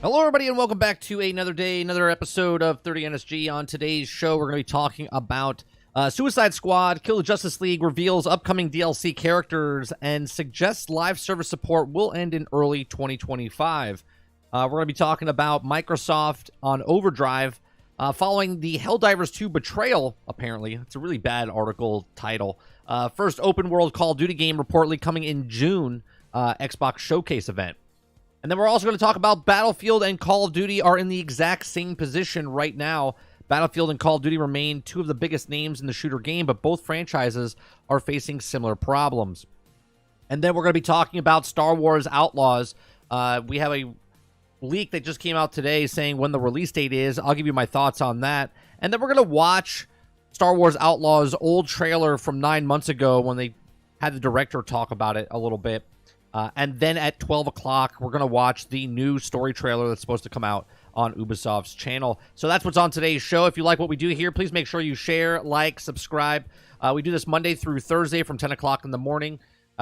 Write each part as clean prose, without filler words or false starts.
Hello, everybody, and welcome back to another day, another episode of 30NSG. On today's show, we're going to be talking about Suicide Squad, Kill the Justice League, reveals upcoming DLC characters, and suggests live service support will end in early 2025. We're going to be talking about Microsoft on Overdrive, following the Helldivers 2 betrayal, apparently. It's a really bad article title. First open world Call of Duty game reportedly coming in June, Xbox Showcase event. And then we're also going to talk about Battlefield and Call of Duty are in the exact same position right now. Battlefield and Call of Duty remain two of the biggest names in the shooter game, but both franchises are facing similar problems. And then we're going to be talking about Star Wars Outlaws. We have a leak that just came out today saying when the release date is. I'll give you my thoughts on that. And then we're going to watch Star Wars Outlaws' old trailer from 9 months ago when they had the director talk about it a little bit. And then at 12 o'clock, we're going to watch the new story trailer that's supposed to come out on Ubisoft's channel. So that's what's on today's show. If you like what we do here, please make sure you share, like, subscribe. We do this Monday through Thursday from 10 o'clock in the morning.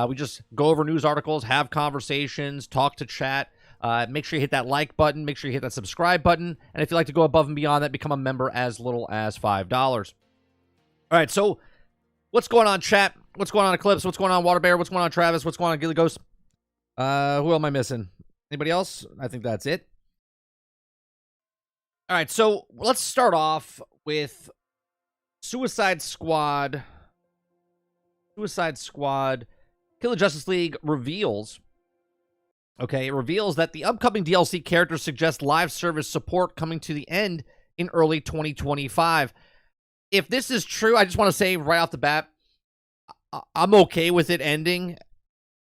We just go over news articles, have conversations, talk to chat. Make sure you hit that like button. Make sure you hit that subscribe button. And if you'd like to go above and beyond that, become a member as little as $5. All right, so what's going on, chat? What's going on, Eclipse? What's going on, Waterbear? What's going on, Travis? What's going on, Gilly Ghost? Who am I missing? Anybody else? I think that's it. All right, so let's start off with Suicide Squad. Suicide Squad, Kill the Justice League reveals. Okay, it reveals that the upcoming DLC characters suggest live service support coming to the end in early 2025. If this is true, I just want to say right off the bat, I'm okay with it ending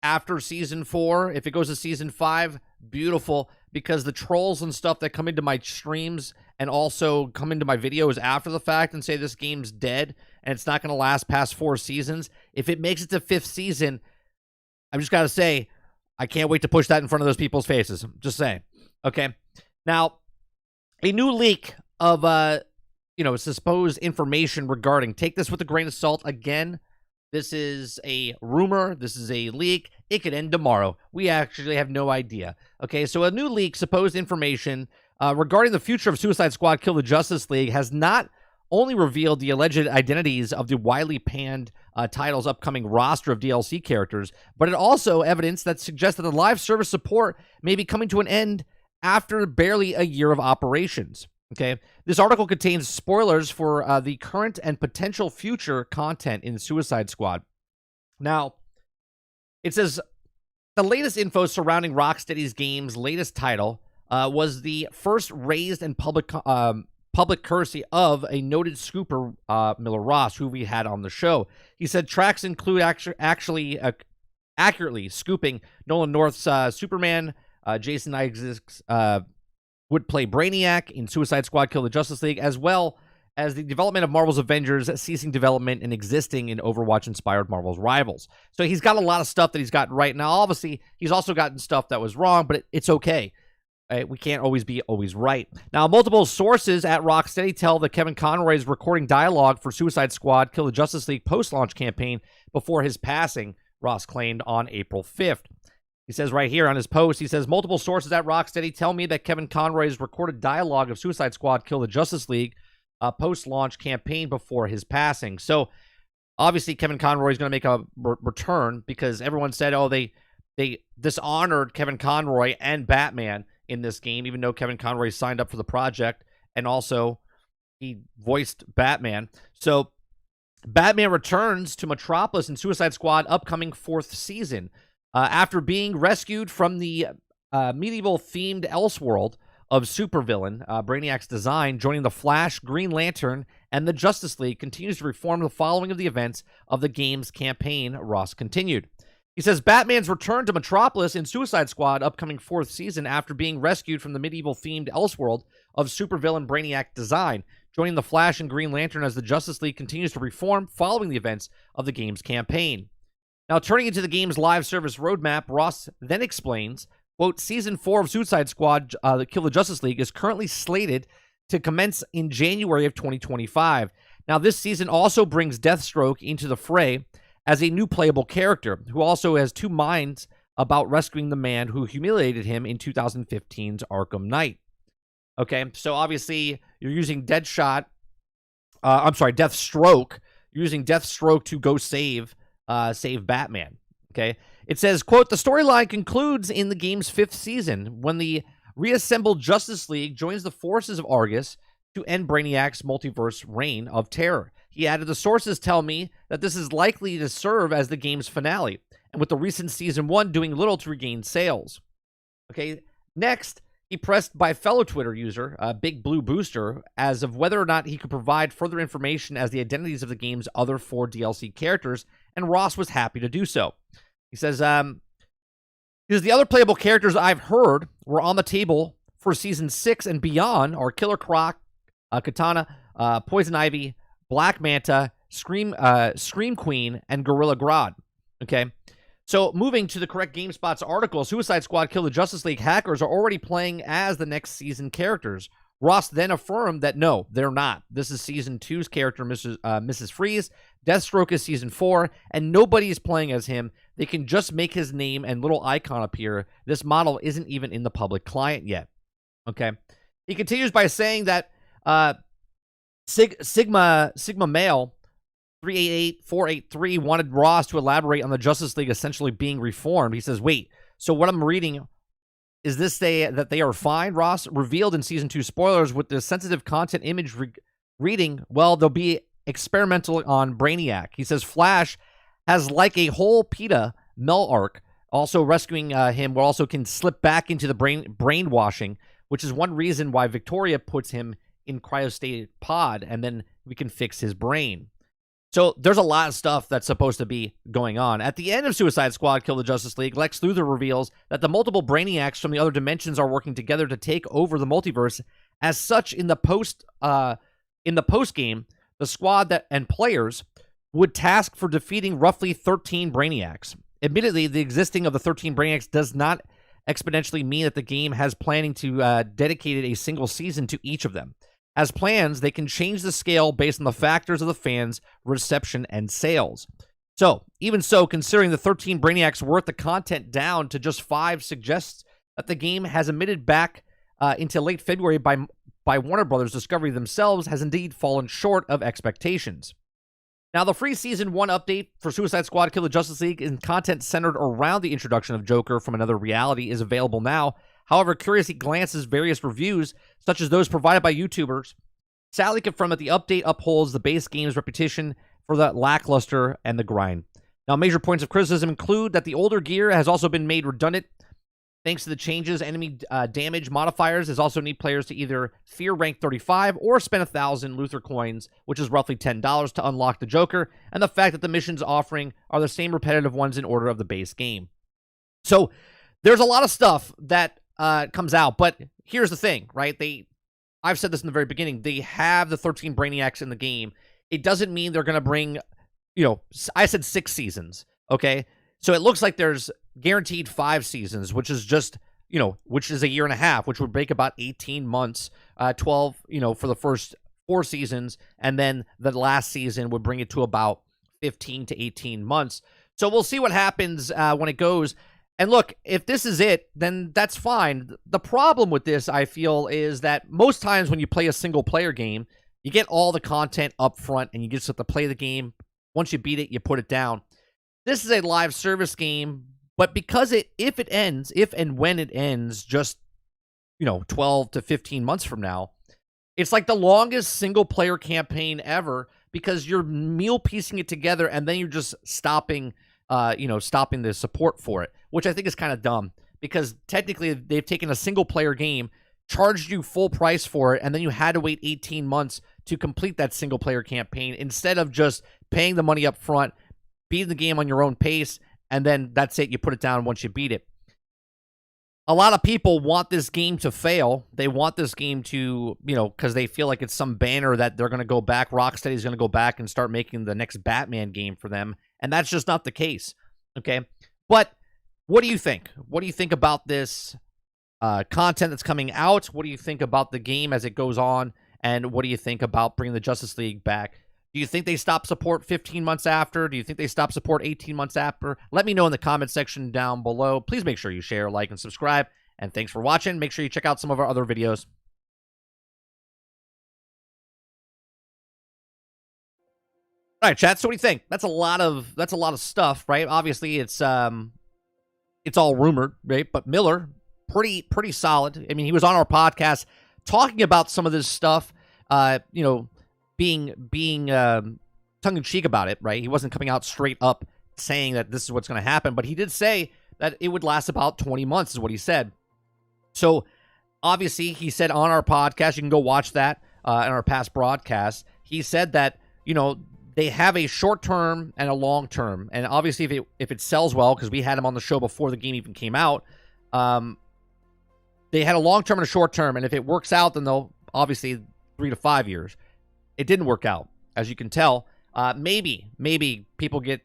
after season 4. If it goes to season 5, beautiful, because the trolls and stuff that come into my streams and also come into my videos after the fact and say this game's dead and it's not going to last past 4 seasons, if it makes it to 5th season, I've just got to say, I can't wait to push that in front of those people's faces. Just saying. Okay. Now, a new leak of, supposed information regarding, take this with a grain of salt again. This is a rumor. This is a leak. It could end tomorrow. We actually have no idea. Okay, so a new leak, supposed information regarding the future of Suicide Squad Kill the Justice League has not only revealed the alleged identities of the widely panned title's upcoming roster of DLC characters, but it also evidence that suggests that the live service support may be coming to an end after barely a year of operations. Okay, this article contains spoilers for the current and potential future content in Suicide Squad. Now, it says the latest info surrounding Rocksteady's game's latest title was the first raised and public courtesy of a noted scooper, Miller Ross, who we had on the show. He said tracks include accurately scooping Nolan North's Superman, Jason Isaacs' would play Brainiac in Suicide Squad Kill the Justice League, as well as the development of Marvel's Avengers ceasing development and existing in Overwatch-inspired Marvel's Rivals. So he's got a lot of stuff that he's got right now. Obviously, he's also gotten stuff that was wrong, but it's okay. We can't always be right. Now, multiple sources at Rocksteady tell that Kevin Conroy is recording dialogue for Suicide Squad Kill the Justice League post-launch campaign before his passing, Ross claimed on April 5th. He says right here on his post, he says, multiple sources at Rocksteady tell me that Kevin Conroy's recorded dialogue of Suicide Squad Kill the Justice League post-launch campaign before his passing. So, obviously, Kevin Conroy is going to make a return because everyone said, oh, they dishonored Kevin Conroy and Batman in this game, even though Kevin Conroy signed up for the project, and also he voiced Batman. So, Batman returns to Metropolis in Suicide Squad upcoming 4th season. After being rescued from the medieval-themed Elseworld of supervillain Brainiac's design, joining the Flash, Green Lantern, and the Justice League continues to reform the following of the events of the game's campaign, Ross continued. He says, Batman's return to Metropolis in Suicide Squad upcoming 4th season after being rescued from the medieval-themed Elseworld of supervillain Brainiac design, joining the Flash and Green Lantern as the Justice League continues to reform following the events of the game's campaign. Now, turning into the game's live service roadmap, Ross then explains, quote, Season 4 of Suicide Squad, Kill the Justice League, is currently slated to commence in January of 2025. Now, this season also brings Deathstroke into the fray as a new playable character, who also has two minds about rescuing the man who humiliated him in 2015's Arkham Knight. Okay, so obviously you're using Deathstroke. You're using Deathstroke to go save Batman. Okay, it says, quote, the storyline concludes in the game's 5th season when the reassembled Justice League joins the forces of Argus to end Brainiac's multiverse reign of terror. He added, the sources tell me that this is likely to serve as the game's finale, and with the recent Season 1 doing little to regain sales. Okay, next, he pressed by fellow Twitter user, Big Blue Booster, as of whether or not he could provide further information as the identities of the game's other 4 DLC characters, and Ross was happy to do so. He says, because the other playable characters I've heard were on the table for Season 6 and beyond are Killer Croc, Katana, Poison Ivy, Black Manta, Scream Queen, and Gorilla Grodd. Okay, so moving to the correct GameSpot's article, Suicide Squad Kill the Justice League hackers are already playing as the next season characters. Ross then affirmed that no, they're not. This is Season 2's character, Mrs. Freeze. Deathstroke is Season 4, and nobody is playing as him. They can just make his name and little icon appear. This model isn't even in the public client yet. Okay. He continues by saying that Sigma Male 388483 wanted Ross to elaborate on the Justice League essentially being reformed. He says, wait, so what I'm reading, is this that they are fine? Ross revealed in Season 2 spoilers with the sensitive content image reading, well, they'll be experimental on Brainiac. He says Flash has like a whole PETA Mel arc, also rescuing him, but also can slip back into the brainwashing, which is one reason why Victoria puts him in cryostate pod, and then we can fix his brain. So there's a lot of stuff that's supposed to be going on. At the end of Suicide Squad Kill the Justice League, Lex Luthor reveals that the multiple Brainiacs from the other dimensions are working together to take over the multiverse. As such, in the post game, the squad and players would task for defeating roughly 13 Brainiacs. Admittedly, the existing of the 13 Brainiacs does not exponentially mean that the game has planning to dedicate a single season to each of them. As plans, they can change the scale based on the factors of the fans' reception and sales. So, even so, considering the 13 Brainiacs worth the content down to just 5 suggests that the game has emitted back into late February by Warner Brothers Discovery themselves has indeed fallen short of expectations. Now, the free Season 1 update for Suicide Squad Kill the Justice League and content centered around the introduction of Joker from another reality is available now. However, Curiosity Glance's various reviews, such as those provided by YouTubers, sadly confirm that the update upholds the base game's reputation for the lackluster and the grind. Now, major points of criticism include that the older gear has also been made redundant. Thanks to the changes, enemy damage modifiers is also need players to either fear rank 35 or spend 1,000 Luthor coins, which is roughly $10 to unlock the Joker, and the fact that the missions offering are the same repetitive ones in order of the base game. So, there's a lot of stuff that comes out, but here's the thing, right? I've said this in the very beginning, they have the 13 Brainiacs in the game. It doesn't mean they're going to bring, I said 6 seasons, okay? So it looks like there's guaranteed 5 seasons, which is just, which is a year and a half, which would make about 18 months, 12, for the first 4 seasons, and then the last season would bring it to about 15 to 18 months. So we'll see what happens when it goes. And look, if this is it, then that's fine. The problem with this, I feel, is that most times when you play a single-player game, you get all the content up front, and you just have to play the game. Once you beat it, you put it down. This is a live service game, but because if and when it ends, just 12 to 15 months from now, it's like the longest single-player campaign ever because you're meal piecing it together, and then you're just stopping the support for it, which I think is kind of dumb because technically they've taken a single player game, charged you full price for it, and then you had to wait 18 months to complete that single player campaign instead of just paying the money up front, beating the game on your own pace, and then that's it. You put it down once you beat it. A lot of people want this game to fail. They want this game to, because they feel like it's some banner that they're going to go back. Rocksteady's going to go back and start making the next Batman game for them. And that's just not the case, okay? But what do you think? What do you think about this content that's coming out? What do you think about the game as it goes on? And what do you think about bringing the Justice League back? Do you think they stop support 15 months after? Do you think they stop support 18 months after? Let me know in the comment section down below. Please make sure you share, like, and subscribe. And thanks for watching. Make sure you check out some of our other videos. All right, chat. So what do you think? That's a lot of stuff, right? Obviously, it's all rumored, right? But Miller, pretty solid. I mean, he was on our podcast talking about some of this stuff. You know, being tongue in cheek about it, right? He wasn't coming out straight up saying that this is what's going to happen, but he did say that it would last about 20 months, is what he said. So obviously, he said on our podcast, you can go watch that in our past broadcasts. He said that, you know, they have a short term and a long term, and obviously, if it sells well, because we had him on the show before the game even came out, they had a long term and a short term, and if it works out, then they'll obviously 3 to 5 years. It didn't work out, as you can tell. Maybe people get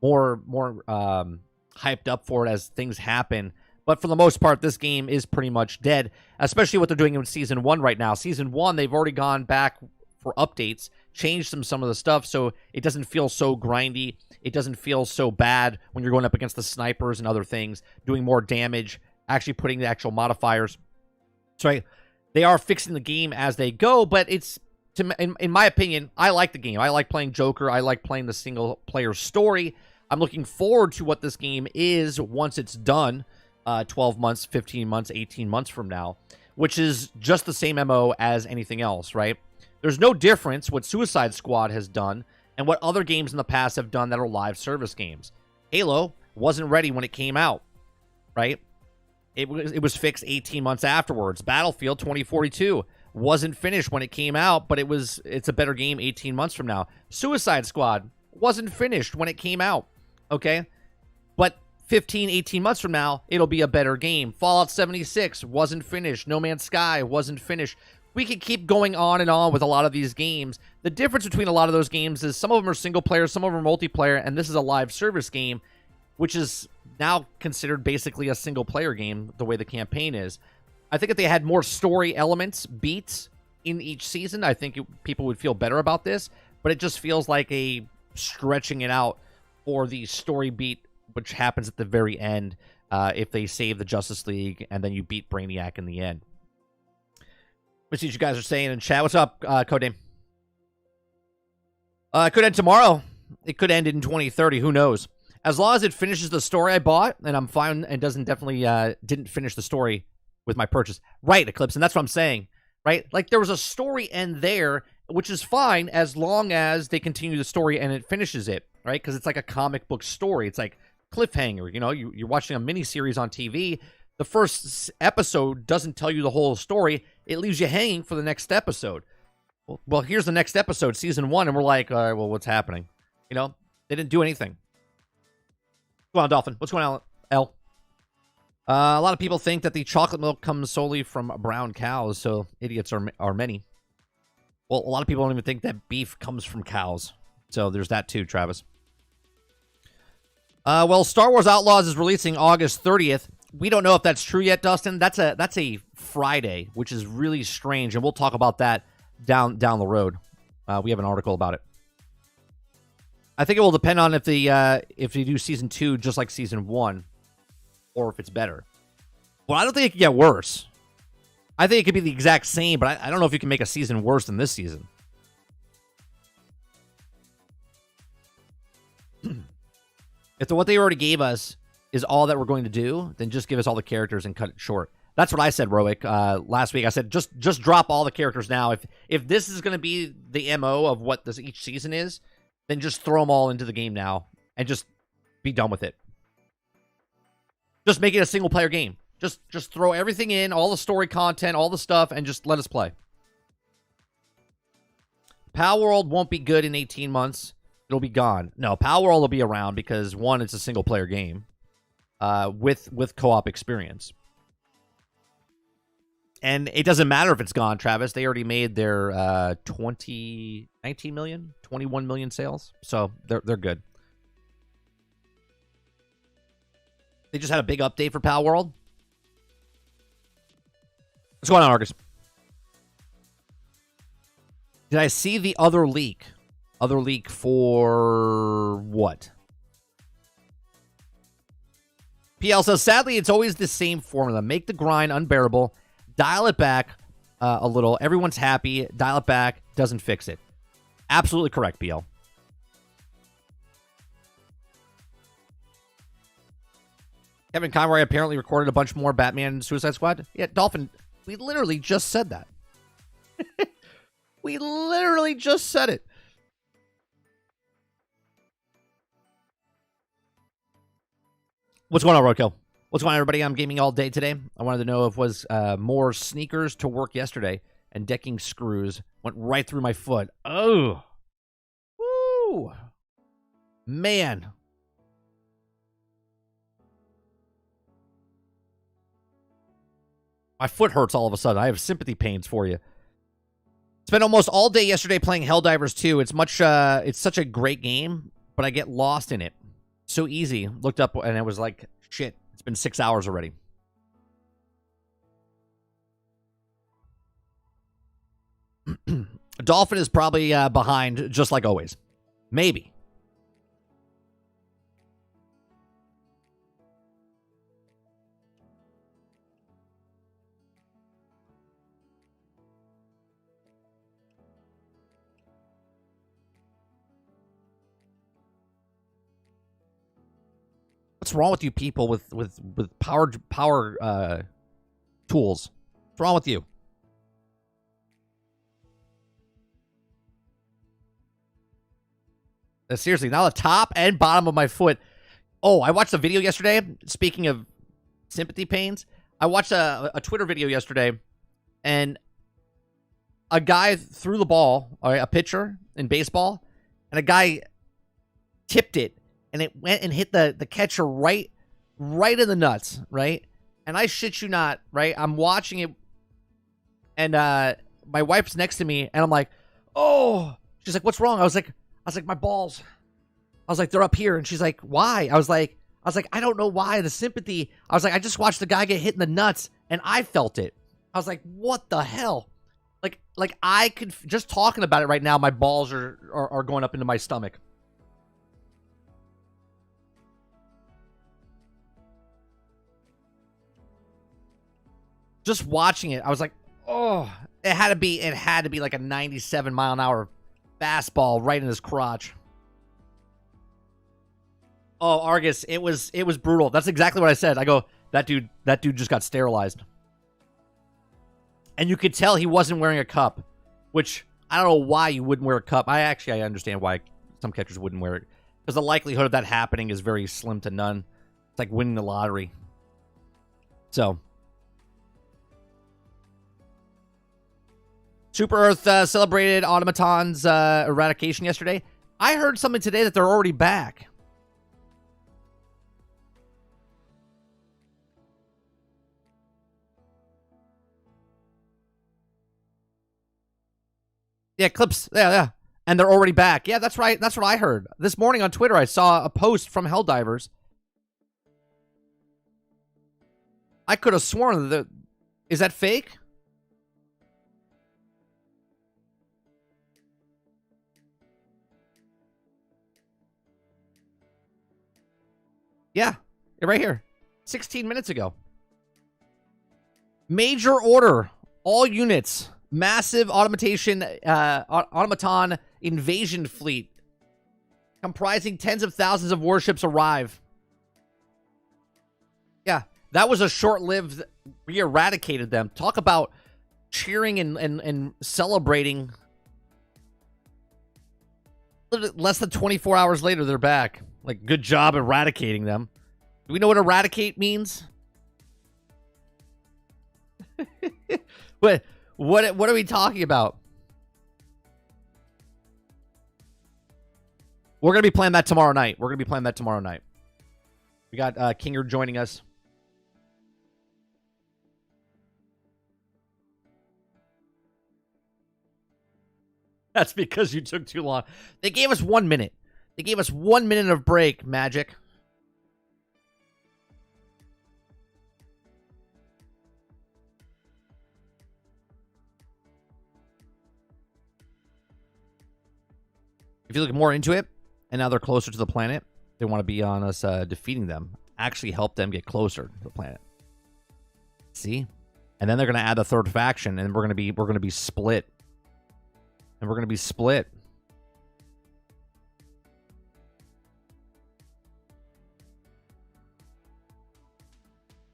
more hyped up for it as things happen. But for the most part, this game is pretty much dead, especially what they're doing in Season 1 right now. Season 1, they've already gone back for updates, changed some of the stuff, so it doesn't feel so grindy. It doesn't feel so bad when you're going up against the snipers and other things, doing more damage, actually putting the actual modifiers. So they are fixing the game as they go, but it's, in my opinion, I like the game. I like playing Joker. I like playing the single-player story. I'm looking forward to what this game is once it's done, 12 months, 15 months, 18 months from now, which is just the same MO as anything else, right? There's no difference what Suicide Squad has done and what other games in the past have done that are live service games. Halo wasn't ready when it came out, right? It was fixed 18 months afterwards. Battlefield 2042 wasn't finished when it came out, but it's a better game 18 months from now. Suicide Squad wasn't finished when it came out, okay? But 15, 18 months from now, it'll be a better game. Fallout 76 wasn't finished. No Man's Sky wasn't finished. We could keep going on and on with a lot of these games. The difference between a lot of those games is some of them are single player, some of them are multiplayer, and this is a live service game, which is now considered basically a single player game, the way the campaign is. I think if they had more story elements, beats in each season, I think people would feel better about this, but it just feels like a stretching it out for the story beat, which happens at the very end if they save the Justice League and then you beat Brainiac in the end. Let's see what you guys are saying in chat. What's up, Codename? It could end tomorrow. It could end in 2030. Who knows? As long as it finishes the story I bought, and I'm fine, and didn't finish the story with my purchase. Right, Eclipse, and that's what I'm saying, right? Like, there was a story end there, which is fine as long as they continue the story and it finishes it, right? Because it's like a comic book story. It's like cliffhanger, you know? You're watching a miniseries on TV. The first episode doesn't tell you the whole story. It leaves you hanging for the next episode. Well, here's the next episode, Season 1, and we're like, all right, well, what's happening? You know? They didn't do anything. What's going on, Dolphin? What's going on, L? A lot of people think that the chocolate milk comes solely from brown cows, so idiots are many. Well, a lot of people don't even think that beef comes from cows. So there's that too, Travis. Well, Star Wars Outlaws is releasing August 30th. We don't know if that's true yet, Dustin. That's a Friday, which is really strange, and we'll talk about that down the road. We have an article about it. I think it will depend on if you do Season 2 just like Season 1, or if it's better. Well, I don't think it could get worse. I think it could be the exact same, but I don't know if you can make a season worse than this season. If what they already gave us is all that we're going to do, then just give us all the characters and cut it short. That's what I said, Roic, last week. I said, just drop all the characters now. If this is going to be the MO of what each season is, then just throw them all into the game now and just be done with it. Just make it a single-player game. Just throw everything in, all the story content, all the stuff, and just let us play. Pal World won't be good in 18 months. It'll be gone. No, Pal World will be around because, one, it's a single-player game with co-op experience. And it doesn't matter if it's gone, Travis. They already made their 19 million, 21 million sales. So they're good. They just had a big update for Pal World. What's going on, Argus? Did I see the other leak? Other leak for what? PL says, sadly, it's always the same formula. Make the grind unbearable. Dial it back a little. Everyone's happy. Dial it back. Doesn't fix it. Absolutely correct, PL. Kevin Conroy apparently recorded a bunch more Batman Suicide Squad. Yeah, Dolphin, we literally just said that. We literally just said it. What's going on, Roadkill? What's going on, everybody? I'm gaming all day today. I wanted to know if it was more sneakers to work yesterday, and decking screws went right through my foot. Oh. Woo. Man. My foot hurts all of a sudden. I have sympathy pains for you. Spent almost all day yesterday playing Helldivers 2. It's such a great game, but I get lost in it. So easy. Looked up and it was like, shit, it's been 6 hours already. Dolphin is probably behind, just like always. Maybe. What's wrong with you people with power tools? What's wrong with you? Seriously, now the top and bottom of my foot. Oh, I watched a video yesterday. Speaking of sympathy pains, I watched a Twitter video yesterday, and a guy threw the ball, or a pitcher in baseball, and a guy tipped it, and it went and hit the catcher right in the nuts, right? And I shit you not, right? I'm watching it, and my wife's next to me, and I'm like, oh. She's like, what's wrong? I was like, my balls. I was like, they're up here. And she's like, why? I was like, I don't know why. The sympathy. I was like, I just watched the guy get hit in the nuts, and I felt it. I was like, what the hell? Like I could, just talking about it right now, my balls are going up into my stomach. Just watching it, I was like, oh, it had to be like a 97 mile an hour fastball right in his crotch. Oh, Argus, it was brutal. That's exactly what I said. I go, that dude just got sterilized. And you could tell he wasn't wearing a cup, which I don't know why you wouldn't wear a cup. I understand why some catchers wouldn't wear it, because the likelihood of that happening is very slim to none. It's like winning the lottery. So, Super Earth celebrated automatons eradication yesterday. I heard something today that they're already back. Yeah, clips. Yeah. And they're already back. Yeah, that's right. That's what I heard. This morning on Twitter, I saw a post from Helldivers. I could have sworn that... Is that fake? Yeah, right here. 16 minutes ago. Major order. All units. Massive automaton invasion fleet comprising tens of thousands of warships arrive. Yeah, that was a short-lived... We eradicated them. Talk about cheering and celebrating. Less than 24 hours later, they're back. Like, good job eradicating them. Do we know what eradicate means? What are we talking about? We're going to be playing that tomorrow night. We got Kinger joining us. That's because you took too long. They gave us 1 minute. They gave us 1 minute of break, Magic. If you look more into it, and now they're closer to the planet, they want to be on us defeating them. Actually help them get closer to the planet. See? And then they're going to add a third faction, and we're going to be split. And we're going to be split.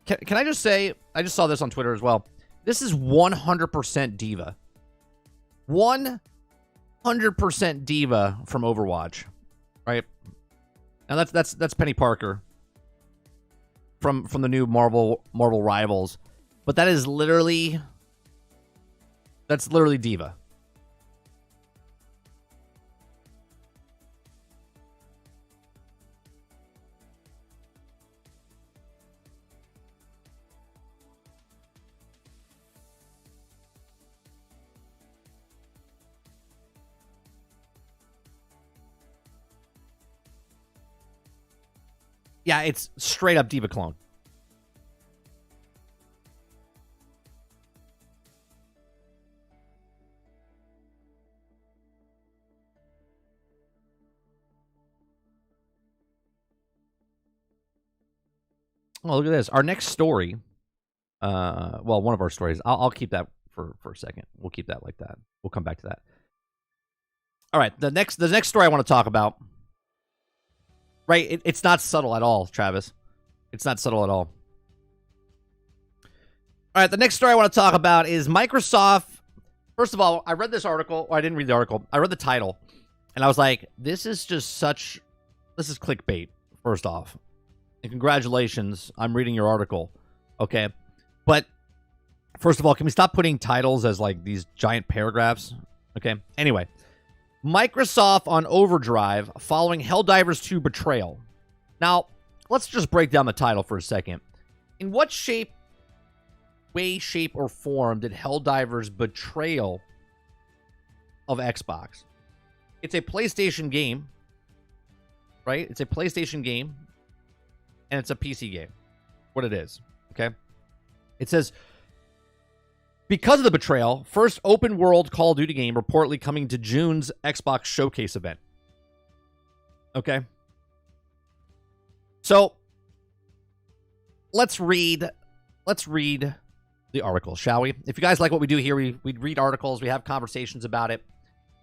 Can I just say, I just saw this on Twitter as well. This is 100% diva. 100% diva from Overwatch, right? Now that's Penny Parker from the new Marvel Rivals, but that's literally diva. Yeah, it's straight up diva clone. Oh, look at this. Our next story, well, one of our stories, I'll keep that for a second. We'll keep that like that. We'll come back to that. All right, the next story I want to talk about, right, it's not subtle at all, Travis. It's not subtle at all. All right, the next story I want to talk about is Microsoft. First of all, I read this article, or I didn't read the article. I read the title, and I was like, this is clickbait, first off. And congratulations, I'm reading your article. Okay. But first of all, can we stop putting titles as like these giant paragraphs? Okay. Anyway, Microsoft on overdrive following Helldivers 2 betrayal. Now, let's just break down the title for a second. In what way, shape, or form did Helldivers betrayal of Xbox? It's a PlayStation game, right? It's a PlayStation game. And it's a PC game. What it is. Okay. It says, because of the betrayal, first open world Call of Duty game reportedly coming to June's Xbox Showcase event. Okay. So let's read the article, shall we? If you guys like what we do here, we read articles, we have conversations about it.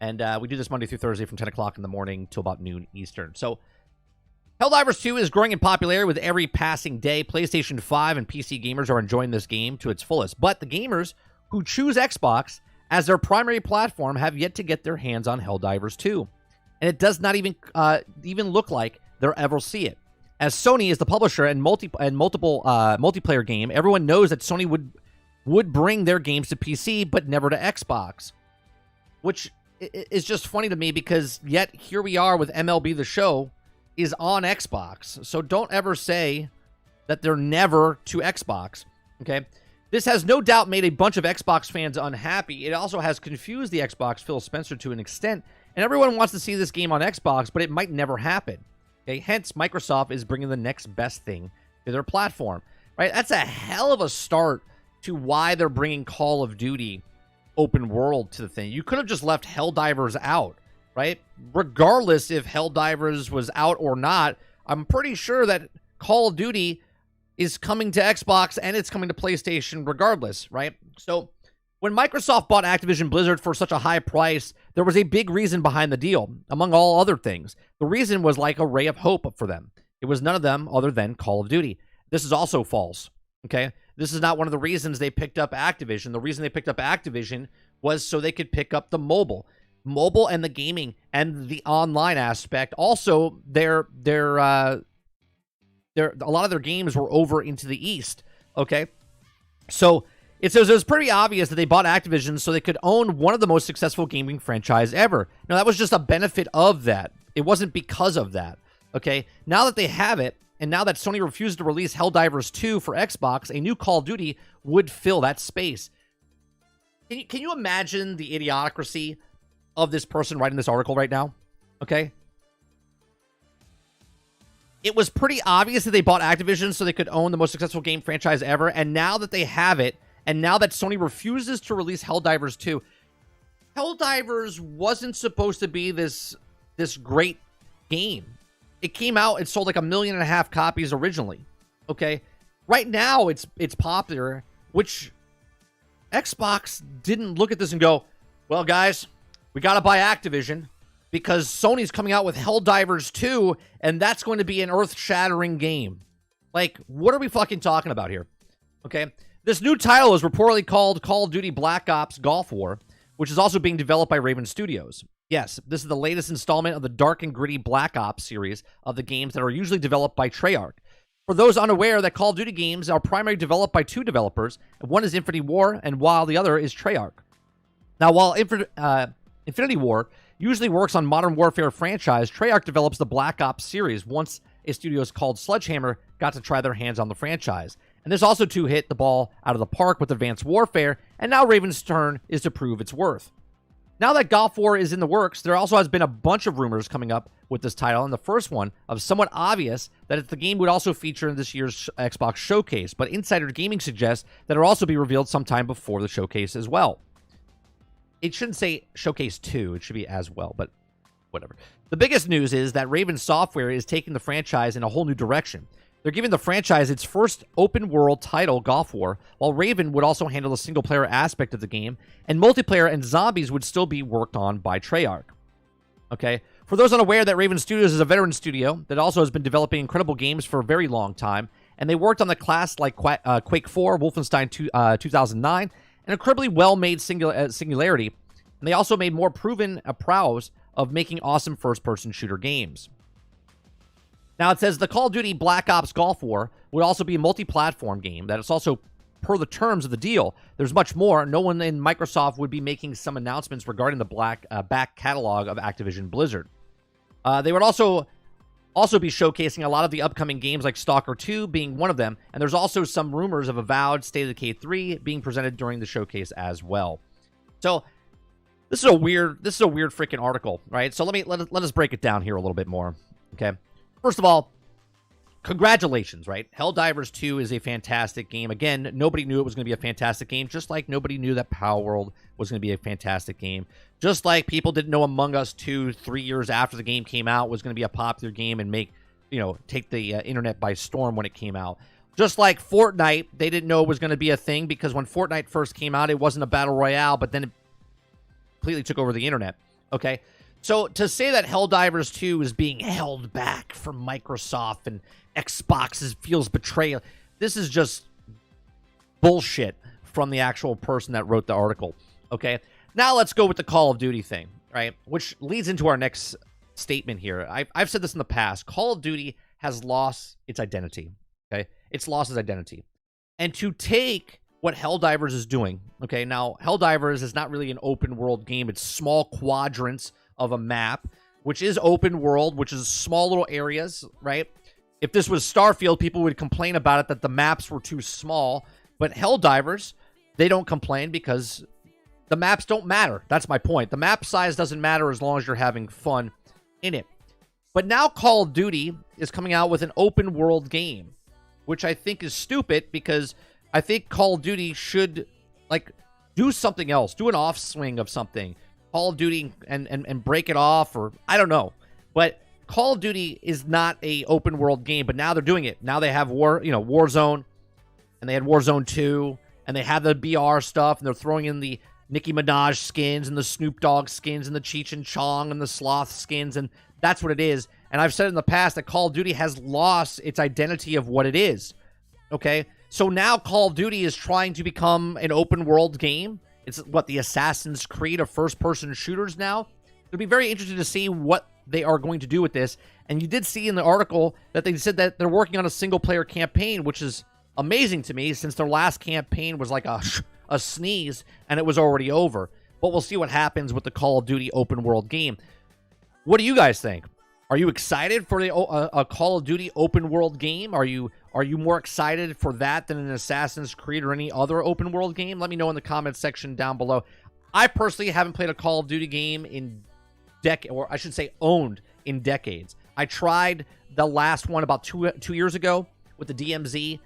And we do this Monday through Thursday from 10 o'clock in the morning till about noon Eastern. So Helldivers 2 is growing in popularity with every passing day. PlayStation 5 and PC gamers are enjoying this game to its fullest. But the gamers who choose Xbox as their primary platform have yet to get their hands on Helldivers 2. And it does not even look like they'll ever see it. As Sony is the publisher and multiple multiplayer game, everyone knows that Sony would bring their games to PC, but never to Xbox. Which is just funny to me because yet here we are with MLB The Show is on Xbox. So don't ever say that they're never to Xbox. Okay. This has no doubt made a bunch of Xbox fans unhappy. It also has confused the Xbox Phil Spencer to an extent. And everyone wants to see this game on Xbox, but it might never happen. Okay. Hence, Microsoft is bringing the next best thing to their platform. Right. That's a hell of a start to why they're bringing Call of Duty open world to the thing. You could have just left Helldivers out. Right? Regardless if Helldivers was out or not, I'm pretty sure that Call of Duty is coming to Xbox and it's coming to PlayStation regardless, right? So when Microsoft bought Activision Blizzard for such a high price, there was a big reason behind the deal, among all other things. The reason was like a ray of hope for them. It was none of them other than Call of Duty. This is also false, okay? This is not one of the reasons they picked up Activision. The reason they picked up Activision was so they could pick up the mobile and the gaming and the online aspect. Also, a lot of their games were over into the East. Okay. So it was pretty obvious that they bought Activision so they could own one of the most successful gaming franchise ever. Now, that was just a benefit of that. It wasn't because of that. Okay. Now that they have it, and now that Sony refused to release Helldivers 2 for Xbox, a new Call of Duty would fill that space. Can you imagine the idiocracy of this person writing this article right now? Okay. It was pretty obvious that they bought Activision so they could own the most successful game franchise ever. And now that they have it, and now that Sony refuses to release Helldivers 2, Helldivers wasn't supposed to be this this great game. It came out, it sold like 1.5 million copies originally. Okay, right now it's popular, which Xbox didn't look at this and go, well, guys, we got to buy Activision because Sony's coming out with Helldivers 2, and that's going to be an earth-shattering game. Like, what are we fucking talking about here? Okay, this new title is reportedly called Call of Duty Black Ops Gulf War, which is also being developed by Raven Studios. Yes, this is the latest installment of the dark and gritty Black Ops series of the games that are usually developed by Treyarch. For those unaware, that Call of Duty games are primarily developed by 2 developers. One is Infinity War, and while the other is Treyarch. Now, while Infinity War usually works on Modern Warfare franchise, Treyarch develops the Black Ops series once a studio called Sledgehammer got to try their hands on the franchise. And this also too hit the ball out of the park with Advanced Warfare, and now Raven's turn is to prove its worth. Now that Gulf War is in the works, there also has been a bunch of rumors coming up with this title, and the first one of somewhat obvious that the game would also feature in this year's Xbox Showcase, but Insider Gaming suggests that it will also be revealed sometime before the showcase as well. It shouldn't say Showcase 2, it should be as well, but whatever. The biggest news is that Raven Software is taking the franchise in a whole new direction. They're giving the franchise its first open-world title, Gulf War, while Raven would also handle the single-player aspect of the game, and multiplayer and zombies would still be worked on by Treyarch. Okay? For those unaware, that Raven Studios is a veteran studio that also has been developing incredible games for a very long time, and they worked on the class like Quake 4, Wolfenstein 2009, an incredibly well-made Singularity, and they also made more proven prowess of making awesome first-person shooter games. Now, it says the Call of Duty Black Ops Gulf War would also be a multi-platform game. That is also per the terms of the deal. There's much more. No one in Microsoft would be making some announcements regarding the back catalog of Activision Blizzard. They would also be showcasing a lot of the upcoming games like Stalker 2 being one of them. And there's also some rumors of Avowed, State of Decay 3 being presented during the showcase as well. So this is a weird freaking article, right? So let us break it down here a little bit more. Okay. First of all, congratulations, right? Helldivers 2 is a fantastic game. Again, nobody knew it was going to be a fantastic game, just like nobody knew that Power World was going to be a fantastic game. Just like people didn't know Among Us 2, 3 years after the game came out, was going to be a popular game and take the internet by storm when it came out. Just like Fortnite, they didn't know it was going to be a thing because when Fortnite first came out, it wasn't a battle royale, but then it completely took over the internet, okay? So to say that Helldivers 2 is being held back from Microsoft and Xbox feels betrayal, this is just bullshit from the actual person that wrote the article, okay? Now let's go with the Call of Duty thing, right? Which leads into our next statement here. I've said this in the past. Call of Duty has lost its identity, okay? It's lost its identity. And to take what Helldivers is doing, okay? Now, Helldivers is not really an open world game. It's small quadrants of a map, which is open world, which is small little areas, right? If this was Starfield, people would complain about it that the maps were too small, but Helldivers, they don't complain because the maps don't matter. That's my point. The map size doesn't matter as long as you're having fun in it. But now Call of Duty is coming out with an open world game, which I think is stupid because I think Call of Duty should do something else, do an off swing of something. Call of Duty and break it off, or I don't know. But Call of Duty is not a open world game, but now they're doing it. Now they have Warzone, and they had Warzone 2, and they have the BR stuff, and they're throwing in the Nicki Minaj skins and the Snoop Dogg skins and the Cheech and Chong and the Sloth skins, and that's what it is. And I've said in the past that Call of Duty has lost its identity of what it is. Okay? So now Call of Duty is trying to become an open world game. It's what the Assassin's Creed of first-person shooters now. It'll be very interesting to see what they are going to do with this. And you did see in the article that they said that they're working on a single-player campaign, which is amazing to me since their last campaign was like a sneeze and it was already over. But we'll see what happens with the Call of Duty open-world game. What do you guys think? Are you excited for a Call of Duty open-world game? Are you more excited for that than an Assassin's Creed or any other open-world game? Let me know in the comments section down below. I personally haven't played a Call of Duty game in or I should say owned in decades. I tried the last one about two years ago with the DMZ.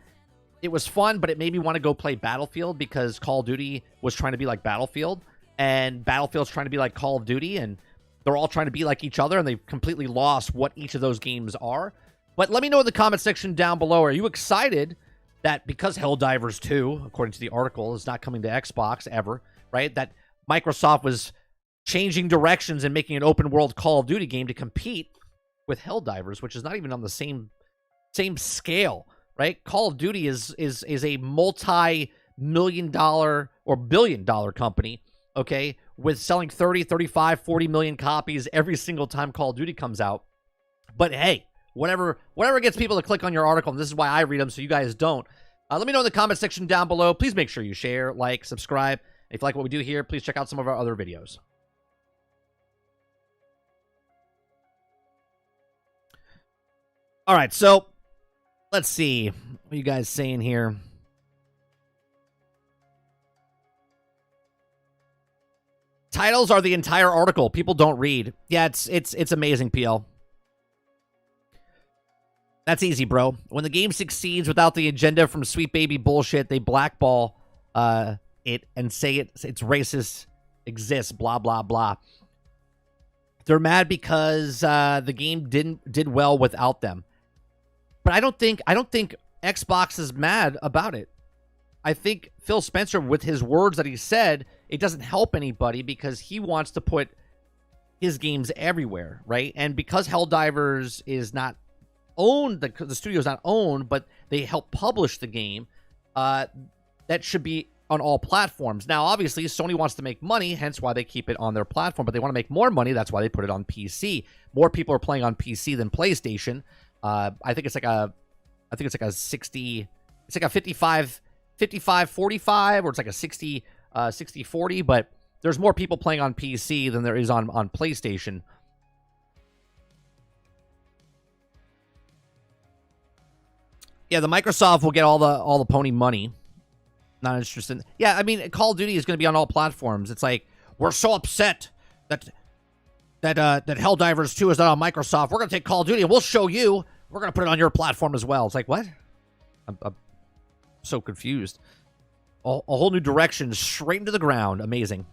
It was fun, but it made me want to go play Battlefield because Call of Duty was trying to be like Battlefield, and Battlefield's trying to be like Call of Duty, and they're all trying to be like each other, and they've completely lost what each of those games are. But let me know in the comment section down below, are you excited that because Helldivers 2, according to the article, is not coming to Xbox ever, right? That Microsoft was changing directions and making an open world Call of Duty game to compete with Helldivers, which is not even on the same scale, right? Call of Duty is a multi-million-dollar or billion-dollar company, okay, with selling 30, 35, 40 million copies every single time Call of Duty comes out. But hey, whatever gets people to click on your article, and this is why I read them so you guys don't. Let me know in the comment section down below. Please make sure you share, like, subscribe. If you like what we do here, please check out some of our other videos. All right, so let's see. What are you guys saying here? Titles are the entire article. People don't read. Yeah, it's amazing, PL. That's easy, bro. When the game succeeds without the agenda from sweet baby bullshit, they blackball it and say it's racist, exists, blah, blah, blah. They're mad because the game did well without them. But I don't think Xbox is mad about it. I think Phil Spencer, with his words that he said, it doesn't help anybody because he wants to put his games everywhere, right? And because Helldivers is not owned, the studio is not owned, but they help publish the game, that should be on all platforms. Now, obviously, Sony wants to make money, hence why they keep it on their platform, but they want to make more money. That's why they put it on PC. More people are playing on PC than PlayStation. I think it's like a 60, it's like a 55, 45, or it's like a 60, 40, but there's more people playing on PC than there is on PlayStation. Yeah, the Microsoft will get all the pony money. Not interested. Yeah, I mean, Call of Duty is going to be on all platforms. It's like, we're so upset that Helldivers 2 is not on Microsoft. We're going to take Call of Duty and we'll show you. We're going to put it on your platform as well. It's like, what? I'm so confused. A whole new direction, straight into the ground. Amazing.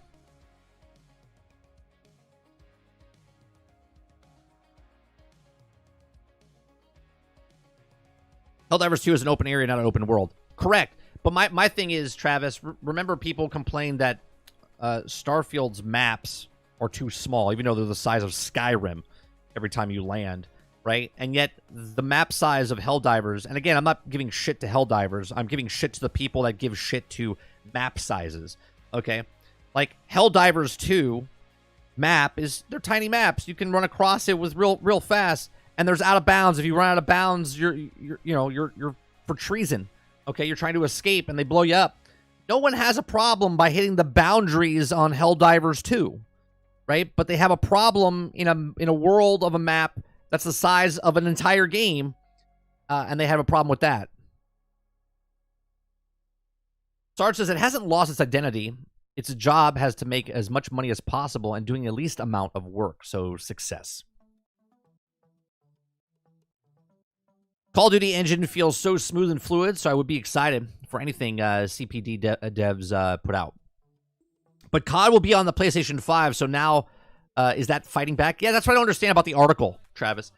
Helldivers 2 is an open area, not an open world. Correct. But my thing is, Travis, remember people complained that Starfield's maps are too small, even though they're the size of Skyrim every time you land, right? And yet the map size of Helldivers, and again, I'm not giving shit to Helldivers. I'm giving shit to the people that give shit to map sizes, okay? Like, Helldivers 2 map they're tiny maps. You can run across it with real fast, and there's out of bounds. If you run out of bounds, you're for treason. Okay, you're trying to escape, and they blow you up. No one has a problem by hitting the boundaries on Helldivers 2, right? But they have a problem in a world of a map that's the size of an entire game, and they have a problem with that. Sarge says it hasn't lost its identity. Its job has to make as much money as possible and doing the least amount of work, so success. Call of Duty engine feels so smooth and fluid, so I would be excited for anything CPD devs put out. But COD will be on the PlayStation 5, so now is that fighting back? Yeah, that's what I don't understand about the article, Travis.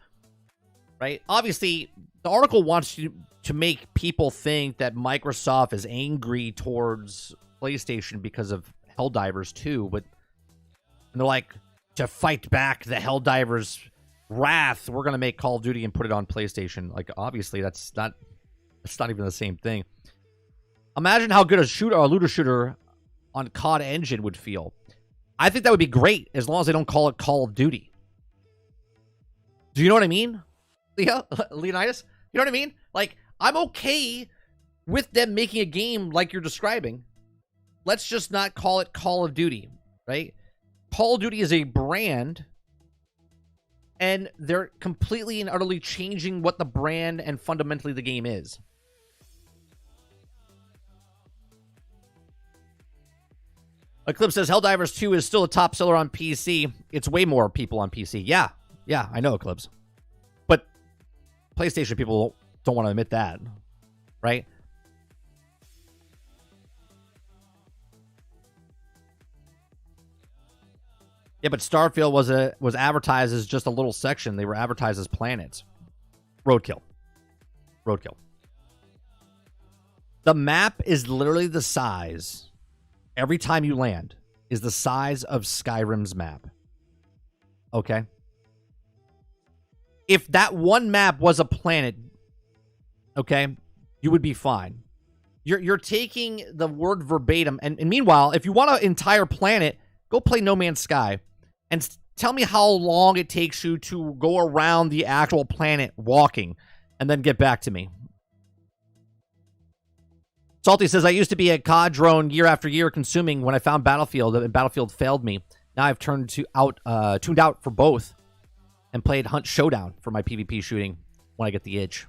Right? Obviously, the article wants you to make people think that Microsoft is angry towards PlayStation because of Helldivers 2, but they're like, to fight back the Helldivers wrath, we're gonna make Call of Duty and put it on PlayStation. Like, obviously that's not even the same thing. Imagine how good a looter shooter on COD engine would feel. I think that would be great as long as they don't call it Call of Duty. Do you know what I mean, Leonidas? You know what I mean? Like, I'm okay with them making a game like you're describing. Let's just not call it Call of Duty, right? Call of Duty is a brand, and they're completely and utterly changing what the brand and fundamentally the game is. Eclipse says, Helldivers 2 is still a top seller on PC. It's way more people on PC. Yeah, I know, Eclipse. But PlayStation people don't want to admit that, right? Yeah, but Starfield was advertised as just a little section. They were advertised as planets. Roadkill. The map is literally the size, every time you land, is the size of Skyrim's map. Okay? If that one map was a planet, okay, you would be fine. You're taking the word verbatim, and meanwhile, if you want an entire planet, go play No Man's Sky, and tell me how long it takes you to go around the actual planet walking, and then get back to me. Salty says, I used to be a COD drone year after year consuming when I found Battlefield, and Battlefield failed me. Now I've tuned out for both and played Hunt Showdown for my PvP shooting when I get the itch.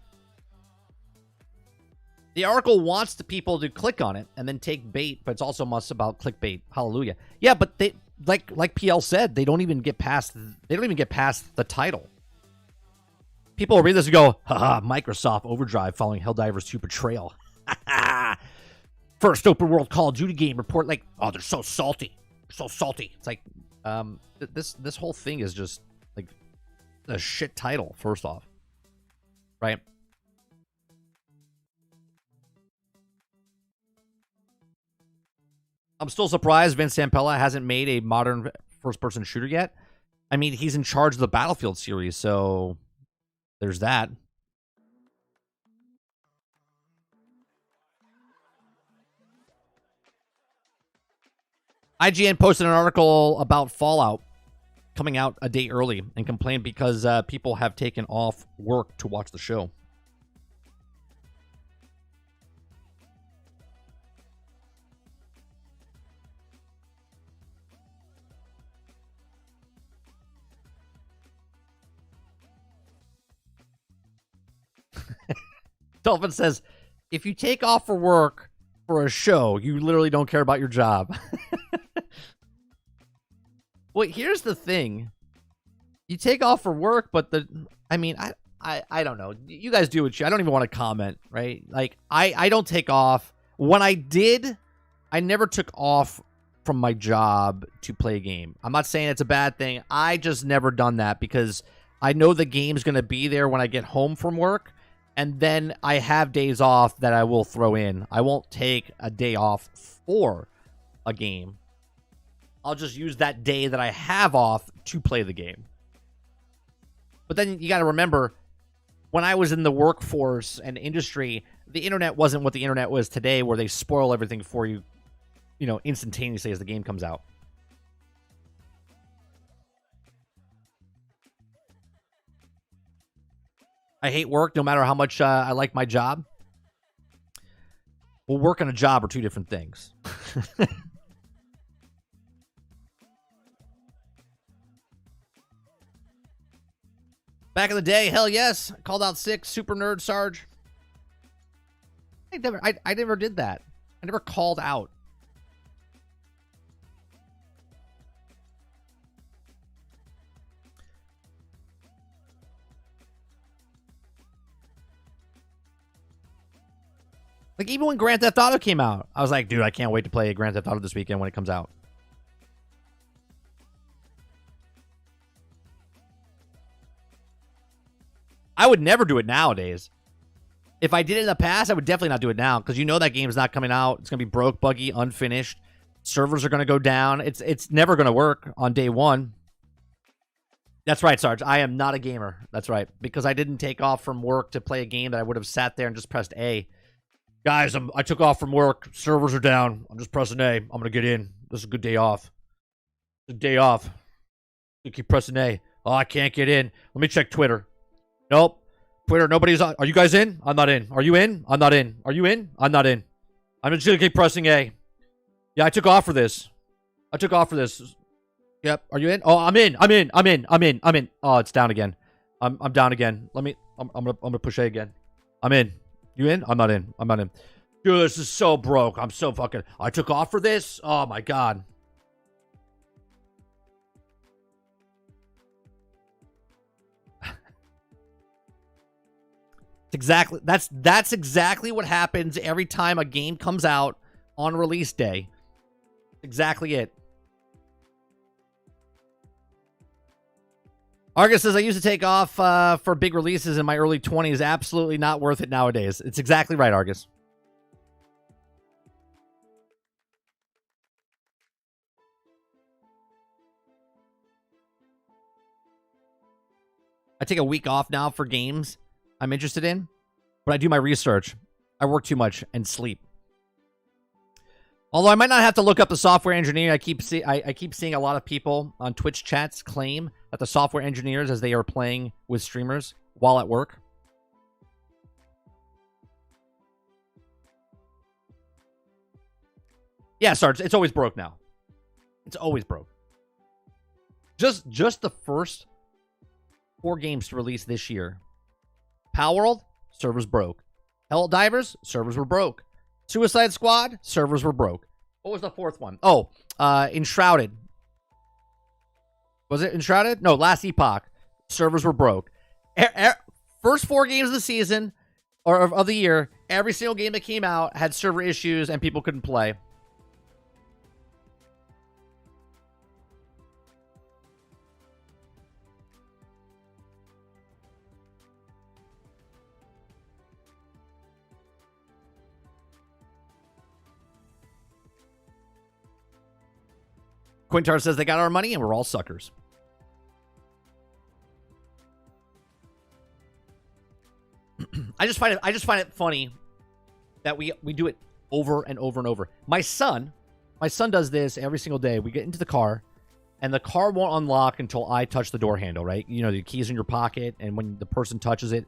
The article wants the people to click on it and then take bait, but it's also much about clickbait. Hallelujah. Yeah, but they like PL said, they don't even get past the title. People will read this and go, haha, Microsoft Overdrive following Helldivers 2 betrayal. First open world Call of Duty game report, like, oh, they're so salty. So salty. It's like, this whole thing is just like a shit title, first off. Right? I'm still surprised Vince Zampella hasn't made a modern first-person shooter yet. I mean, he's in charge of the Battlefield series, so there's that. IGN posted an article about Fallout coming out a day early and complained because people have taken off work to watch the show. Dolphin says, if you take off for work for a show, you literally don't care about your job. Well, here's the thing. You take off for work, but I don't know. You guys do what I don't even want to comment, right? Like, I don't take off. When I did, I never took off from my job to play a game. I'm not saying it's a bad thing. I just never done that because I know the game's going to be there when I get home from work. And then I have days off that I will throw in. I won't take a day off for a game. I'll just use that day that I have off to play the game. But then you got to remember, when I was in the workforce and industry, the internet wasn't what the internet was today, where they spoil everything for you, instantaneously as the game comes out. I hate work no matter how much I like my job. Well, work and a job are two different things. Back in the day, hell yes. I called out sick, super nerd Sarge. I never did that. I never called out. Like, even when Grand Theft Auto came out, I was like, dude, I can't wait to play Grand Theft Auto this weekend when it comes out. I would never do it nowadays. If I did it in the past, I would definitely not do it now, because that game's not coming out. It's going to be broke, buggy, unfinished. Servers are going to go down. It's never going to work on day one. That's right, Sarge. I am not a gamer. That's right. Because I didn't take off from work to play a game that I would have sat there and just pressed A. Guys, I took off from work. Servers are down. I'm just pressing A. I'm going to get in. This is a good day off. It's a day off. You keep pressing A. Oh, I can't get in. Let me check Twitter. Nope. Twitter, nobody's on. Are you guys in? I'm not in. Are you in? I'm not in. Are you in? I'm not in. I'm just going to keep pressing A. Yeah, I took off for this. Yep. Are you in? Oh, I'm in. Oh, it's down again. I'm down again. I'm gonna push A again. I'm in. You in? I'm not in. Dude, this is so broke. I'm so fucking... I took off for this? Oh, my God. That's exactly what happens every time a game comes out on release day. Exactly it. Argus says, I used to take off for big releases in my early 20s. Absolutely not worth it nowadays. It's exactly right, Argus. I take a week off now for games I'm interested in, but I do my research. I work too much and sleep. Although I might not have to look up the software engineer, I keep seeing a lot of people on Twitch chats claim that the software engineers, as they are playing with streamers while at work. Yeah, Sarge, it's always broke now. It's always broke. Just the first 4 games to release this year. Palworld, servers broke. Helldivers, servers were broke. Suicide Squad, servers were broke. What was the 4th one? Oh, Enshrouded. Was it Enshrouded? No, Last Epoch. Servers were broke. First 4 games of the season, or of the year, every single game that came out had server issues and people couldn't play. Quintar says they got our money and we're all suckers. I just find it funny that we do it over and over and over. My son does this every single day. We get into the car and the car won't unlock until I touch the door handle, right? You know, the key's in your pocket and when the person touches it.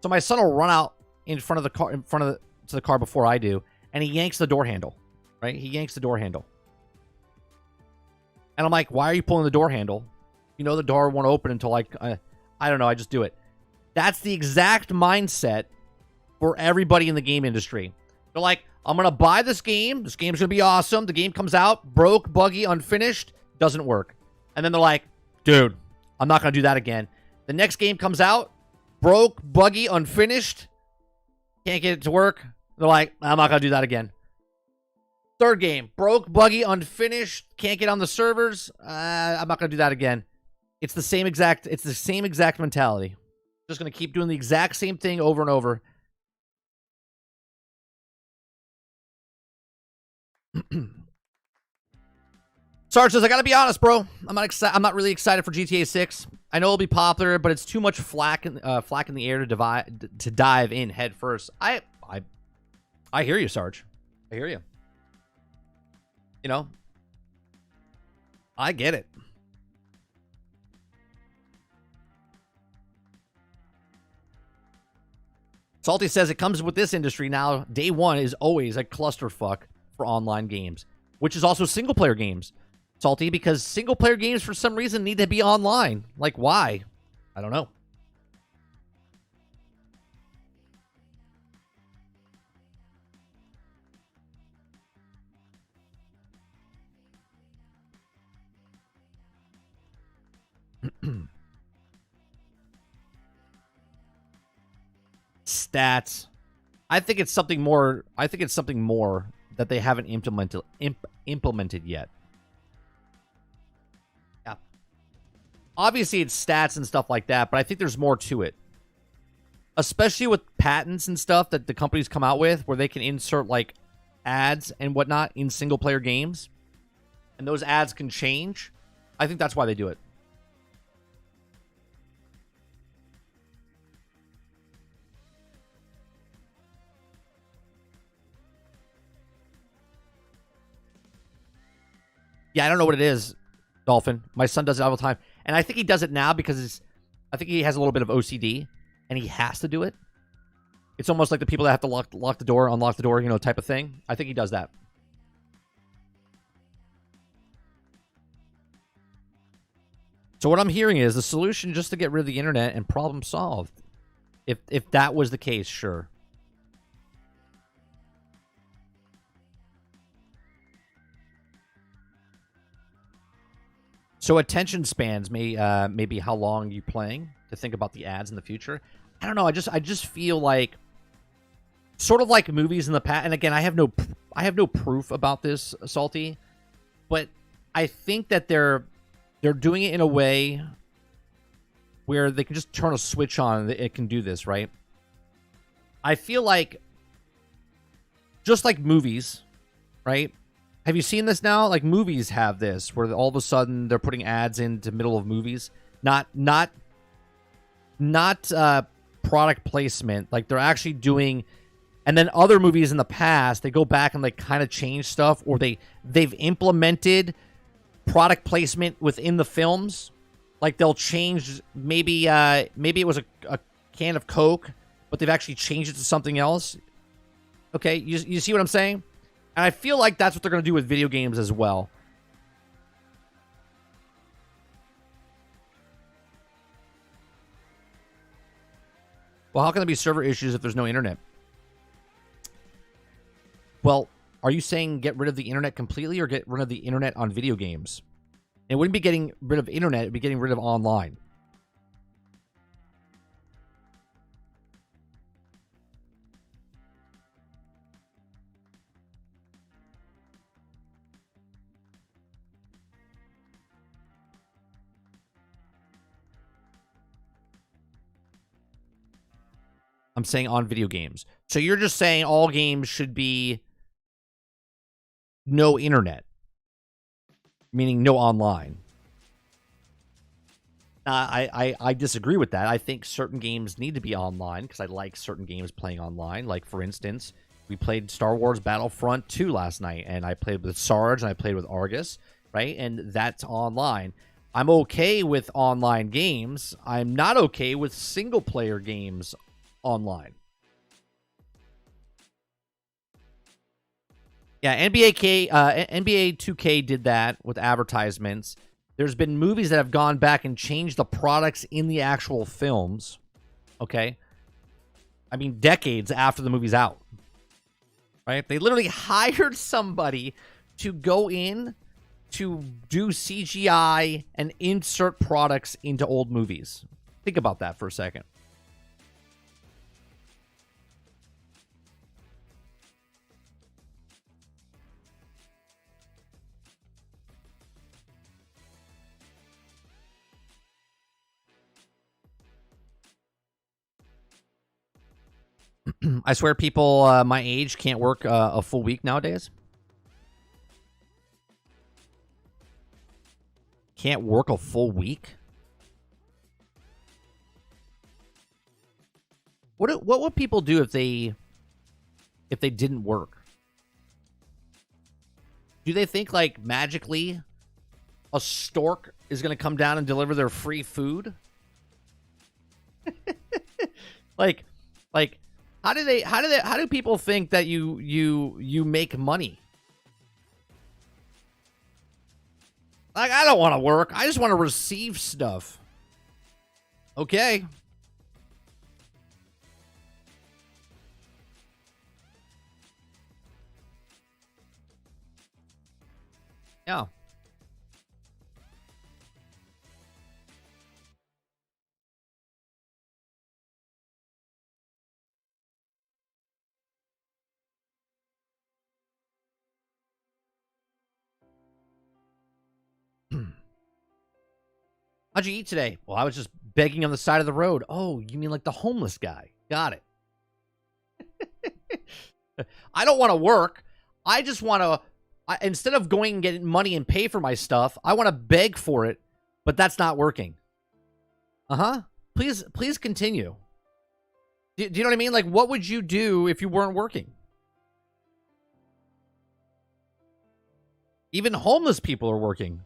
So my son will run out in front of the car, to the car before I do, and he yanks the door handle, right? He yanks the door handle. And I'm like, why are you pulling the door handle? You know the door won't open until I don't know, I just do it. That's the exact mindset for everybody in the game industry. They're like, I'm going to buy this game. This game's going to be awesome. The game comes out, broke, buggy, unfinished, doesn't work. And then they're like, dude, I'm not going to do that again. The next game comes out, broke, buggy, unfinished, can't get it to work. They're like, I'm not going to do that again. 3rd game, broke, buggy, unfinished, can't get on the servers. I'm not going to do that again. It's the same exact mentality. Just going to keep doing the exact same thing over and over. Sarge says, I got to be honest, bro. I'm not really excited for GTA 6. I know it'll be popular, but it's too much flack in the air to dive in head first. I hear you, Sarge. I hear you. You know, I get it. Salty says it comes with this industry now. Day one is always a clusterfuck for online games, which is also single-player games. Salty, because single-player games for some reason need to be online. Like, why? I don't know. Stats. I think it's something more. I think it's something more that they haven't implemented yet. Yeah. Obviously, it's stats and stuff like that, but I think there's more to it. Especially with patents and stuff that the companies come out with, where they can insert like ads and whatnot in single player games, and those ads can change. I think that's why they do it. Yeah, I don't know what it is, Dolphin. My son does it all the time. And I think he does it now because I think he has a little bit of OCD, and he has to do it. It's almost like the people that have to lock the door, unlock the door, you know, type of thing. I think he does that. So what I'm hearing is the solution just to get rid of the internet and problem solved. If that was the case, sure. So attention spans may be how long you playing to think about the ads in the future. I don't know. I just feel like sort of like movies in the past. And again, I have no proof about this, Salty, but I think that they're doing it in a way where they can just turn a switch on and it can do this, right? I feel like, just like movies, right? Have you seen this now? Like movies have this, where all of a sudden they're putting ads into middle of movies. Not product placement. Like they're actually doing, and then other movies in the past, they go back and like kind of change stuff, or they've implemented product placement within the films. Like they'll change, maybe it was a can of Coke, but they've actually changed it to something else. Okay, you see what I'm saying? And I feel like that's what they're going to do with video games as well. Well, how can there be server issues if there's no internet? Well, are you saying get rid of the internet completely or get rid of the internet on video games? It wouldn't be getting rid of internet, it'd be getting rid of online. I'm saying on video games. So you're just saying all games should be no internet, meaning no online. I disagree with that. I think certain games need to be online because I like certain games playing online. Like, for instance, we played Star Wars Battlefront 2 last night, and I played with Sarge and I played with Argus, right? And that's online. I'm okay with online games. I'm not okay with single-player games online. Yeah, NBA 2K did that with advertisements. There's been movies that have gone back and changed the products in the actual films. Okay? I mean, decades after the movie's out. Right? They literally hired somebody to go in to do CGI and insert products into old movies. Think about that for a second. I swear people my age can't work a full week nowadays. Can't work a full week? What would people do if they didn't work? Do they think like magically a stork is going to come down and deliver their free food? like how do people think that you make money? Like, I don't want to work. I just want to receive stuff. Okay. Yeah. How'd you eat today? Well, I was just begging on the side of the road. Oh, you mean like the homeless guy? Got it. I don't want to work. I just want to, instead of going and getting money and pay for my stuff, I want to beg for it, but that's not working. Uh-huh. Please continue. Do you know what I mean? Like, what would you do if you weren't working? Even homeless people are working.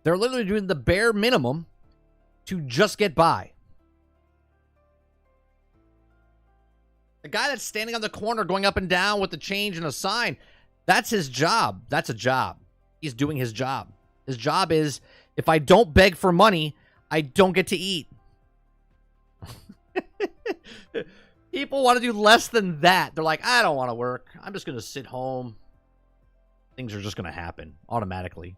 They're literally doing the bare minimum to just get by. The guy that's standing on the corner going up and down with the change and a sign, that's his job. That's a job. He's doing his job. His job is, if I don't beg for money, I don't get to eat. People want to do less than that. They're like, I don't want to work. I'm just going to sit home. Things are just going to happen automatically.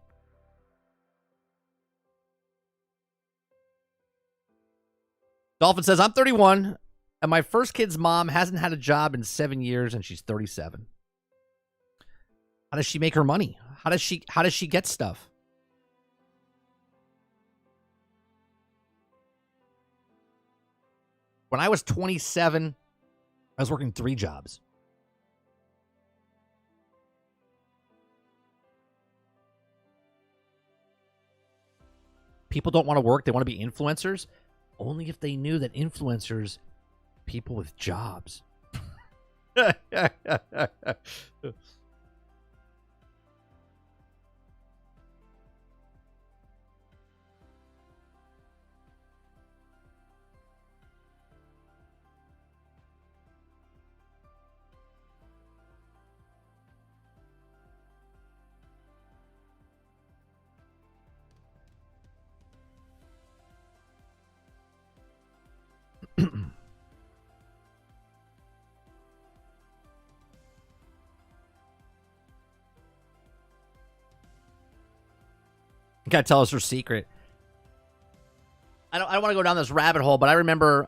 Dolphin says, I'm 31, and my first kid's mom hasn't had a job in 7 years, and she's 37. How does she make her money? How does she get stuff? When I was 27, I was working 3 jobs. People don't want to work. They want to be influencers. Only if they knew that influencers, people with jobs. You gotta tell us her secret. I don't want to go down this rabbit hole, but I remember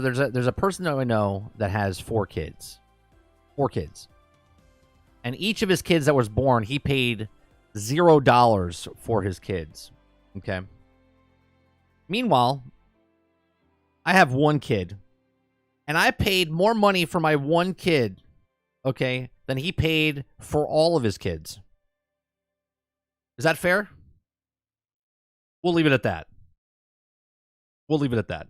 there's a person that I know that has 4 kids. 4 kids. And each of his kids that was born, he paid $0 for his kids. Okay. Meanwhile, I have 1 kid. And I paid more money for my 1 kid, okay, than he paid for all of his kids. Is that fair? We'll leave it at that. We'll leave it at that.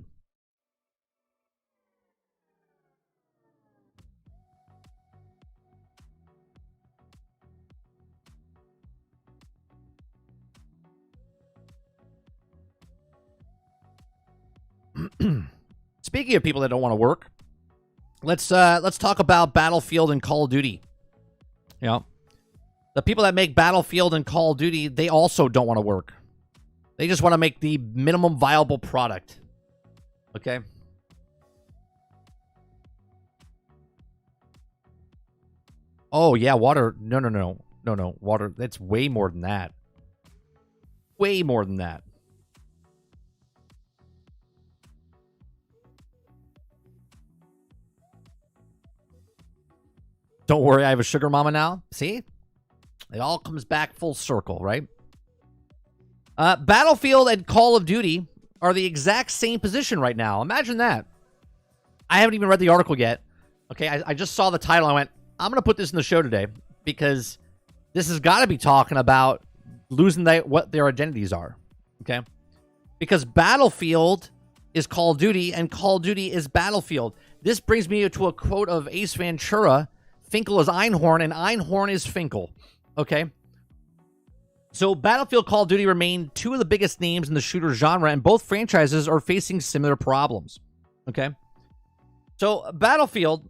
Speaking of people that don't want to work, let's talk about Battlefield and Call of Duty. You know, the people that make Battlefield and Call of Duty, they also don't want to work. They just want to make the minimum viable product. Okay? Oh, yeah, water. No. Water. That's way more than that. Way more than that. Don't worry, I have a sugar mama now. See? It all comes back full circle, right? Battlefield and Call of Duty are the exact same position right now. Imagine that. I haven't even read the article yet. Okay, I just saw the title. I went, I'm going to put this in the show today because this has got to be talking about losing what their identities are. Okay? Because Battlefield is Call of Duty and Call of Duty is Battlefield. This brings me to a quote of Ace Ventura. Finkel is Einhorn and Einhorn is Finkel. Okay? So Battlefield, Call of Duty remain 2 of the biggest names in the shooter genre, and both franchises are facing similar problems. Okay? So Battlefield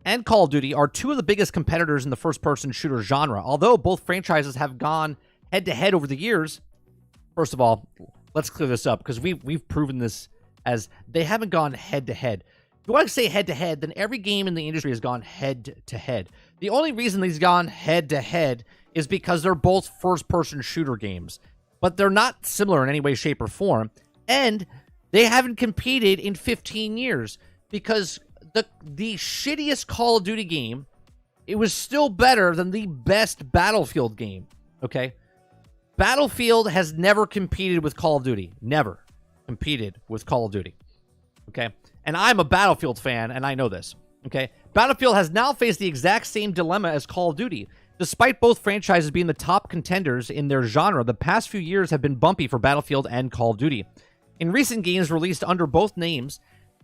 and Call of Duty are 2 of the biggest competitors in the first-person shooter genre. Although both franchises have gone head-to-head over the years, first of all, let's clear this up, because we've proven this as they haven't gone head-to-head. If you want to say head-to-head, then every game in the industry has gone head-to-head. The only reason these gone head-to-head is because they're both first-person shooter games. But they're not similar in any way, shape, or form. And they haven't competed in 15 years. Because the shittiest Call of Duty game, it was still better than the best Battlefield game. Okay? Battlefield has never competed with Call of Duty. Never competed with Call of Duty. Okay? And I'm a Battlefield fan, and I know this. Okay? Battlefield has now faced the exact same dilemma as Call of Duty. Despite both franchises being the top contenders in their genre, the past few years have been bumpy for Battlefield and Call of Duty. In recent games released under both names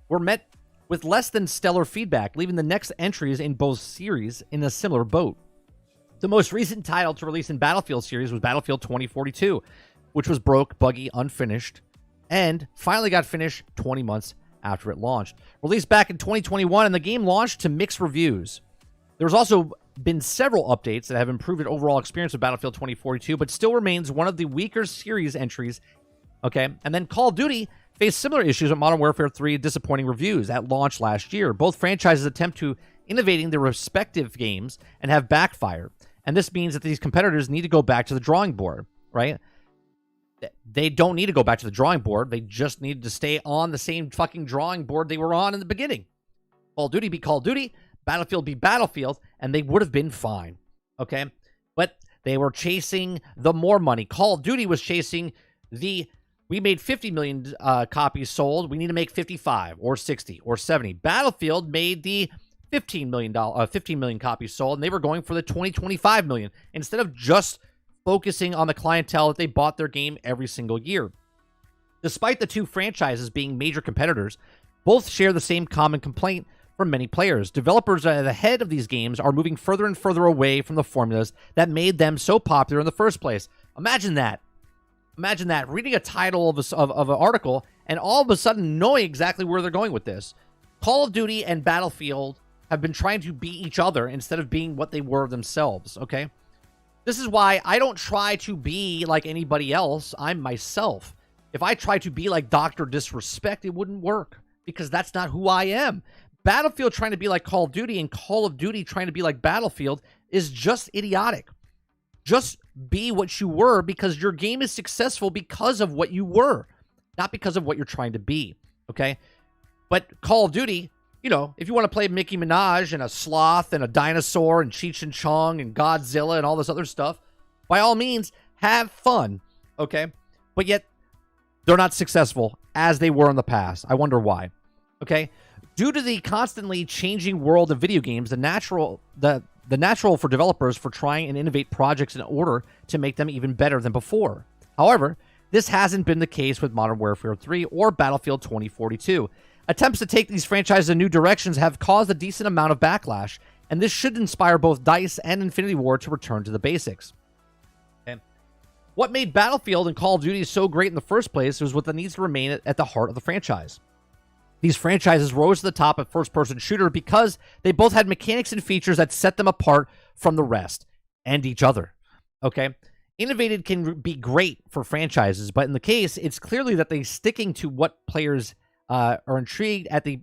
were met with less than stellar feedback, leaving the next entries in both series in a similar boat. The most recent title to release in Battlefield series was Battlefield 2042, which was broke, buggy, unfinished, and finally got finished 20 months after it launched. Released back in 2021, and the game launched to mixed reviews. There's also been several updates that have improved the overall experience of Battlefield 2042, but still remains one of the weaker series entries. Okay, and then Call of Duty faced similar issues with Modern Warfare 3 disappointing reviews at launch last year. Both franchises attempt to innovating their respective games and have backfired. And this means that these competitors need to go back to the drawing board, right? They don't need to go back to the drawing board. They just need to stay on the same fucking drawing board they were on in the beginning. Call of Duty be Call of Duty, Battlefield be Battlefield, and they would have been fine, okay? But they were chasing the more money. Call of Duty was chasing the We made 50 million copies sold. We need to make 55 or 60 or 70. Battlefield made the 15 million copies sold, and they were going for the 25 million instead of just focusing on the clientele that they bought their game every single year. Despite the two franchises being major competitors, both share the same common complaint from many players. Developers at the head of these games are moving further and further away from the formulas that made them so popular in the first place. Imagine that. Imagine that, reading a title of an article and all of a sudden knowing exactly where they're going with this. Call of Duty and Battlefield have been trying to beat each other instead of being what they were themselves, okay? This is why I don't try to be like anybody else. I'm myself. If I try to be like Dr. Disrespect, it wouldn't work because that's not who I am. Battlefield trying to be like Call of Duty and Call of Duty trying to be like Battlefield is just idiotic. Just be what you were because your game is successful because of what you were, not because of what you're trying to be, okay? But Call of Duty, you know, if you want to play Nicki Minaj and a sloth and a dinosaur and Cheech and Chong and Godzilla and all this other stuff, by all means, have fun, okay? But yet, they're not successful as they were in the past. I wonder why, okay? Due to the constantly changing world of video games, the natural for developers for trying and innovate projects in order to make them even better than before. However, this hasn't been the case with Modern Warfare 3 or Battlefield 2042. Attempts to take these franchises in new directions have caused a decent amount of backlash, and this should inspire both DICE and Infinity Ward to return to the basics. Okay. What made Battlefield and Call of Duty so great in the first place was what needs to remain at the heart of the franchise. These franchises rose to the top of first-person shooter because they both had mechanics and features that set them apart from the rest and each other. Okay? Innovated can be great for franchises, but in the case, it's clearly that they're sticking to what players are intrigued at the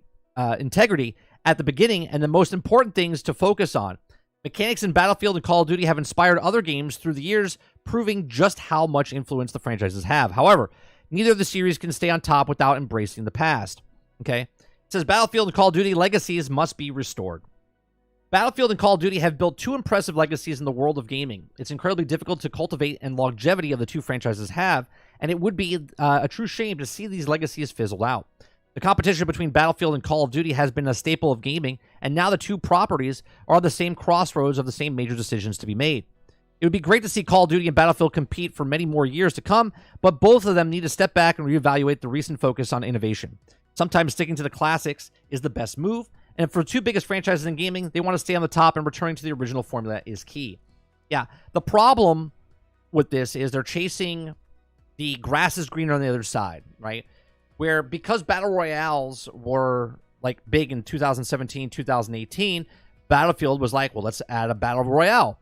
integrity at the beginning and the most important things to focus on. Mechanics in Battlefield and Call of Duty have inspired other games through the years, proving just how much influence the franchises have. However, neither of the series can stay on top without embracing the past. Okay? It says Battlefield and Call of Duty legacies must be restored. Battlefield and Call of Duty have built two impressive legacies in the world of gaming. It's incredibly difficult to cultivate and longevity of the two franchises have, and it would be a true shame to see these legacies fizzle out. The competition between Battlefield and Call of Duty has been a staple of gaming, and now the two properties are the same crossroads of the same major decisions to be made. It would be great to see Call of Duty and Battlefield compete for many more years to come, but both of them need to step back and reevaluate the recent focus on innovation. Sometimes sticking to the classics is the best move, and for the two biggest franchises in gaming, they want to stay on the top, and returning to the original formula is key. Yeah, the problem with this is they're chasing the grass is greener on the other side, right? Where because Battle Royales were like big in 2017, 2018, Battlefield was like, well, let's add a Battle Royale.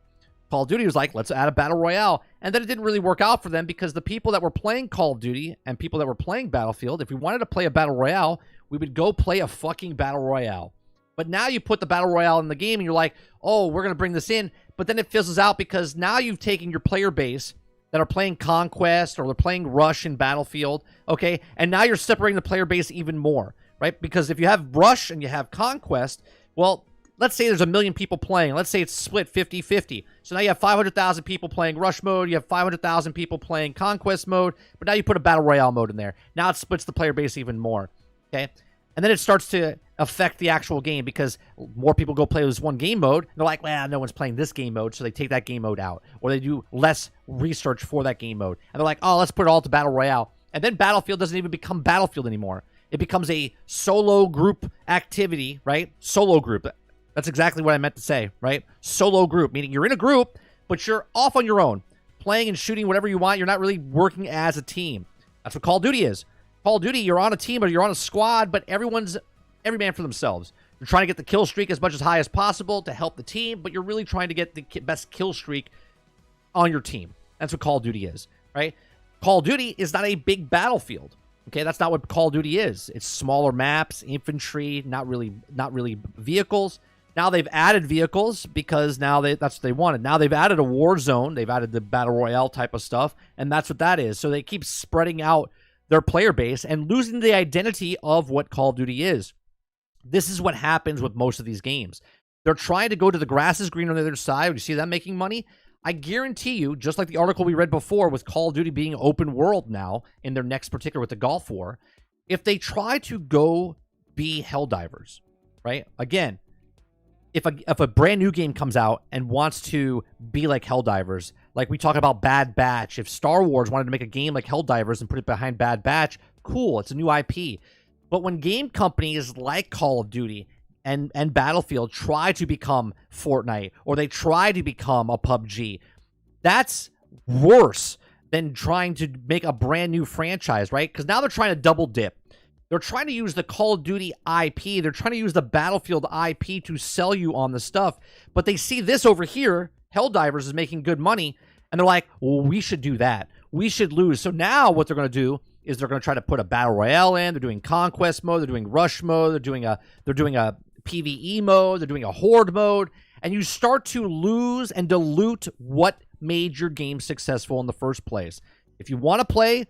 Call of Duty was like, let's add a Battle Royale. And then it didn't really work out for them because the people that were playing Call of Duty and people that were playing Battlefield, if we wanted to play a Battle Royale, we would go play a fucking Battle Royale. But now you put the Battle Royale in the game and you're like, oh, we're going to bring this in. But then it fizzles out because now you've taken your player base that are playing Conquest or they're playing Rush in Battlefield, okay? And now you're separating the player base even more, right? Because if you have Rush and you have Conquest, well, let's say there's 1 million people playing. Let's say it's split 50-50. So now you have 500,000 people playing Rush mode. You have 500,000 people playing Conquest mode. But now you put a Battle Royale mode in there. Now it splits the player base even more, okay? And then it starts to affect the actual game because more people go play this one game mode. They're like, well, no one's playing this game mode, so they take that game mode out. Or they do less research for that game mode. And they're like, oh, let's put it all to Battle Royale. And then Battlefield doesn't even become Battlefield anymore. It becomes a solo group activity, right? Solo group. That's exactly what I meant to say, right? Solo group, meaning you're in a group, but you're off on your own, playing and shooting whatever you want. You're not really working as a team. That's what Call of Duty is. Call of Duty, you're on a team or you're on a squad, but every man for themselves. You're trying to get the kill streak as much as high as possible to help the team, but you're really trying to get the best kill streak on your team. That's what Call of Duty is, right? Call of Duty is not a big battlefield. Okay, that's not what Call of Duty is. It's smaller maps, infantry, not really vehicles. Now they've added vehicles because now that's what they wanted. Now they've added a war zone. They've added the Battle Royale type of stuff, and that's what that is. So they keep spreading out their player base and losing the identity of what Call of Duty is. This is what happens with most of these games. They're trying to go to the grass is green on the other side. You see them making money? I guarantee you, just like the article we read before with Call of Duty being open world now in their next particular with the Gulf War, if they try to go be Helldivers, right? Again, if a brand new game comes out and wants to be like Helldivers, like we talk about Bad Batch, if Star Wars wanted to make a game like Helldivers and put it behind Bad Batch, cool, it's a new IP. But when game companies like Call of Duty and Battlefield try to become Fortnite, or they try to become a PUBG, that's worse than trying to make a brand new franchise, right? Because now they're trying to double dip. They're trying to use the Call of Duty IP. They're trying to use the Battlefield IP to sell you on the stuff. But they see this over here, Helldivers is making good money, and they're like, well, we should do that. We should lose. So now what they're going to do is they're going to try to put a Battle Royale in. They're doing Conquest mode. They're doing Rush mode. They're doing a PvE mode. They're doing a Horde mode. And you start to lose and dilute what made your game successful in the first place. If you want to play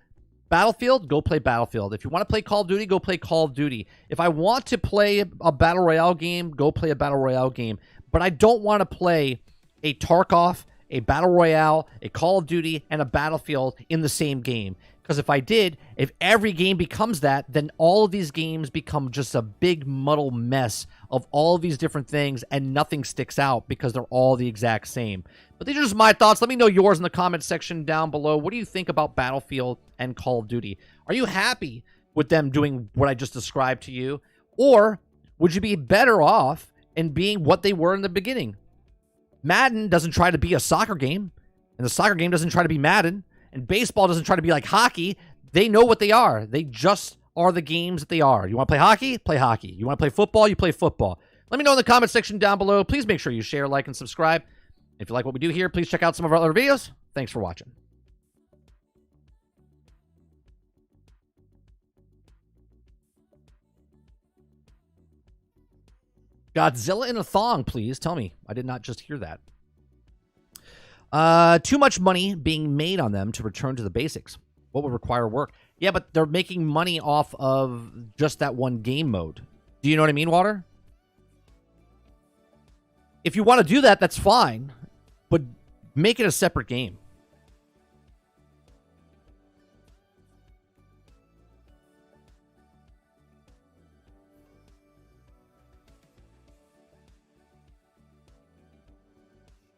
Battlefield, go play Battlefield. If you want to play Call of Duty, go play Call of Duty. If I want to play a Battle Royale game, go play a Battle Royale game. But I don't want to play a Tarkov, a Battle Royale, a Call of Duty, and a Battlefield in the same game. Because if I did, if every game becomes that, then all of these games become just a big muddle mess of all of these different things, and nothing sticks out because they're all the exact same. But these are just my thoughts. Let me know yours in the comment section down below. What do you think about Battlefield and Call of Duty? Are you happy with them doing what I just described to you? Or would you be better off in being what they were in the beginning? Madden doesn't try to be a soccer game, and the soccer game doesn't try to be Madden, and baseball doesn't try to be like hockey. They know what they are. They just are the games that they are. You want to play hockey? Play hockey. You want to play football? You play football. Let me know in the comment section down below. Please make sure you share, like, and subscribe. If you like what we do here, please check out some of our other videos. Thanks for watching. Godzilla in a thong, please. Tell me. I did not just hear that. Too much money being made on them to return to the basics. What would require work? Yeah, but they're making money off of just that one game mode. Do you know what I mean, Water? If you want to do that, that's fine. But make it a separate game.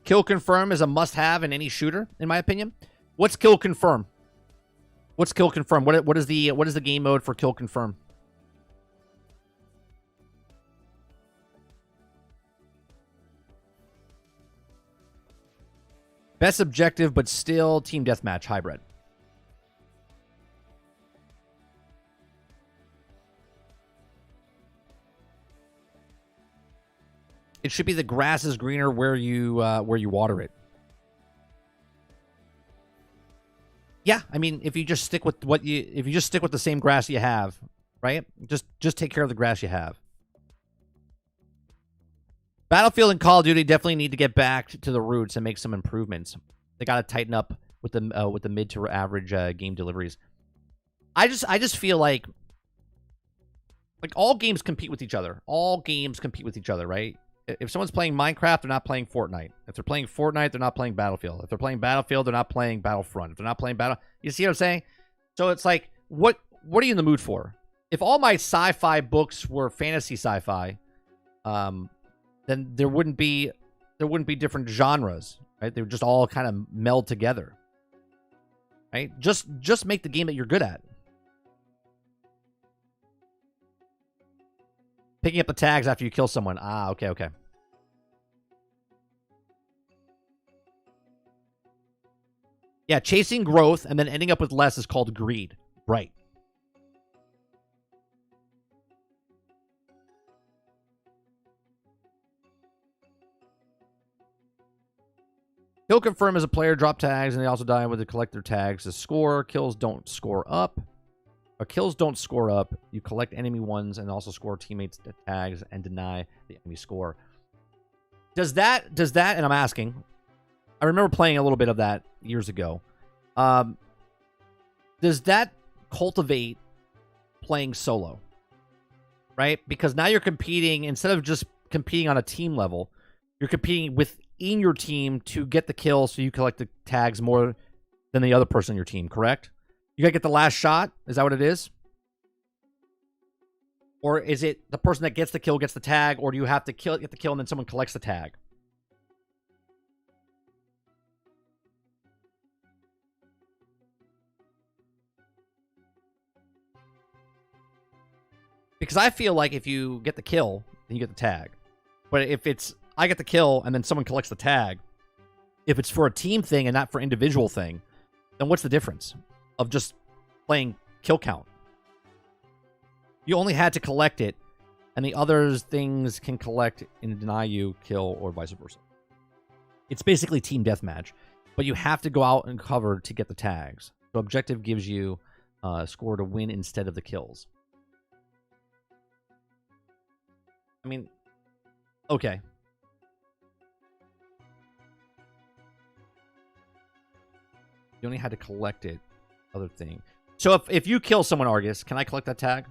Kill confirm is a must-have in any shooter, in my opinion. What's kill confirm? What's kill confirm? What is the game mode for kill confirm? Best objective, but still team deathmatch hybrid. It should be the grass is greener where you water it. Yeah, I mean, if you just stick with the same grass you have, right? Just take care of the grass you have. Battlefield and Call of Duty definitely need to get back to the roots and make some improvements. They got to tighten up with the mid to average game deliveries. I just feel like all games compete with each other. All games compete with each other, right? If someone's playing Minecraft, they're not playing Fortnite. If they're playing Fortnite, they're not playing Battlefield. If they're playing Battlefield, they're not playing Battlefront. If they're not playing you see what I'm saying? So it's like, what are you in the mood for? If all my sci-fi books were fantasy sci-fi, then there wouldn't be different genres, right? They would just all kind of meld together, right? Just make the game that you're good at. Picking up the tags after you kill someone. Ah, okay. Yeah, chasing growth and then ending up with less is called greed. Right. Kill confirm as a player drop tags, and they also die with the collect their tags to score. Kills don't score up. Kills don't score up. You collect enemy ones and also score teammates tags and deny the enemy score. Does that, and I'm asking, I remember playing a little bit of that years ago. Does that cultivate playing solo? Right? Because now you're competing, instead of just competing on a team level, you're competing with in your team to get the kill so you collect the tags more than the other person in your team, correct? You gotta get the last shot? Is that what it is? Or is it the person that gets the kill gets the tag, or do you have to get the kill and then someone collects the tag? Because I feel like if you get the kill, then you get the tag. But if it's I get the kill and then someone collects the tag, if it's for a team thing and not for individual thing, then what's the difference of just playing kill count? You only had to collect it, and the other things can collect and deny you kill or vice versa. It's basically team deathmatch, but you have to go out and cover to get the tags. So objective gives you a score to win instead of the kills. I mean, okay. You only had to collect it. Other thing. So if you kill someone, Argus, can I collect that tag?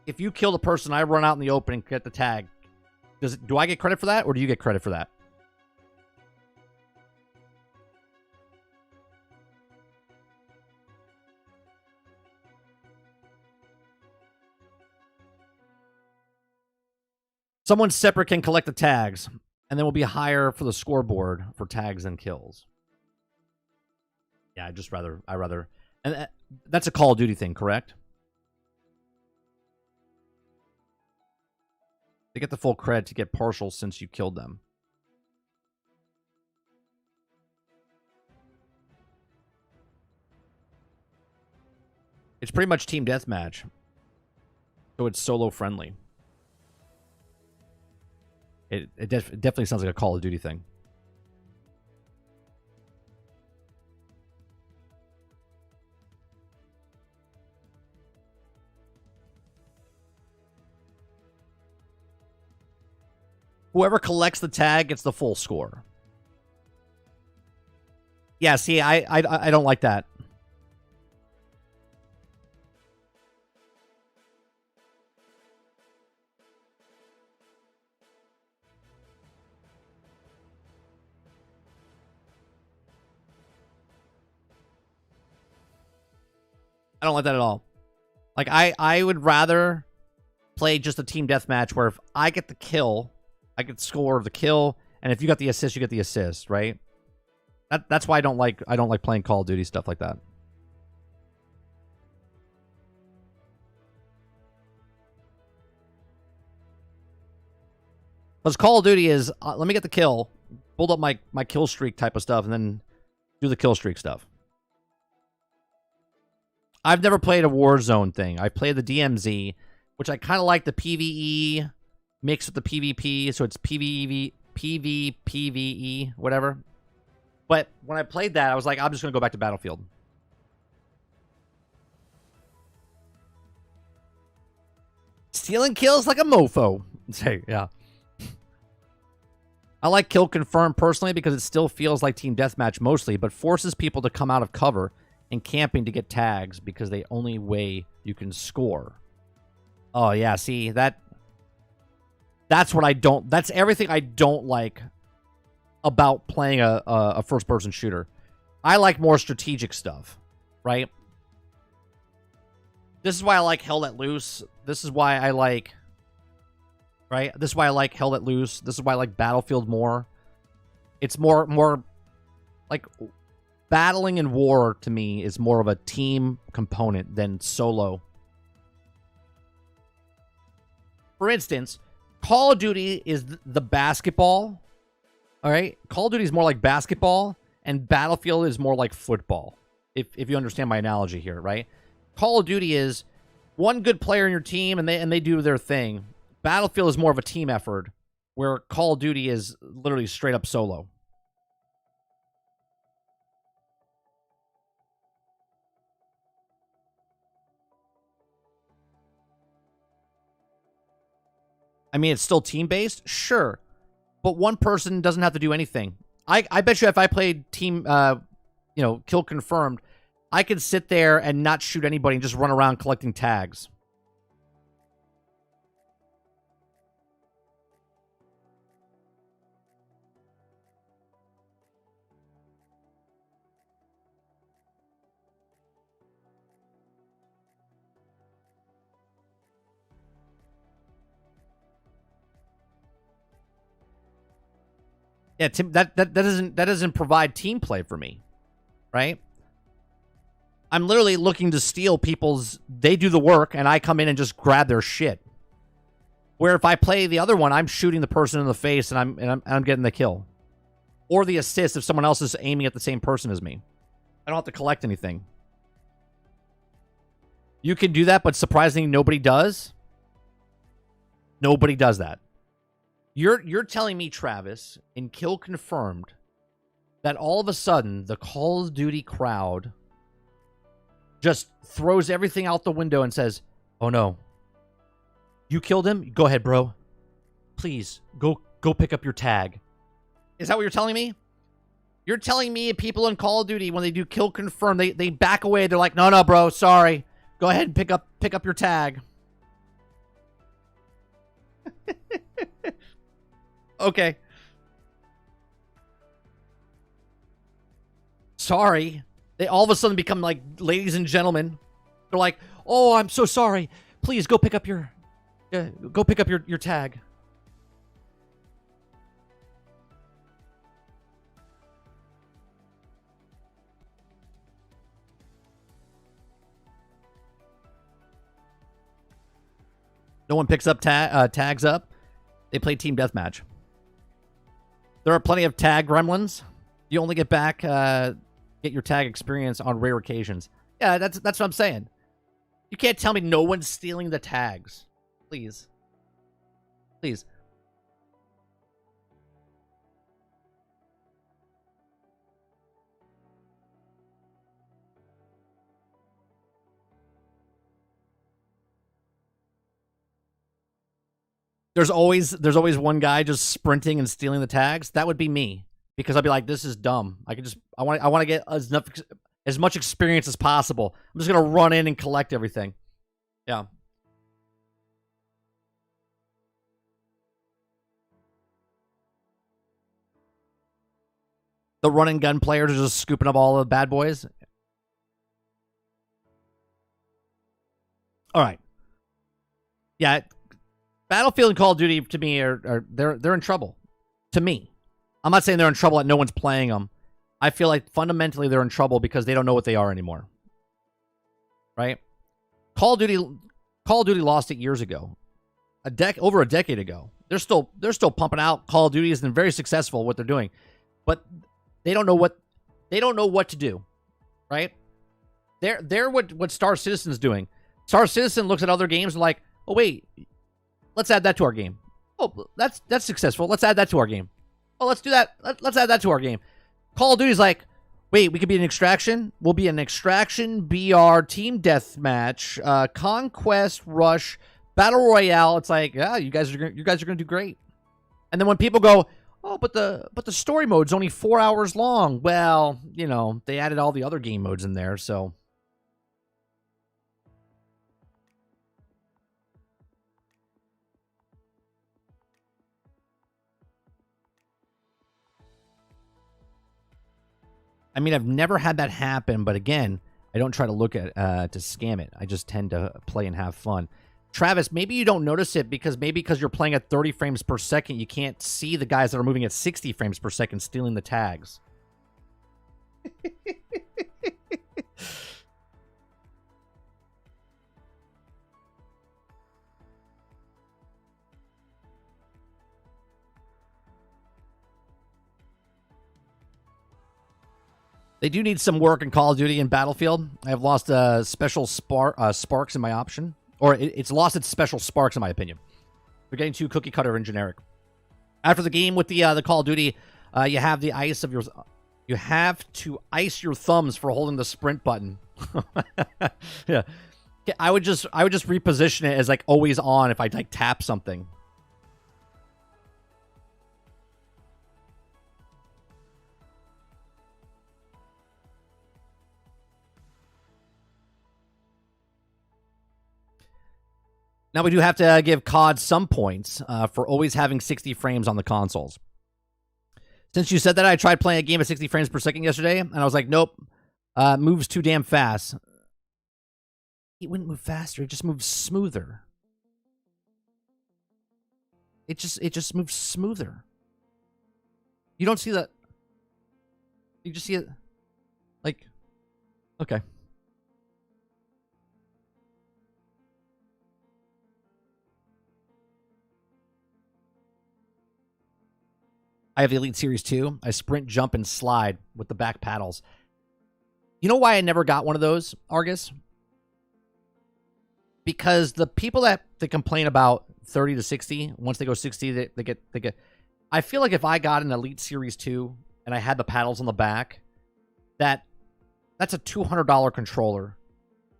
If you kill the person, I run out in the open and get the tag. Do I get credit for that, or do you get credit for that? Someone separate can collect the tags, and then will be higher for the scoreboard for tags and kills. Yeah, I rather, and that's a Call of Duty thing, correct? They get the full credit to get partial since you killed them. It's pretty much team deathmatch, so it's solo friendly. It definitely sounds like a Call of Duty thing. Whoever collects the tag gets the full score. Yeah, see, I don't like that. I don't like that at all. Like, I would rather play just a team deathmatch where if I get the kill, I get the score of the kill, and if you got the assist, you get the assist, right? That's why I don't like playing Call of Duty stuff like that. Because Call of Duty is let me get the kill, build up my kill streak type of stuff, and then do the kill streak stuff. I've never played a Warzone thing. I played the DMZ, which I kind of like the PvE mixed with the PvP, so it's PvE, whatever. But when I played that, I was like, I'm just going to go back to Battlefield. Stealing kills like a mofo. Say, yeah. I like kill confirmed personally because it still feels like team deathmatch mostly, but forces people to come out of cover and camping to get tags because the only way you can score. Oh, yeah, see, that's what I don't... That's everything I don't like about playing a first-person shooter. I like more strategic stuff, right? This is why I like Hell Let Loose. This is why I like... Right? This is why I like Hell Let Loose. This is why I like Battlefield more. It's more like... Battling in war, to me, is more of a team component than solo. For instance, Call of Duty is the basketball. All right? Call of Duty is more like basketball, and Battlefield is more like football. If you understand my analogy here, right? Call of Duty is one good player in your team, and they do their thing. Battlefield is more of a team effort, where Call of Duty is literally straight up solo. I mean, it's still team-based? Sure. But one person doesn't have to do anything. I bet you if I played team, kill confirmed, I could sit there and not shoot anybody and just run around collecting tags. Yeah, that doesn't provide team play for me, right? I'm literally looking to steal people's. They do the work, and I come in and just grab their shit. Where if I play the other one, I'm shooting the person in the face, and I'm getting the kill, or the assist if someone else is aiming at the same person as me. I don't have to collect anything. You can do that, but surprisingly, nobody does. Nobody does that. You're telling me, Travis, in Kill Confirmed, that all of a sudden the Call of Duty crowd just throws everything out the window and says, "Oh no, you killed him? Go ahead, bro. Please go pick up your tag." Is that what you're telling me? You're telling me people in Call of Duty, when they do Kill Confirmed, they back away. They're like, "No, bro, sorry. Go ahead and pick up your tag." Okay. Sorry. They all of a sudden become like ladies and gentlemen. They're like, "Oh, I'm so sorry. Please go pick up your tag." No one picks up tags up. They play team deathmatch. There are plenty of tag gremlins. You only get back get your tag experience on rare occasions. Yeah, that's what I'm saying. You can't tell me no one's stealing the tags. Please. Please. There's always one guy just sprinting and stealing the tags. That would be me, because I'd be like, "This is dumb. I want to get as much experience as possible. I'm just gonna run in and collect everything." Yeah. The run and gun players are just scooping up all the bad boys. All right. Yeah. Battlefield and Call of Duty, to me, they're in trouble. To me, I'm not saying they're in trouble that no one's playing them. I feel like fundamentally they're in trouble because they don't know what they are anymore. Right? Call of Duty lost it years ago, over a decade ago. They're still pumping out Call of Duty, has been very successful what they're doing, but they don't know what to do. Right? They're what Star Citizen's doing. Star Citizen looks at other games and like, "Oh wait, let's add that to our game. Oh, that's successful. Let's add that to our game. Oh, let's do that. Let's add that to our game." Call of Duty's like, "Wait, we could be an extraction. We'll be an extraction, BR, team deathmatch, conquest, rush, battle royale." It's like, yeah, you guys are gonna do great. And then when people go, "Oh, but the story mode's only 4 hours long," well, they added all the other game modes in there, so. I mean, I've never had that happen, but again, I don't try to look at to scam it. I just tend to play and have fun. Travis, maybe you don't notice it because you're playing at 30 frames per second, you can't see the guys that are moving at 60 frames per second stealing the tags. They do need some work in Call of Duty and Battlefield. I have lost special sparks in my option. Or it's lost its special sparks, in my opinion. They're getting too cookie cutter and generic. After the game with the Call of Duty, you have the ice of your... You have to ice your thumbs for holding the sprint button. Yeah. I would just reposition it as like always on if I like tap something. Now, we do have to give COD some points for always having 60 frames on the consoles. Since you said that, I tried playing a game at 60 frames per second yesterday, and I was like, nope, moves too damn fast. It wouldn't move faster, it just moves smoother. It just moves smoother. You don't see that. You just see it. Like, okay. I have the Elite Series 2. I sprint, jump, and slide with the back paddles. You know why I never got one of those, Argus? Because the people that complain about 30 to 60, once they go 60, they get. I feel like if I got an Elite Series 2 and I had the paddles on the back, that's a $200 controller,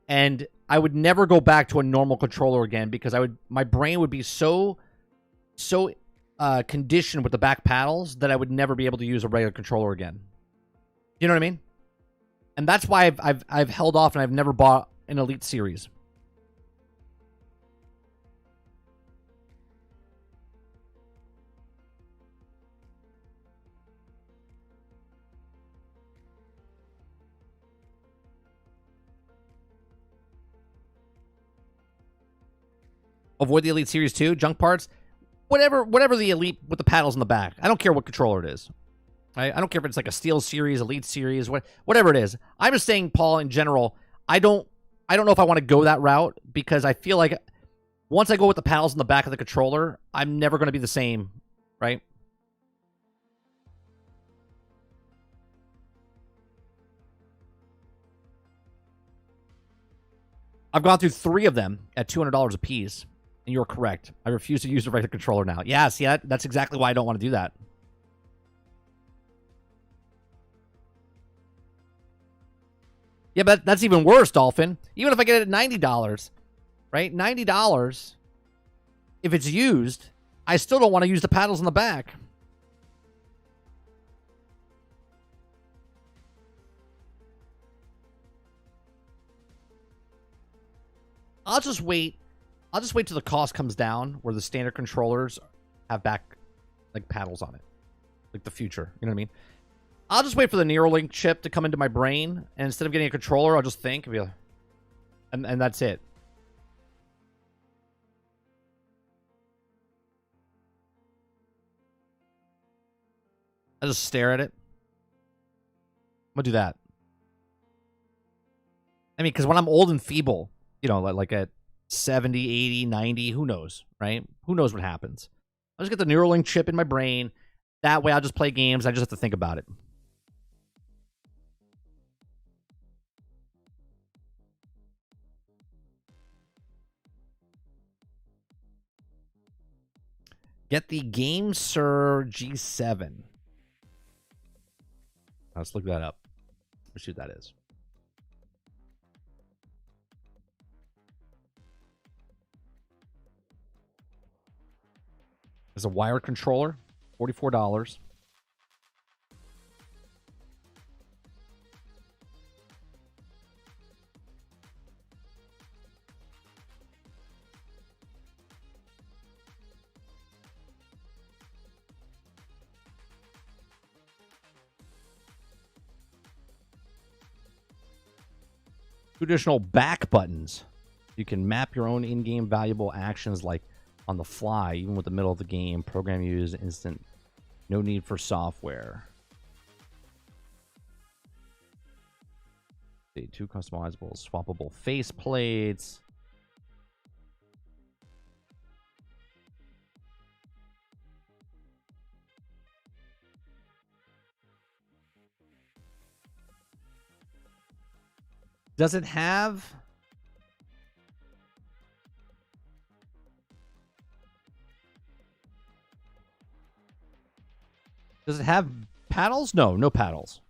and I would never go back to a normal controller again because my brain would be so conditioned with the back paddles that I would never be able to use a regular controller again. You know what I mean? And that's why I've held off and I've never bought an Elite Series. Avoid the Elite Series 2, junk parts, whatever the Elite with the paddles in the back. I don't care what controller it is. Right? I don't care if it's like a Steel Series, Elite Series, whatever it is. I'm just saying, Paul, in general, I don't know if I want to go that route because I feel like once I go with the paddles in the back of the controller, I'm never going to be the same, right? I've gone through 3 of them at $200 a piece. And you're correct. I refuse to use the regular controller now. Yeah, see, that's exactly why I don't want to do that. Yeah, but that's even worse, Dolphin. Even if I get it at $90, right? $90, if it's used, I still don't want to use the paddles in the back. I'll just wait till the cost comes down where the standard controllers have back, like, paddles on it. Like the future. You know what I mean? I'll just wait for the Neuralink chip to come into my brain, and instead of getting a controller, I'll just think. And that's it. I'll just stare at it. I'm gonna do that. I mean, because when I'm old and feeble, you know, like at 70, 80, 90, who knows, right? Who knows what happens? I'll just get the Neuralink chip in my brain. That way I'll just play games. I just have to think about it. Get the GameSir G7. Let's look that up. Let's see what that is. It's a wired controller, $44. Two additional back buttons. You can map your own in-game valuable actions like on the fly, even with the middle of the game. Program use instant. No need for software. Two customizable, swappable face plates. Does it have... Does it have paddles? No, no paddles.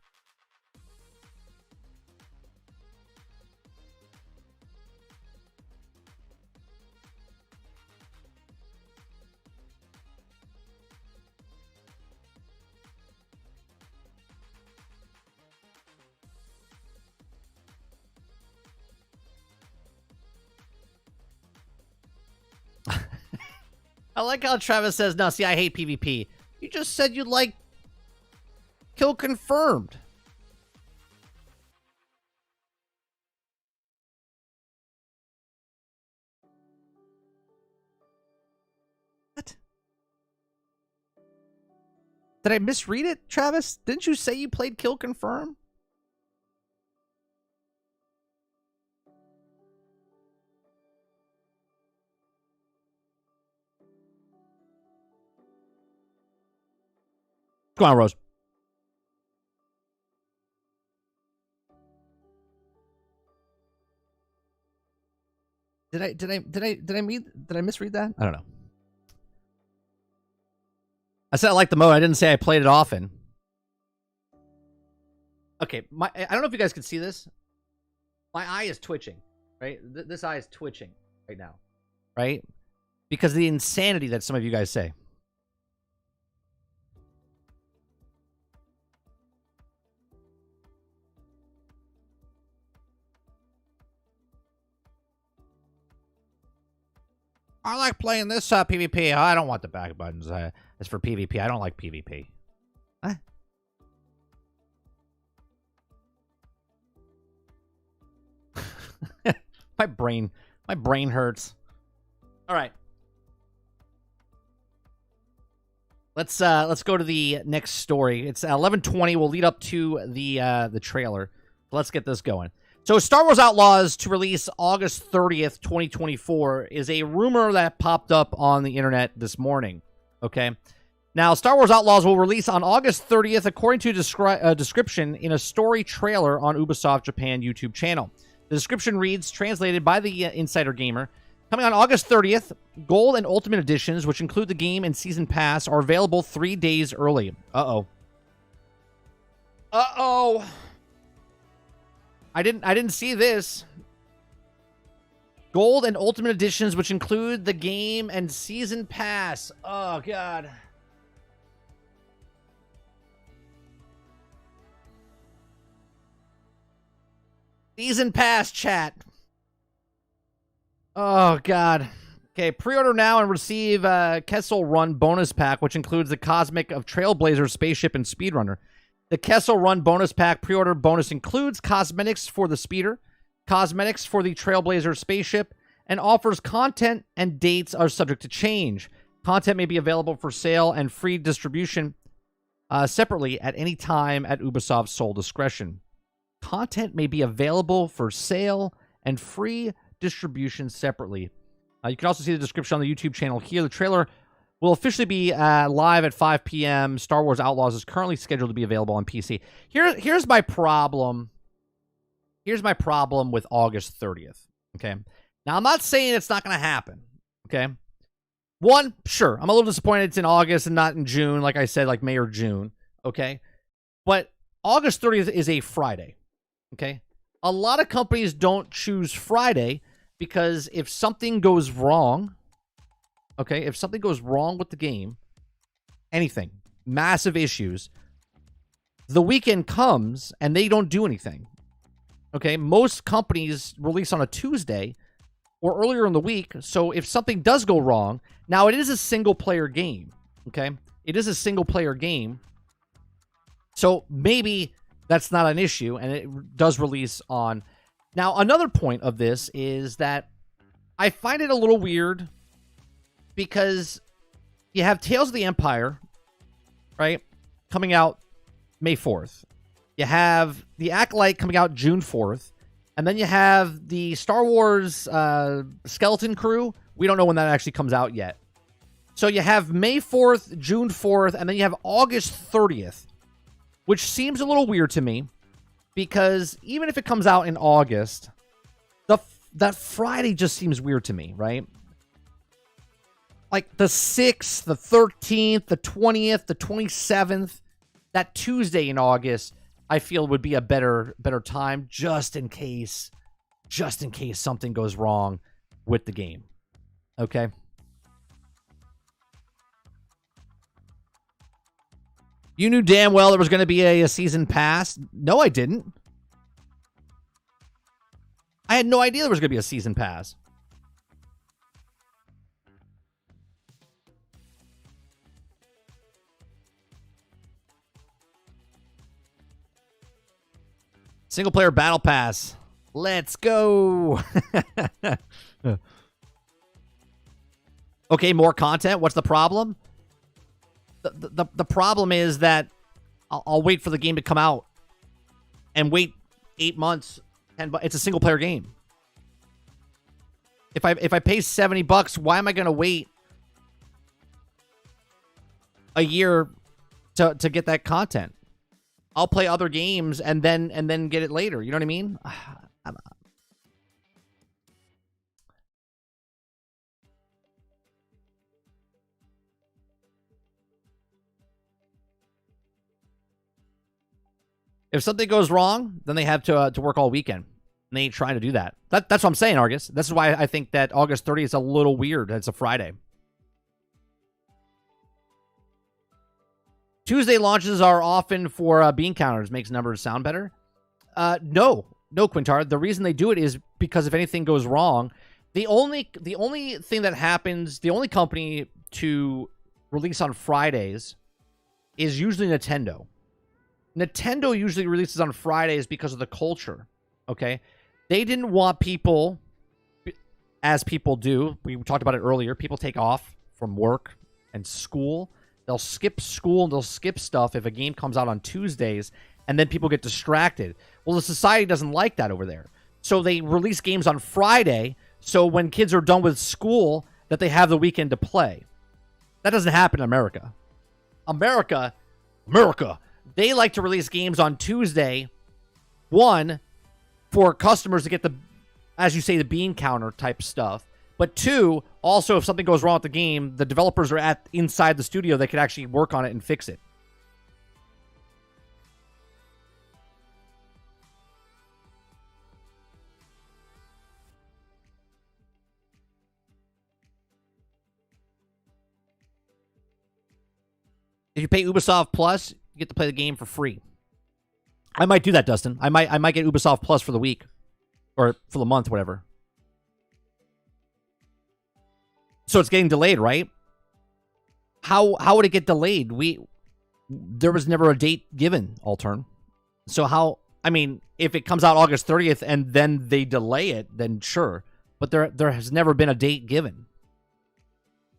I like how Travis says, no, see, I hate PvP. You just said you like kill confirmed. What? Did I misread it, Travis? Didn't you say you played Kill Confirm? Come on, Rose. Did I misread that? I don't know. I said I like the mode. I didn't say I played it often. Okay, I don't know if you guys can see this. My eye is twitching, right? This eye is twitching right now, right? Because of the insanity that some of you guys say. I like playing this PvP. I don't want the back buttons. It's for PvP. I don't like PvP. Huh? my brain hurts. All right. Let's go to the next story. It's 11:20. We'll lead up to the trailer. Let's get this going. So Star Wars Outlaws to release August 30th, 2024 is a rumor that popped up on the internet this morning. Okay. Now, Star Wars Outlaws will release on August 30th, according to a description in a story trailer on Ubisoft Japan YouTube channel. The description reads, translated by the Insider Gamer, coming on August 30th, Gold and Ultimate Editions, which include the game and Season Pass, are available 3 days early. Uh-oh. Uh-oh. I didn't see this. Gold and Ultimate Editions, which include the game and Season Pass. Oh, God. Season Pass, chat. Oh, God. Okay, pre-order now and receive Kessel Run bonus pack, which includes the Cosmic of Trailblazer, Spaceship, and Speedrunner. The Kessel Run bonus pack pre-order bonus includes cosmetics for the speeder, cosmetics for the Trailblazer spaceship, and offers content and dates are subject to change. Content may be available for sale and free distribution separately at any time at Ubisoft's sole discretion. Content may be available for sale and free distribution separately. You can also see the description on the YouTube channel here. The trailer will officially be live at 5 p.m. Star Wars Outlaws is currently scheduled to be available on PC. Here's my problem. Here's my problem with August 30th. Okay. Now, I'm not saying it's not going to happen. Okay. One, sure. I'm a little disappointed it's in August and not in June, like I said, like May or June. Okay. But August 30th is a Friday. Okay. A lot of companies don't choose Friday because if something goes wrong, okay, if something goes wrong with the game, anything, massive issues, the weekend comes and they don't do anything. Okay, most companies release on a Tuesday or earlier in the week, so if something does go wrong, now it is a single-player game, okay? It is a single-player game, so maybe that's not an issue, and it does release on... Now, another point of this is that I find it a little weird because you have Tales of the Empire, right, coming out May 4th. You have the Acolyte coming out June 4th. And then you have the Star Wars Skeleton Crew. We don't know when that actually comes out yet. So you have May 4th, June 4th, and then you have August 30th, which seems a little weird to me because even if it comes out in August, that Friday just seems weird to me, right? Like the 6th, the 13th, the 20th, the 27th, that Tuesday in August, I feel would be a better time just in case something goes wrong with the game. Okay? You knew damn well there was going to be a season pass. No, I didn't. I had no idea there was going to be a season pass. Single player battle pass. Let's go. Okay, more content. What's the problem? The problem is that I'll wait for the game to come out and wait 8 months, and it's a single player game. If I pay $70, why am I going to wait a year to get that content? I'll play other games and then get it later. You know what I mean? If something goes wrong, then they have to work all weekend. And they ain't trying to do that. That's what I'm saying, Argus. This is why I think that August 30th is a little weird. It's a Friday. Tuesday launches are often for bean counters. Makes numbers sound better. No, Quintar. The reason they do it is because if anything goes wrong, the only thing that happens, the only company to release on Fridays is usually Nintendo. Nintendo usually releases on Fridays because of the culture, okay? They didn't want people, as people do, we talked about it earlier, people take off from work and school. They'll skip school and they'll skip stuff if a game comes out on Tuesdays, and then people get distracted. Well, the society doesn't like that over there. So they release games on Friday, so when kids are done with school, that they have the weekend to play. That doesn't happen in America. America, they like to release games on Tuesday, one, for customers to get the, as you say, the bean counter type stuff. But two, also, if something goes wrong with the game, the developers are inside the studio. They can actually work on it and fix it. If you pay Ubisoft Plus, you get to play the game for free. I might do that, Dustin. I might get Ubisoft Plus for the week. Or for the month, whatever. So it's getting delayed, right? How would it get delayed? There was never a date given, Altern. So how, I mean, if it comes out August 30th and then they delay it, then sure. But there has never been a date given.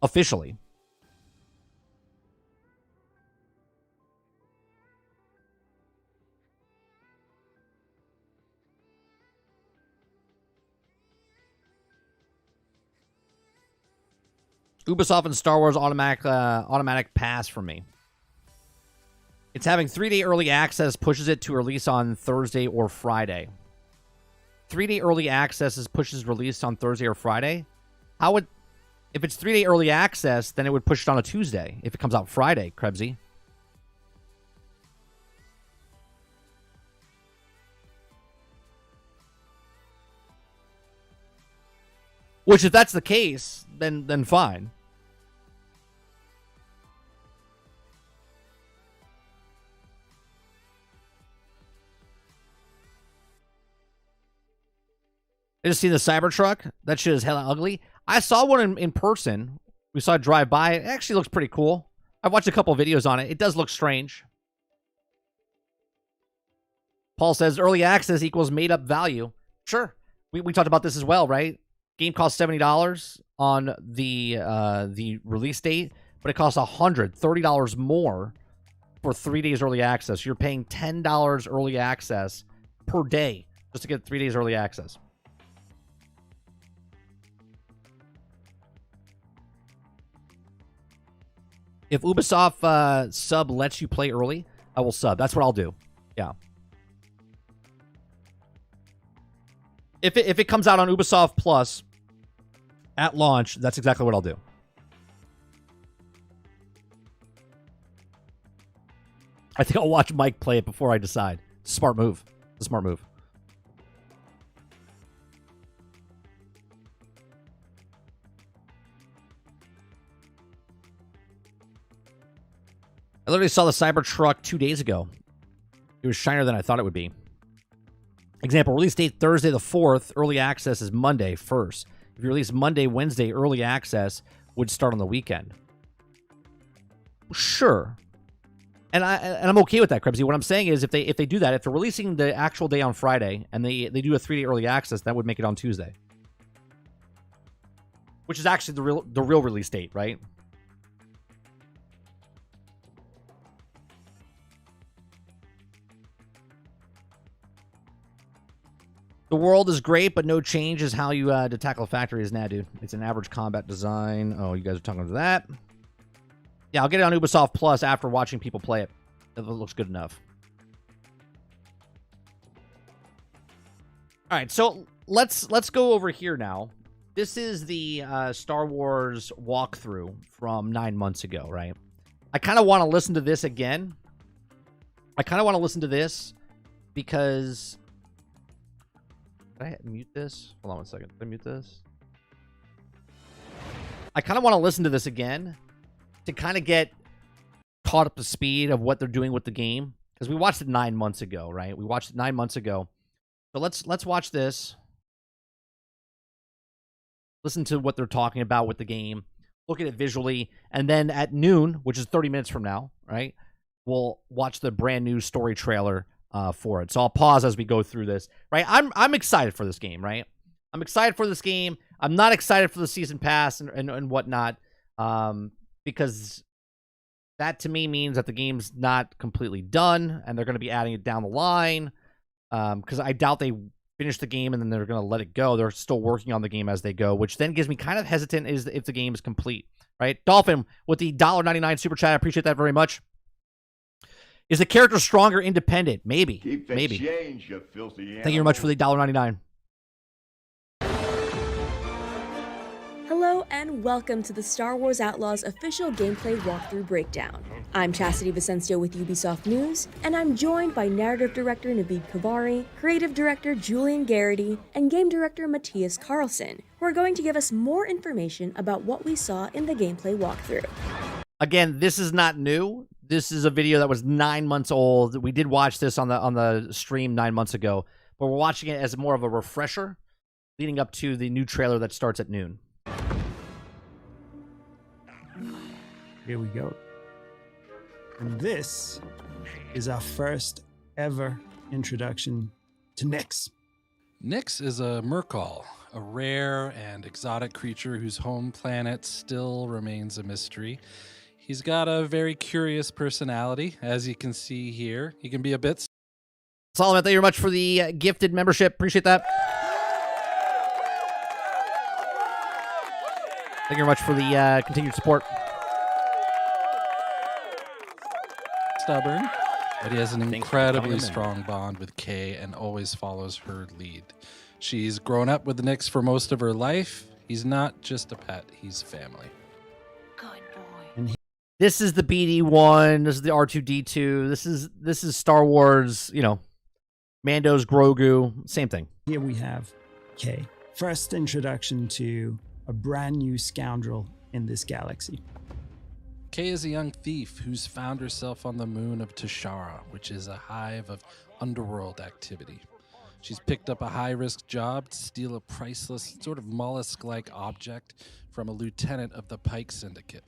Officially. Ubisoft and Star Wars automatic pass for me. It's having 3-day early access pushes it to release on Thursday or Friday. 3-day early access pushes release on Thursday or Friday. If it's 3-day early access, then it would push it on a Tuesday if it comes out Friday, Krebsy. Which, if that's the case, then fine. I just seen the Cybertruck. That shit is hella ugly. I saw one in person. We saw it drive by. It actually looks pretty cool. I've watched a couple videos on it. It does look strange. Paul says early access equals made up value. Sure. We talked about this as well, right? Game costs $70 on the release date, but it costs $130 more for 3 days early access. You're paying $10 early access per day just to get 3 days early access. If Ubisoft sub lets you play early, I will sub. That's what I'll do. Yeah. If it comes out on Ubisoft Plus at launch, that's exactly what I'll do. I think I'll watch Mike play it before I decide. Smart move. It's a smart move. I literally saw the Cybertruck 2 days ago. It was shinier than I thought it would be. Example, release date Thursday the 4th. Early access is Monday 1st. If you release Monday, Wednesday, early access would start on the weekend. Sure. And I'm okay with that, Krebsy. What I'm saying is if they do that, if they're releasing the actual day on Friday and they do a 3-day early access, that would make it on Tuesday. Which is actually the real release date, right? The world is great, but no change is how you to tackle factories now, dude. It's an average combat design. Oh, you guys are talking about that. Yeah, I'll get it on Ubisoft Plus after watching people play it. It looks good enough. All right, so let's go over here now. This is the Star Wars walkthrough from 9 months ago, right? I kind of want to listen to this again. I kind of want to listen to this because... Did I mute this? Hold on one second. Did I mute this? I kind of want to listen to this again to kind of get caught up to speed of what they're doing with the game. Because we watched it 9 months ago, right? We watched it 9 months ago. So let's watch this. Listen to what they're talking about with the game. Look at it visually. And then at noon, which is 30 minutes from now, right? We'll watch the brand new story trailer for it. So I'll pause as we go through this, right? I'm excited for this game, right? I'm excited for this game. I'm not excited for the season pass and whatnot, because that to me means that the game's not completely done and they're going to be adding it down the line. Because I doubt they finish the game and then they're going to let it go. They're still working on the game as they go, which then gives me kind of hesitant is if the game is complete, right? Dolphin with the $1.99 super chat. I appreciate that very much. Is the character stronger independent? Maybe. Keep the Maybe. change, you filthy animal. Thank you very much for the $1.99. Hello and welcome to the Star Wars Outlaws official gameplay walkthrough breakdown. I'm Chastity Vicencio with Ubisoft News, and I'm joined by narrative director Naveed Kavari, creative director Julian Garrity, and game director Matthias Carlson, who are going to give us more information about what we saw in the gameplay walkthrough. Again, this is not new. This is a video that was 9 months old. We did watch this on the stream 9 months ago, but we're watching it as more of a refresher leading up to the new trailer that starts at noon. Here we go. And this is our first ever introduction to Nyx. Nyx is a Merkal, a rare and exotic creature whose home planet still remains a mystery. He's got a very curious personality, as you can see here. He can be a bit... Solomon, thank you very much for the gifted membership. Appreciate that. Thank you very much for the continued support. Stubborn, but he has an incredibly strong bond with Kay and always follows her lead. She's grown up with the Nyx for most of her life. He's not just a pet, he's family. Good boy. This is the BD1. This is the R2D2. This is Star Wars, you know, Mando's Grogu, same thing. Here we have Kay. First introduction to a brand new scoundrel in this galaxy. Kay is a young thief who's found herself on the moon of Tashara, which is a hive of underworld activity. She's picked up a high-risk job to steal a priceless, sort of mollusk-like object from a lieutenant of the Pike Syndicate.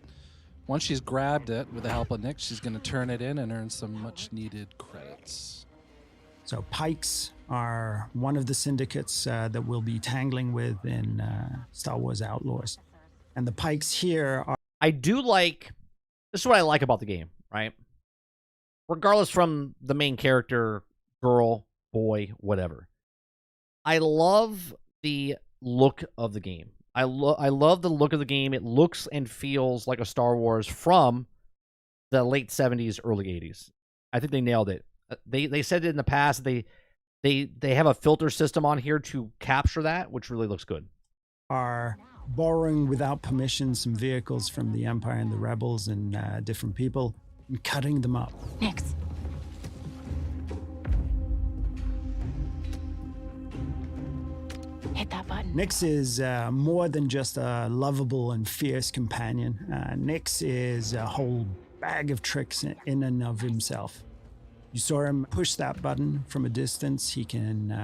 Once she's grabbed it, with the help of Nyx, she's going to turn it in and earn some much-needed credits. So Pikes are one of the syndicates that we'll be tangling with in Star Wars Outlaws. And the Pikes here are... I do like... This is what I like about the game, right? Regardless from the main character, girl, boy, whatever. I love the look of the game. I love the look of the game. It looks and feels like a Star Wars from the late 70s, early 80s. I think they nailed it. They said it in the past. They have a filter system on here to capture that, which really looks good. Are borrowing without permission some vehicles from the Empire and the Rebels and different people and cutting them up. Nyx. Hit that button. Nyx is more than just a lovable and fierce companion. Nyx is a whole bag of tricks in and of himself. You saw him push that button from a distance. He can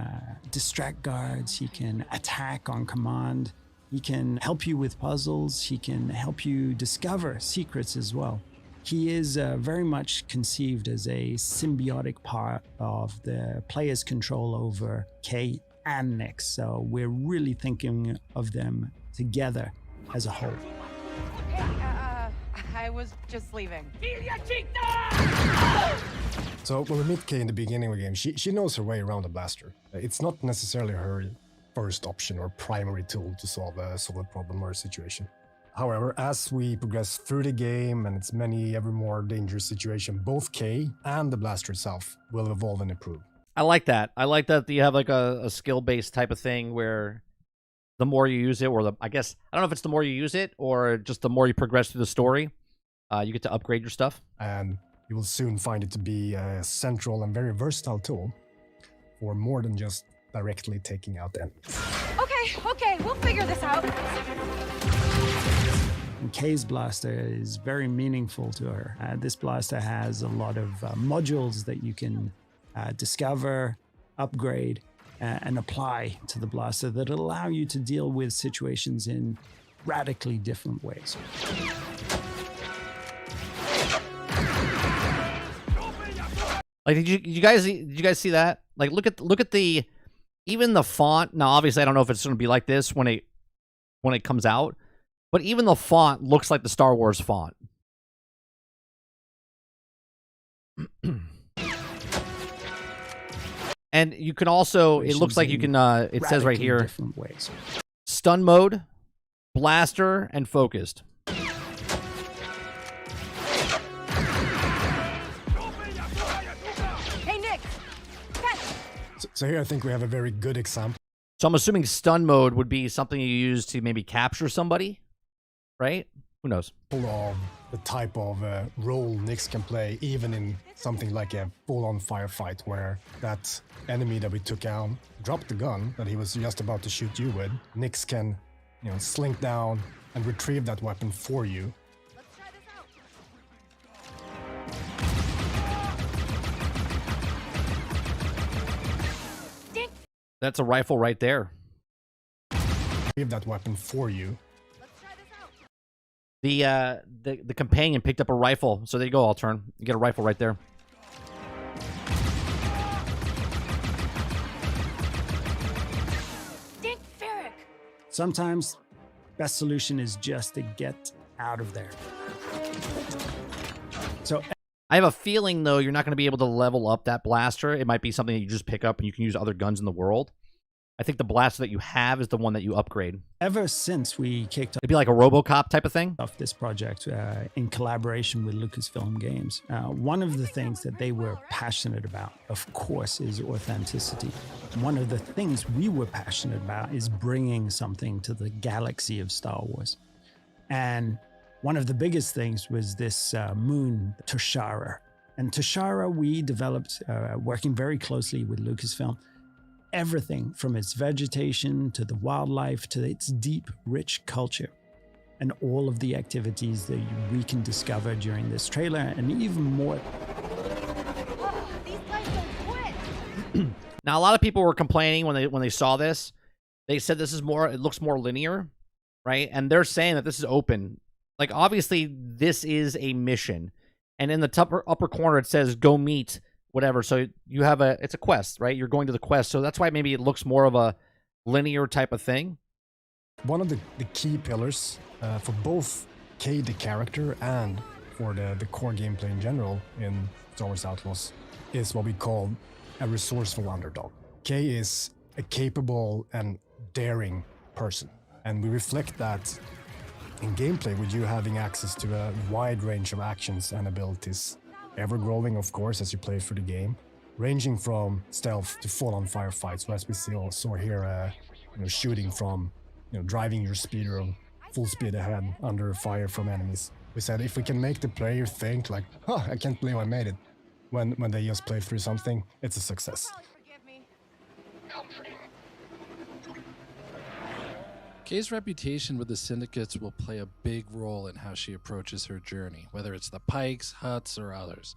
distract guards. He can attack on command. He can help you with puzzles. He can help you discover secrets as well. He is very much conceived as a symbiotic part of the player's control over Kay and Nyx. So we're really thinking of them together as a whole. I was just leaving. So when we meet Kay in the beginning of the game, she knows her way around the blaster. It's not necessarily her first option or primary tool to solve a problem or a situation. However, as we progress through the game and its many ever more dangerous situations, both Kay and the blaster itself will evolve and improve. I like that. I like that you have like a skill-based type of thing where the more you use it, or I guess, I don't know if it's the more you use it or just the more you progress through the story, you get to upgrade your stuff. And you will soon find it to be a central and very versatile tool for more than just directly taking out enemies. Okay, we'll figure this out. And Kay's blaster is very meaningful to her. This blaster has a lot of modules that you can discover, upgrade, and apply to the blaster that allow you to deal with situations in radically different ways. Like, did you guys see that? Like, look at the, even the font. Now, obviously, I don't know if it's going to be like this when it comes out, but even the font looks like the Star Wars font. And you can also, it looks like you can, it says right here, different ways. Stun mode, blaster, and focused. Hey, Nick! So here I think we have a very good example. So I'm assuming stun mode would be something you use to maybe capture somebody, right? Who knows? Of the type of role Nyx can play, even in something like a full-on firefight, where that enemy that we took down dropped the gun that he was just about to shoot you with. Nyx can, slink down and retrieve that weapon for you. Let's try this out. That's a rifle right there. Retrieve that weapon for you. The companion picked up a rifle, so there you go, Altern. You get a rifle right there. Sometimes, best solution is just to get out of there. So I have a feeling, though, you're not going to be able to level up that blaster. It might be something that you just pick up and you can use other guns in the world. I think the blaster that you have is the one that you upgrade. Ever since we kicked It'd be like a RoboCop type of thing? off this project in collaboration with Lucasfilm Games, one of the things that they were passionate about, of course, is authenticity. One of the things we were passionate about is bringing something to the galaxy of Star Wars. And one of the biggest things was this moon, Toshara. And Toshara, we developed, working very closely with Lucasfilm, everything from its vegetation to the wildlife to its deep, rich culture, and all of the activities that we can discover during this trailer, and even more. Oh, these guys don't quit. Now, a lot of people were complaining when they saw this. They said this is more, it looks more linear, right? And they're saying that this is open. Like, obviously, this is a mission. And in the upper corner, it says, go meet whatever. So you have it's a quest, right? You're going to the quest. So that's why maybe it looks more of a linear type of thing. One of the key pillars for both Kay the character and for the core gameplay in general in Star Wars Outlaws is what we call a resourceful underdog. Kay is a capable and daring person, and we reflect that in gameplay with you having access to a wide range of actions and abilities, ever growing, of course, as you play through the game, ranging from stealth to full-on firefights. So as we saw here, shooting from, driving your speeder full speed ahead under fire from enemies. We said if we can make the player think like, I can't believe I made it, when they just play through something, it's a success. Forgive me. Kay's reputation with the syndicates will play a big role in how she approaches her journey, whether it's the Pikes, Hutts, or others.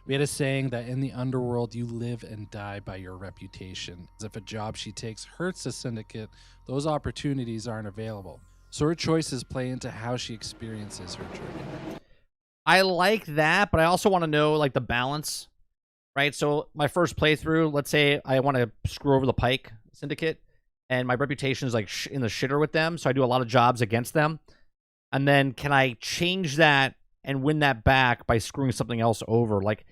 We had a saying that in the underworld, you live and die by your reputation. As if a job she takes hurts the syndicate, those opportunities aren't available. So her choices play into how she experiences her journey. I like that, but I also want to know, like, the balance, right? So my first playthrough, let's say I want to screw over the Pike Syndicate, and my reputation is, like, in the shitter with them, so I do a lot of jobs against them. And then can I change that and win that back by screwing something else over? Like,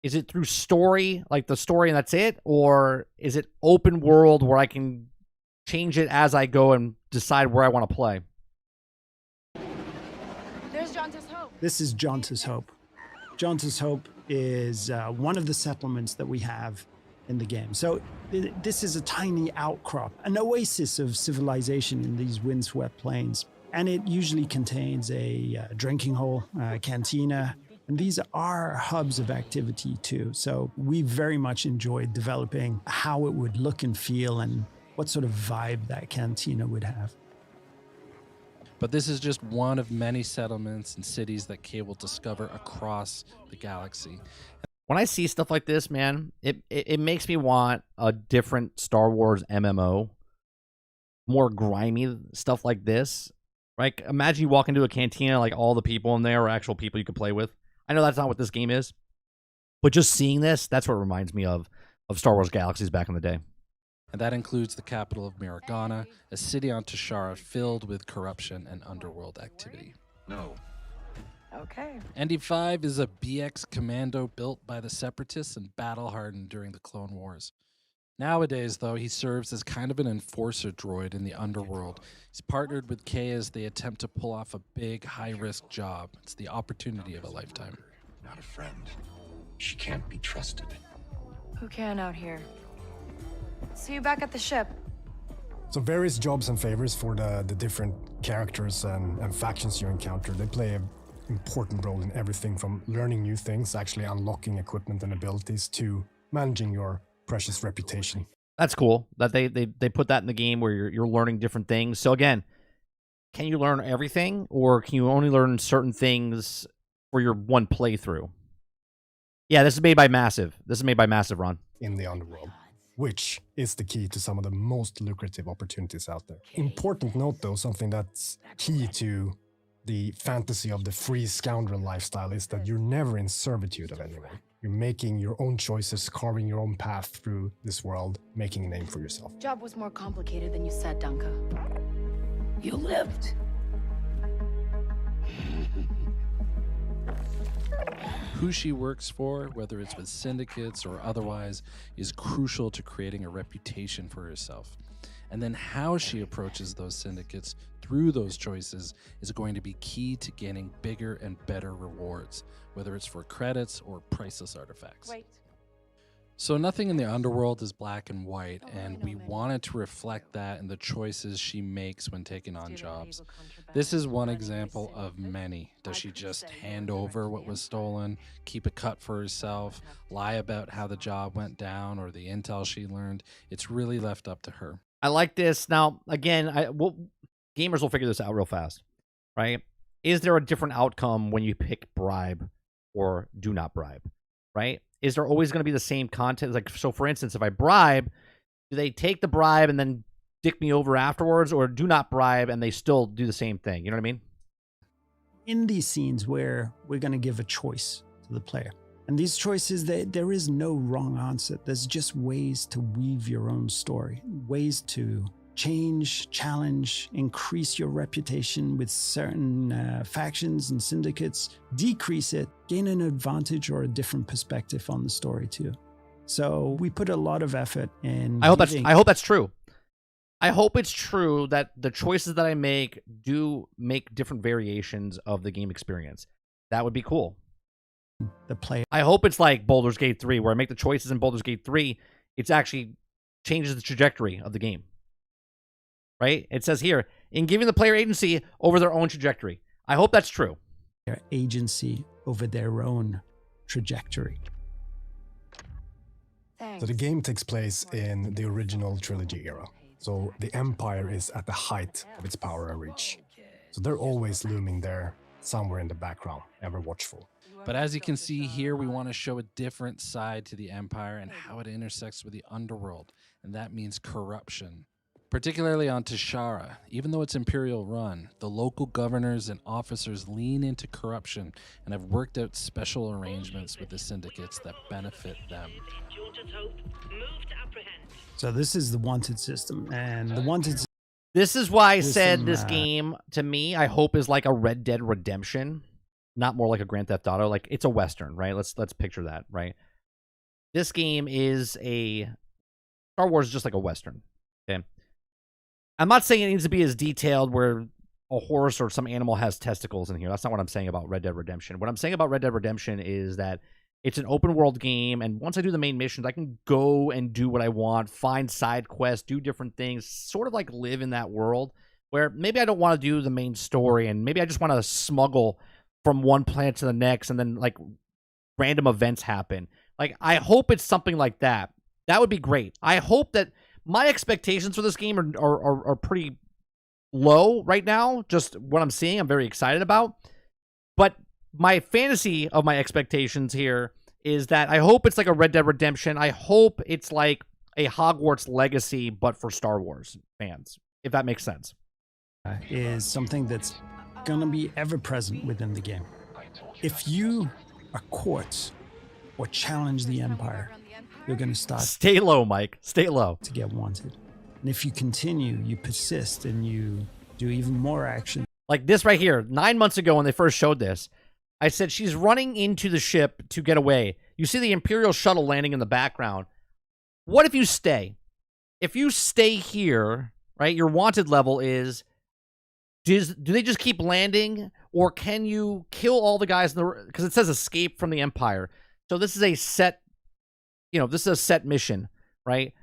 Is it through story, like the story and that's it? Or is it open world where I can change it as I go and decide where I want to play? There's Jonta's Hope. This is Jonta's Hope. Jonta's Hope is one of the settlements that we have in the game. So this is a tiny outcrop, an oasis of civilization in these windswept plains. And it usually contains a drinking hole, a cantina, and these are hubs of activity too. So we very much enjoyed developing how it would look and feel and what sort of vibe that cantina would have. But this is just one of many settlements and cities that Kay will discover across the galaxy. When I see stuff like this, man, it makes me want a different Star Wars MMO. More grimy stuff like this. Like, imagine you walk into a cantina, like all the people in there are actual people you could play with. I know that's not what this game is, but just seeing this, that's what it reminds me of Star Wars Galaxies back in the day. And that includes the capital of Miragana, a city on Tashara filled with corruption and underworld activity. No. Okay. ND5 is a BX commando built by the Separatists and battle-hardened during the Clone Wars. Nowadays, though, he serves as kind of an enforcer droid in the underworld. He's partnered with Kay as they attempt to pull off a big, high-risk job. It's the opportunity of a lifetime. Not a friend. She can't be trusted. Who can out here? See you back at the ship. So various jobs and favors for the different characters and factions you encounter. They play an important role in everything from learning new things, actually unlocking equipment and abilities, to managing your precious reputation. That's cool that they put that in the game where you're learning different things. So again, can you learn everything, or can you only learn certain things for your one playthrough? Yeah, this is made by Massive. This is made by Massive, Ron. In the underworld, which is the key to some of the most lucrative opportunities out there. Important note though, something that's key to the fantasy of the free scoundrel lifestyle is that you're never in servitude of anyone. You're making your own choices, carving your own path through this world, making a name for yourself. Job was more complicated than you said, Dunka. You lived. Who she works for, whether it's with syndicates or otherwise, is crucial to creating a reputation for herself. And then how she approaches those syndicates through those choices is going to be key to gaining bigger and better rewards, whether it's for credits or priceless artifacts. Wait. So nothing in the underworld is black and white, and we wanted to reflect that in the choices she makes when taking on jobs. This is one example of many. Does she just hand over what was stolen, keep a cut for herself, lie about how the job went down or the intel she learned? It's really left up to her. I like this. Now, again, gamers will figure this out real fast, right? Is there a different outcome when you pick bribe or do not bribe, right? Is there always going to be the same content? Like, so for instance, if I bribe, do they take the bribe and then dick me over afterwards, or do not bribe and they still do the same thing? You know what I mean? In these scenes where we're going to give a choice to the player, and these choices, there is no wrong answer. There's just ways to weave your own story, ways to change, challenge, increase your reputation with certain factions and syndicates, decrease it, gain an advantage or a different perspective on the story too. So we put a lot of effort in. I hope that's true. I hope it's true that the choices that I make do make different variations of the game experience. That would be cool. The player. I hope it's like Baldur's Gate 3, where I make the choices in Baldur's Gate 3, it's actually changes the trajectory of the game. Right? It says here, in giving the player agency over their own trajectory. I hope that's true. Their agency over their own trajectory. Thanks. So the game takes place in the original trilogy era. So the Empire is at the height of its power and reach. So they're always looming there, somewhere in the background, ever watchful. But as you can see here, we want to show a different side to the Empire and how it intersects with the underworld, and that means corruption. Particularly on Tashara, even though it's Imperial run, the local governors and officers lean into corruption and have worked out special arrangements with the syndicates that benefit them. So this is the wanted system, and the wanted. This is why I said this game, to me, I hope is like a Red Dead Redemption, not more like a Grand Theft Auto. Like, it's a Western, right? Let's picture that, right? this game is a Star Wars is just like a Western. Okay. I'm not saying it needs to be as detailed where a horse or some animal has testicles in here. That's not what I'm saying about Red Dead Redemption. What I'm saying about Red Dead Redemption is that it's an open world game, and once I do the main missions, I can go and do what I want, find side quests, do different things, sort of like live in that world where maybe I don't want to do the main story, and maybe I just want to smuggle from one planet to the next, and then like random events happen. Like, I hope it's something like that. That would be great. I hope that my expectations for this game are pretty low right now. Just what I'm seeing, I'm very excited about. But my fantasy of my expectations here is that I hope it's like a Red Dead Redemption. I hope it's like a Hogwarts Legacy, but for Star Wars fans, if that makes sense. Is something that's going to be ever present within the game. If you are caught or challenge the Empire, you're going to start. Stay low, Mike. Stay low. To get wanted. And if you continue, you persist, and you do even more action. Like this right here, 9 months ago when they first showed this, I said she's running into the ship to get away. You see the Imperial shuttle landing in the background. What if you stay? If you stay here, right, your wanted level is, do they just keep landing? Or can you kill all the guys in the... Because it says escape from the Empire. So this is a set... this is a set mission, right?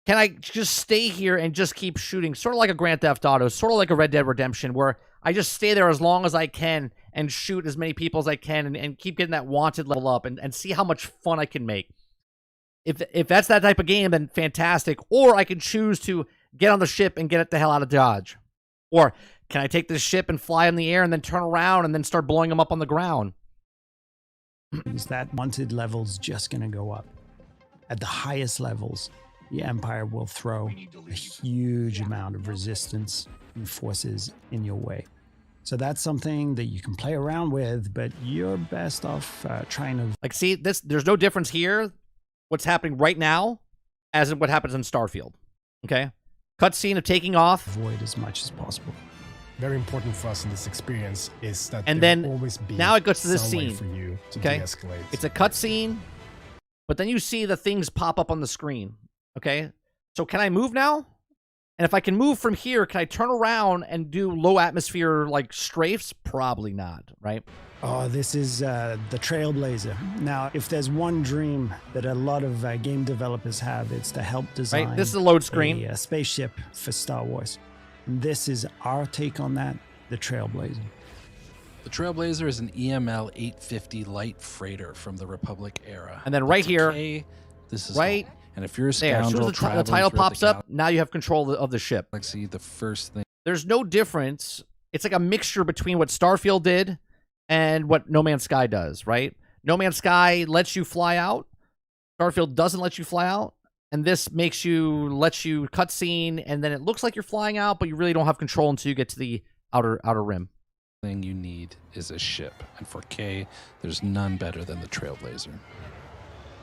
Can I just stay here and just keep shooting? Sort of like a Grand Theft Auto, sort of like a Red Dead Redemption, where I just stay there as long as I can and shoot as many people as I can and keep getting that wanted level up and see how much fun I can make. If that's that type of game, then fantastic. Or I can choose to get on the ship and get it the hell out of Dodge. Or can I take this ship and fly in the air and then turn around and then start blowing them up on the ground? Is that wanted level's just going to go up. At the highest levels, the Empire will throw a huge amount of resistance and forces in your way. So that's something that you can play around with, but you're best off trying to... Like, see, there's no difference here, what's happening right now, as in what happens in Starfield. Okay? Cutscene of taking off. Avoid as much as possible. Very important for us in this experience is that and there then will always be now it goes to this some way scene for you to okay de-escalate. It's a cutscene, but then you see the things pop up on the screen. Okay, so can I move now? And if I can move from here, can I turn around and do low atmosphere like strafes? Probably not, right? Oh, this is the Trailblazer. Now, if there's one dream that a lot of game developers have, it's to help design right? This is a load screen. A spaceship for Star Wars. This is our take on that, the Trailblazer. The Trailblazer is an EML 850 light freighter from the Republic era. And then right here, this is right home. And if you're a there, as soon scoundrel, as the title pops up, now you have control of the ship. Galaxy, the first thing. There's no difference. It's like a mixture between what Starfield did and what No Man's Sky does, right? No Man's Sky lets you fly out. Starfield doesn't let you fly out. And this lets you cutscene, and then it looks like you're flying out, but you really don't have control until you get to the outer rim. Thing you need is a ship, and for K, there's none better than the Trailblazer.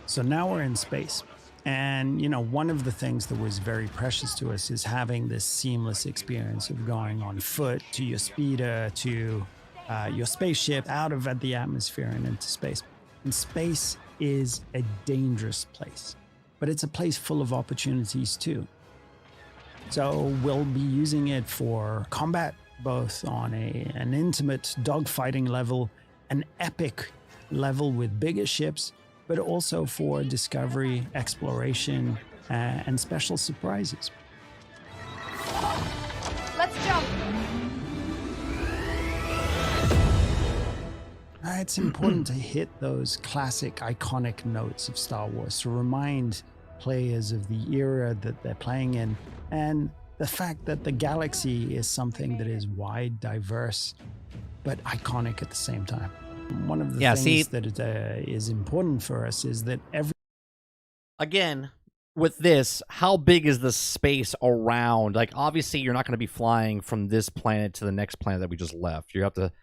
So now we're in space, and one of the things that was very precious to us is having this seamless experience of going on foot to your speeder to your spaceship out of the atmosphere and into space. And space is a dangerous place. But it's a place full of opportunities too. So we'll be using it for combat, both on an intimate dogfighting level, an epic level with bigger ships, but also for discovery, exploration, and special surprises. Let's jump. It's important to hit those classic, iconic notes of Star Wars to remind players of the era that they're playing in, and the fact that the galaxy is something that is wide, diverse, but iconic at the same time. One of the things that is important for us is that Again, with this, how big is the space around? Like, obviously, you're not going to be flying from this planet to the next planet that we just left. You have to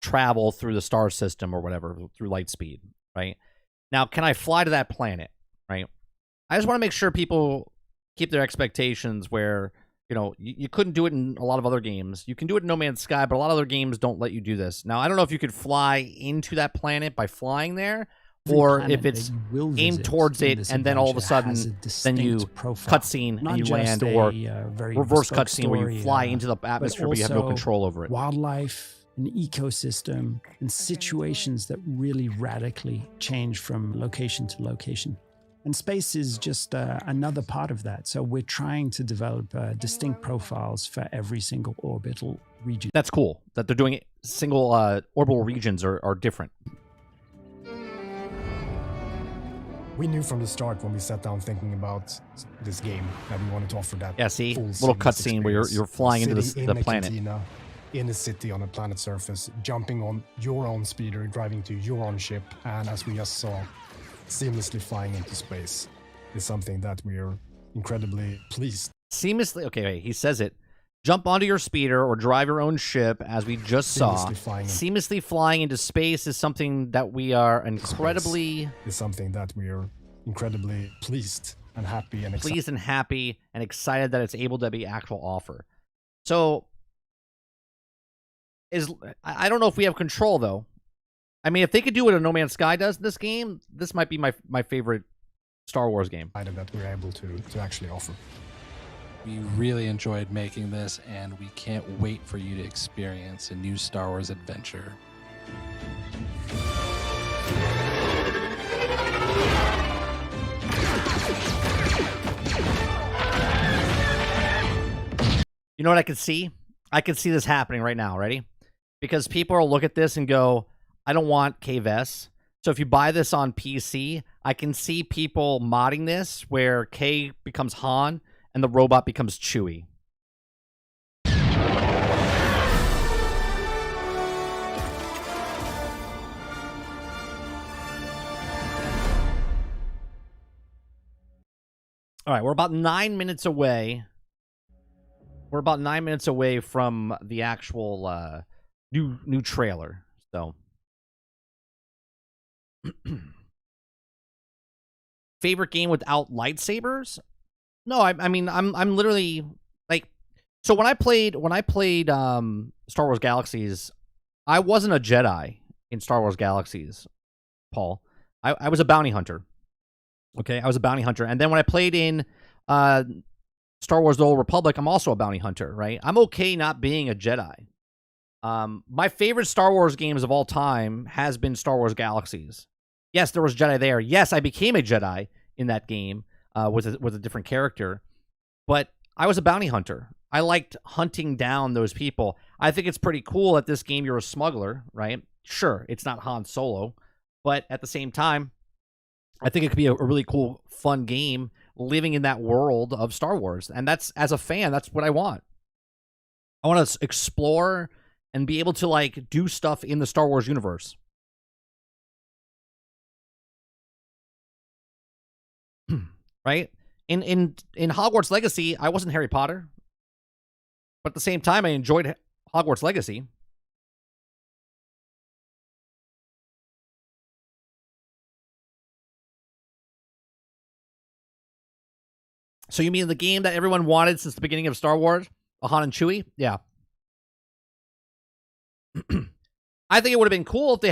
travel through the star system or whatever, through light speed, right? Now, can I fly to that planet, right? I just want to make sure people keep their expectations where, you couldn't do it in a lot of other games. You can do it in No Man's Sky, but a lot of other games don't let you do this. Now, I don't know if you could fly into that planet by flying there, Every or planet if it's that you will aimed visit towards in it this and then all of a adventure sudden has a then you distinct profile. cutscene Not and you just land, or very reverse bespoke cutscene where you story, fly into the but atmosphere but you have no also control over it. Wildlife, an ecosystem, and situations that really radically change from location to location. And space is just another part of that. So we're trying to develop distinct profiles for every single orbital region. That's cool that they're doing it. Single orbital regions are different. We knew from the start when we sat down thinking about this game that we wanted to offer that. Yeah, see? full Little seamless cutscene where you're experience. flying into Sitting the in a planet. cantina, in a city on a planet surface, jumping on your own speeder, driving to your own ship, and as we just saw, seamlessly flying into space is something that we are incredibly pleased. Seamlessly, okay, wait, he says it. Jump onto your speeder or drive your own ship, as we just saw. Seamlessly flying into space is something that we are incredibly... Is something that we are incredibly pleased and happy and excited. Pleased and happy and excited that it's able to be actual offer. So, I don't know if we have control, though. I mean, if they could do what a No Man's Sky does in this game, this might be my favorite Star Wars game. That we're able to actually offer. We really enjoyed making this, and we can't wait for you to experience a new Star Wars adventure. You know what I could see? I could see this happening right now. Ready? Because people will look at this and go, I don't want KVS. So if you buy this on PC, I can see people modding this where K becomes Han and the robot becomes Chewie. All right, we're about 9 minutes away. We're about 9 minutes away from the actual new trailer. So, favorite game without lightsabers? No, I mean I'm literally like, so when I played Star Wars Galaxies, I wasn't a Jedi in Star Wars Galaxies, Paul. I was a bounty hunter. Okay, I was a bounty hunter, and then when I played in Star Wars: The Old Republic, I'm also a bounty hunter, right? I'm okay not being a Jedi. My favorite Star Wars games of all time has been Star Wars Galaxies. Yes, there was Jedi there. Yes, I became a Jedi in that game with a different character, but I was a bounty hunter. I liked hunting down those people. I think it's pretty cool at this game you're a smuggler, right? Sure, it's not Han Solo, but at the same time, I think it could be a really cool, fun game living in that world of Star Wars. And that's, as a fan, that's what I want. I want to explore and be able to, like, do stuff in the Star Wars universe. Right? In Hogwarts Legacy, I wasn't Harry Potter. But at the same time, I enjoyed Hogwarts Legacy. So you mean the game that everyone wanted since the beginning of Star Wars? A Han and Chewie? Yeah. I think it would have been cool if they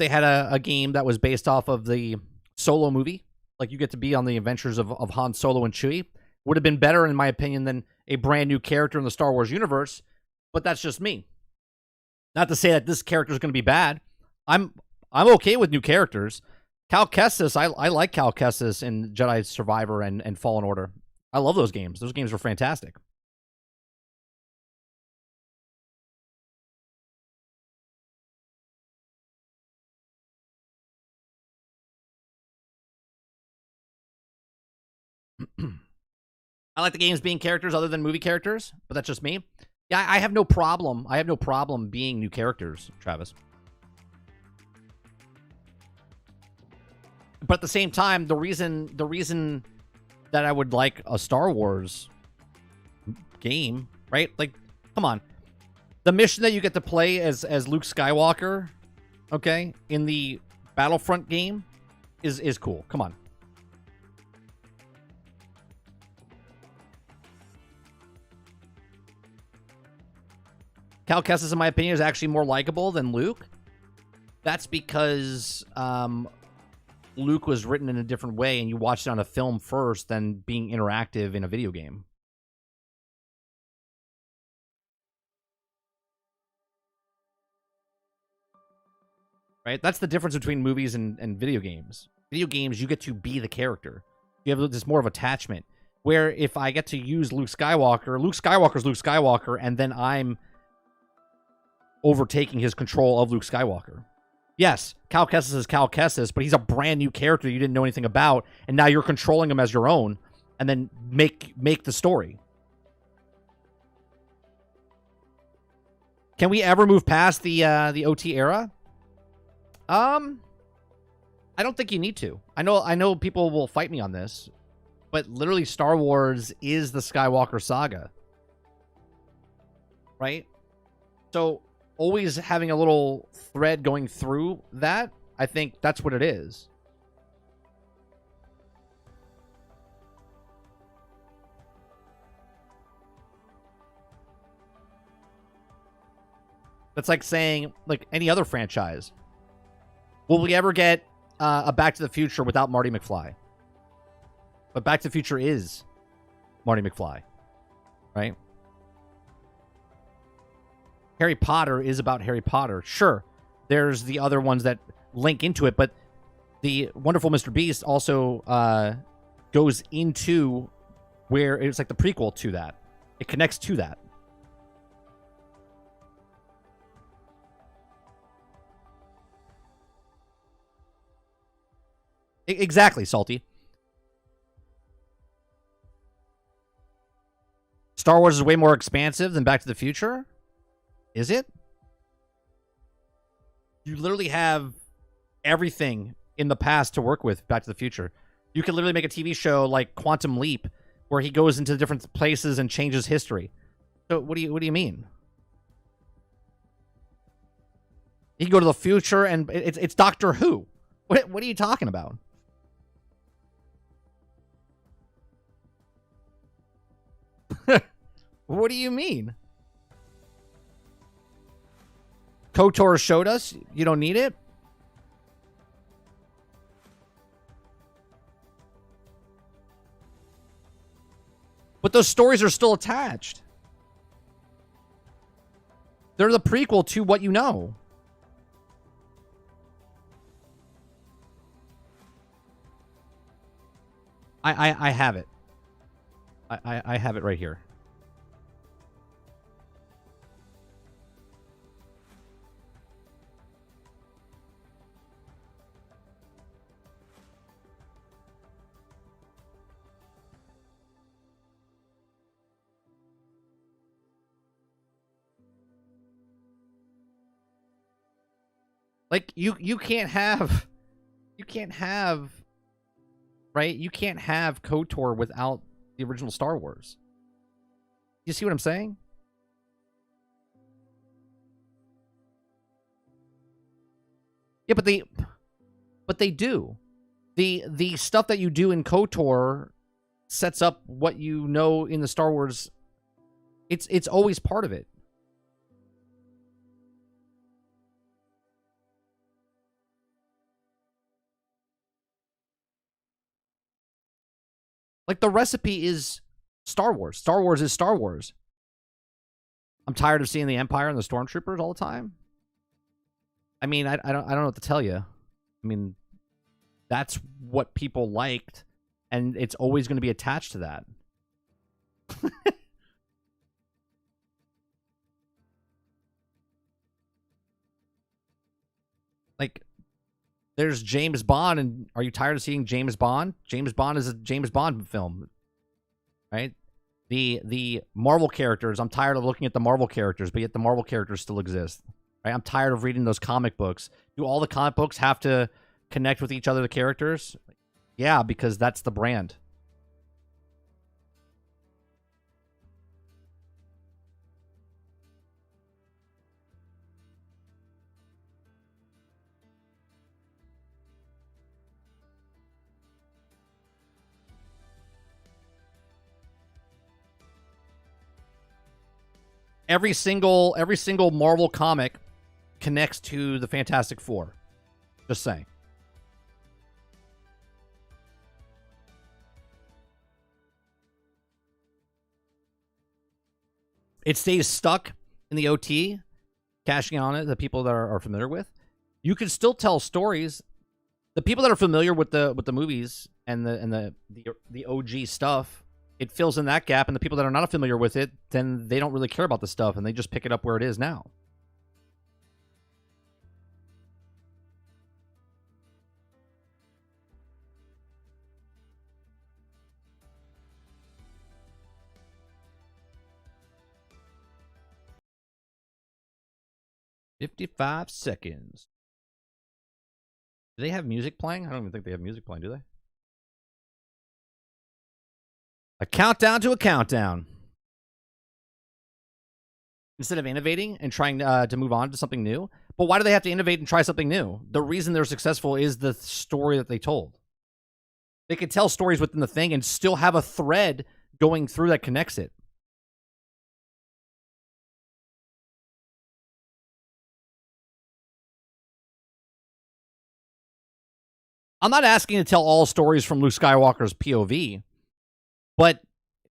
had a game that was based off of the Solo movie. Like, you get to be on the adventures of Han Solo and Chewie. Would have been better, in my opinion, than a brand new character in the Star Wars universe. But that's just me. Not to say that this character is going to be bad. I'm okay with new characters. Cal Kestis, I like Cal Kestis in Jedi Survivor and Fallen Order. I love those games. Those games were fantastic. I like the games being characters other than movie characters, but that's just me. Yeah, I have no problem. I have no problem being new characters, Travis. But at the same time, the reason that I would like a Star Wars game, right? Like, come on. The mission that you get to play as Luke Skywalker, okay, in the Battlefront game is cool. Come on. Cal Kestis, in my opinion, is actually more likable than Luke. that's because Luke was written in a different way, and you watched it on a film first than being interactive in a video game. Right? That's the difference between movies and video games. Video games, you get to be the character. You have this more of attachment. Where if I get to use Luke Skywalker's Luke Skywalker, and then I'm overtaking his control of Luke Skywalker. Yes, Cal Kestis is Cal Kestis, but he's a brand new character you didn't know anything about, and now you're controlling him as your own, and then make the story. Can we ever move past the OT era? I don't think you need to. I know people will fight me on this, but literally Star Wars is the Skywalker saga. Right? So always having a little thread going through that, I think that's what it is. That's like saying, like, any other franchise. Will we ever get a Back to the Future without Marty McFly? But Back to the Future is Marty McFly, right? Harry Potter is about Harry Potter. Sure, there's the other ones that link into it, but the Wonderful Mr. Beast also goes into where it's like the prequel to that. It connects to that. Exactly, Salty. Star Wars is way more expansive than Back to the Future? Is it? You literally have everything in the past to work with Back to the Future. You could literally make a TV show like Quantum Leap where he goes into different places and changes history. So what do you mean? You can go to the future and it's Doctor Who. What are you talking about? What do you mean? KOTOR showed us. You don't need it? But those stories are still attached. They're the prequel to what you know. I have it. I have it right here. Like you can't have right? You can't have KOTOR without the original Star Wars. You see what I'm saying? Yeah, but they do. The stuff that you do in KOTOR sets up what you know in the Star Wars. It's always part of it. Like, the recipe is Star Wars. Star Wars is Star Wars. I'm tired of seeing the Empire and the Stormtroopers all the time. I mean, I don't know what to tell you. I mean, that's what people liked, and it's always going to be attached to that. Like, there's James Bond, and are you tired of seeing James Bond? James Bond is a James Bond film, right? The Marvel characters, I'm tired of looking at the Marvel characters, but yet the Marvel characters still exist, right? I'm tired of reading those comic books. Do all the comic books have to connect with each other, the characters? Yeah, because that's the brand. Every single Marvel comic connects to the Fantastic Four. Just saying. It stays stuck in the OT, cashing on it, the people that are familiar with. You can still tell stories. The people that are familiar with the movies and the OG stuff, it fills in that gap, and the people that are not familiar with it, then they don't really care about the stuff, and they just pick it up where it is now. "55 seconds. Do they have music playing? I don't even think they have music playing, do they? A countdown to a countdown. Instead of innovating and trying to move on to something new. But why do they have to innovate and try something new? The reason they're successful is the story that they told. They could tell stories within the thing and still have a thread going through that connects it. I'm not asking to tell all stories from Luke Skywalker's POV, but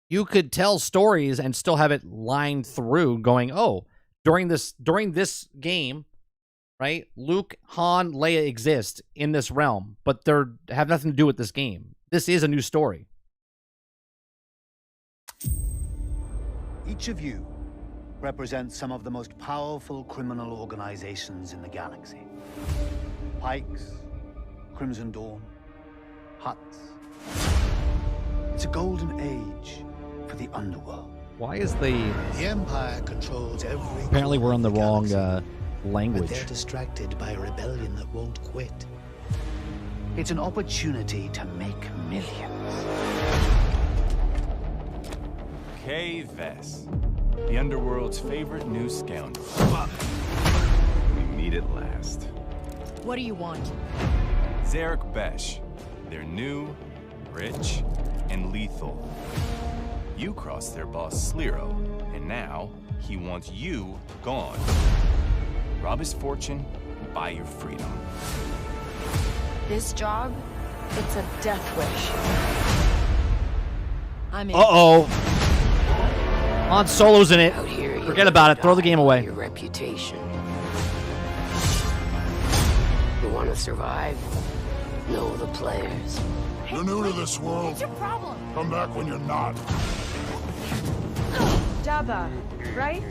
you could tell stories and still have it lined through going, oh, during this game, right? Luke, Han, Leia exist in this realm, but they have nothing to do with this game. This is a new story. Each of you represents some of the most powerful criminal organizations in the galaxy. Pikes, Crimson Dawn, Huts. It's a golden age for the underworld. Why is the Empire controls every... Apparently we're on the wrong language. But they're distracted by a rebellion that won't quit. It's an opportunity to make millions. Kay Vess, the underworld's favorite new scoundrel. We meet at last. What do you want? Zarek Besh. They're new, rich, and lethal. You crossed their boss Sliro, and now he wants you gone. Rob his fortune, buy your freedom. This job, it's a death wish. I'm in. Uh-oh. Han Solo's in it. Out here, you Forget about it. Throw the game away. Your reputation. You want to survive? Know the players. You're new to this world. What's your problem? Come back when you're not. Jabba, right?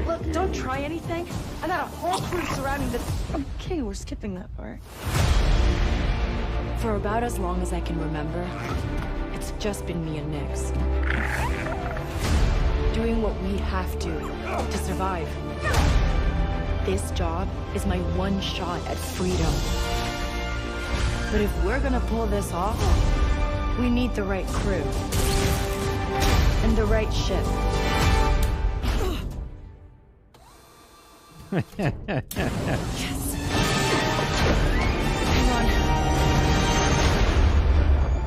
Look, don't try anything. I got a whole crew surrounding this. Okay, we're skipping that part. For about as long as I can remember, it's just been me and Nix. Doing what we have to survive. This job is my one shot at freedom. But if we're gonna pull this off, we need the right crew. And the right ship. Yes. Hang on.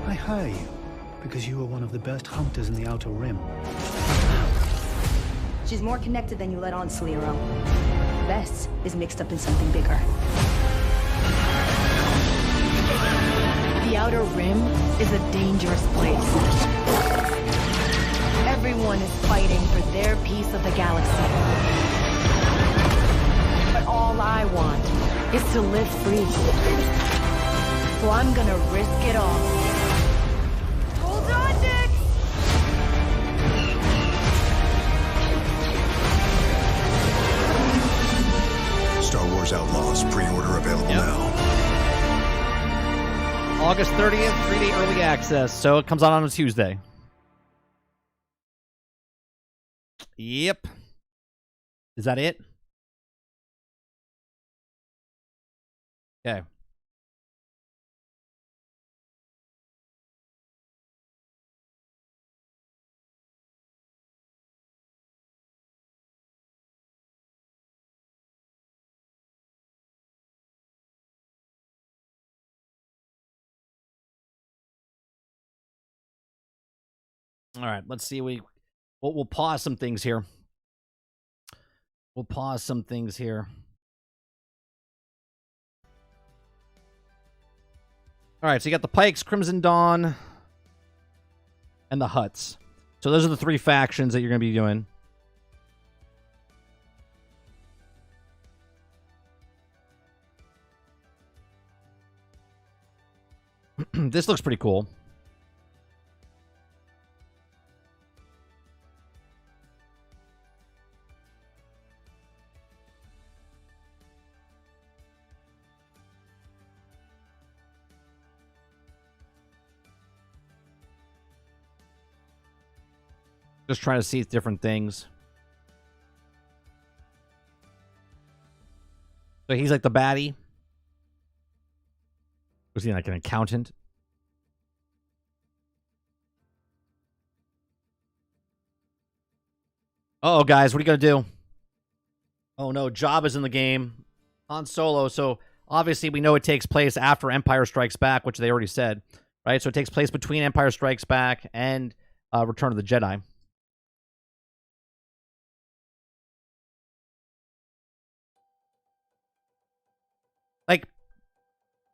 I hire you because you are one of the best hunters in the Outer Rim. She's more connected than you let on, Sliro. Vess is mixed up in something bigger. The Outer Rim is a dangerous place. Everyone is fighting for their piece of the galaxy. But all I want is to live free. So I'm gonna risk it all. Hold on, Nick! Star Wars Outlaws, pre-order available now. August 30th, 3-day early access, so it comes out on a Tuesday. Yep. Is that it? Okay. All right, let's see. We'll pause some things here. All right, so you got the Pikes, Crimson Dawn, and the Hutts. So those are the 3 factions that you're going to be doing. This looks pretty cool. Just trying to see different things. So he's like the baddie. Was he like an accountant? Uh-oh, guys, what are you going to do? Oh, no, Jabba's in the game. Han Solo. So obviously we know it takes place after Empire Strikes Back, which they already said, right? So it takes place between Empire Strikes Back and Return of the Jedi. Like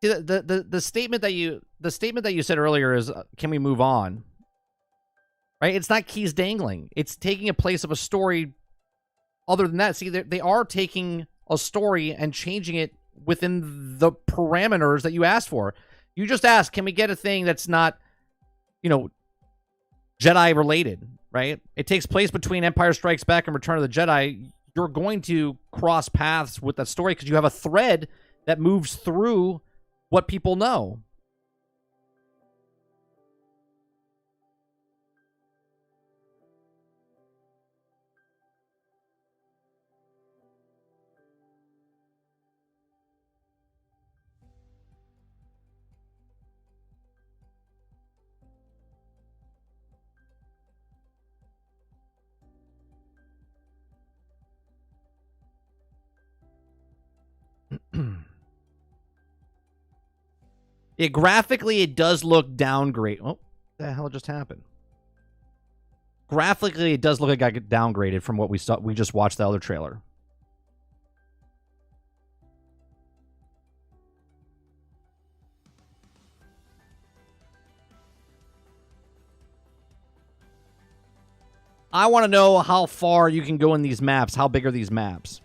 the statement that you said earlier is, can we move on? Right? It's not keys dangling. It's taking a place of a story. Other than that, see, they are taking a story and changing it within the parameters that you asked for. You just asked, can we get a thing that's not, Jedi related, right? It takes place between Empire Strikes Back and Return of the Jedi. You're going to cross paths with that story because you have a thread that moves through what people know. Yeah, graphically, it does look downgrade. Oh, what the hell just happened? Graphically, it does look like I got downgraded from what we saw. We just watched the other trailer. I want to know how far you can go in these maps. How big are these maps?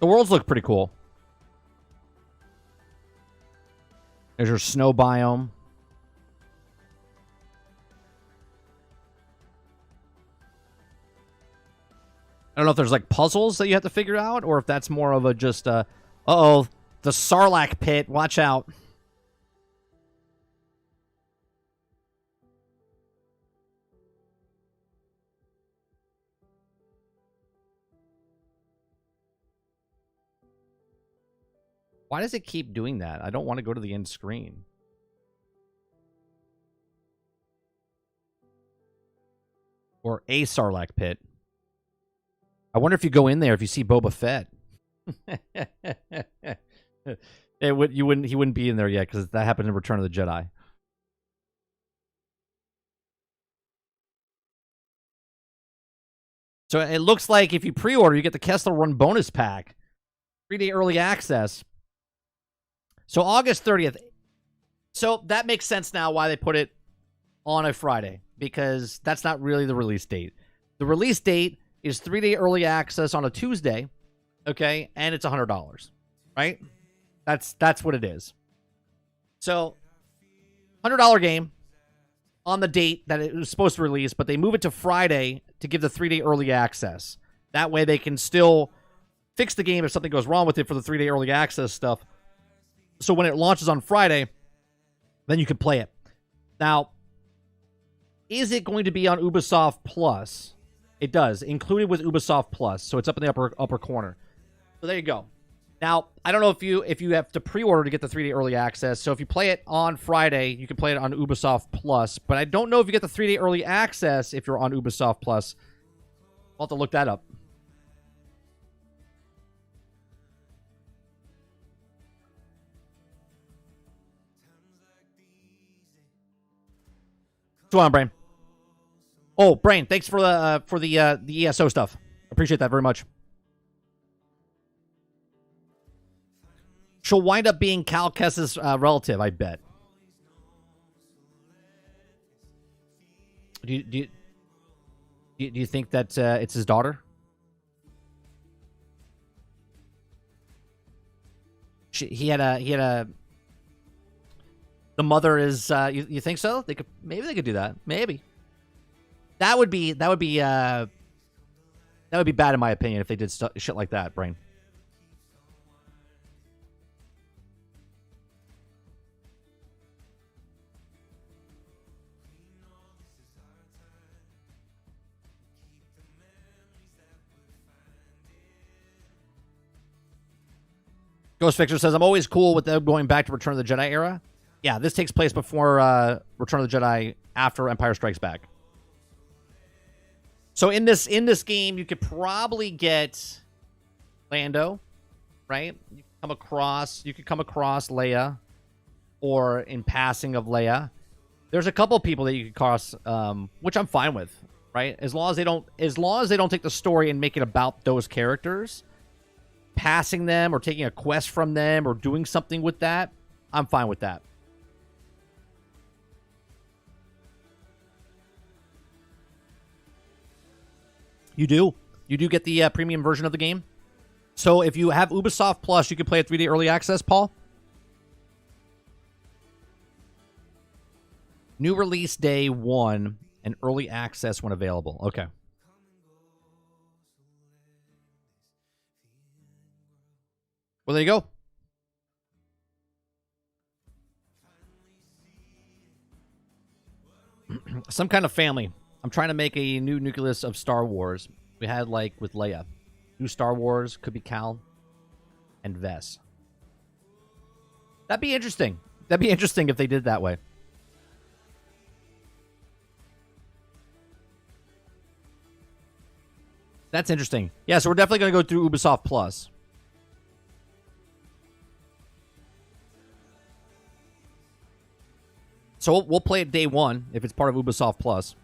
The worlds look pretty cool. There's your snow biome. I don't know if there's like puzzles that you have to figure out, or if that's more of a just uh-oh, the Sarlacc pit, watch out. Why does it keep doing that? I don't want to go to the end screen. Or a Sarlacc pit. I wonder if you go in there, if you see Boba Fett. He wouldn't be in there yet because that happened in Return of the Jedi. So it looks like if you pre-order, you get the Kessler Run bonus pack. 3-day early access. So August 30th. So that makes sense now why they put it on a Friday, because that's not really the release date. The release date is 3-day early access on a Tuesday, okay, and it's $100, right? That's what it is. So $100 game on the date that it was supposed to release, but they move it to Friday to give the 3-day early access. That way they can still fix the game if something goes wrong with it for the 3-day early access stuff. So when it launches on Friday, then you can play it. Now, is it going to be on Ubisoft Plus? It does, included with Ubisoft Plus. So it's up in the upper corner. So there you go. Now, I don't know if you have to pre-order to get the 3-day early access. So if you play it on Friday, you can play it on Ubisoft Plus. But I don't know if you get the 3-day early access if you're on Ubisoft Plus. I'll have to look that up. What's going on, Brain? Oh, Brain, thanks for the ESO stuff. Appreciate that very much. She'll wind up being Cal Kestis' relative, I bet. Do you think that it's his daughter? He had a. The mother is. You think so? Maybe they could do that. Maybe. That would be bad in my opinion if they did shit like that, Brain. Ghost Fixer says, I'm always cool with them going back to Return of the Jedi era. Yeah, this takes place before Return of the Jedi, after Empire Strikes Back. So in this game, you could probably get Lando, right? You could come across Leia, or in passing of Leia. There's a couple people that you could cross, which I'm fine with, right? As long as they don't take the story and make it about those characters. Passing them or taking a quest from them or doing something with that, I'm fine with that. You do get the premium version of the game. So if you have Ubisoft Plus, you can play a 3-day early access, Paul. New release day 1 and early access when available. Okay. Well, there you go. Some kind of family. I'm trying to make a new nucleus of Star Wars. We had, like, with Leia. New Star Wars could be Cal and Vess. That'd be interesting. That'd be interesting if they did that way. That's interesting. Yeah, so we're definitely going to go through Ubisoft Plus. So we'll play it day 1 if it's part of Ubisoft Plus.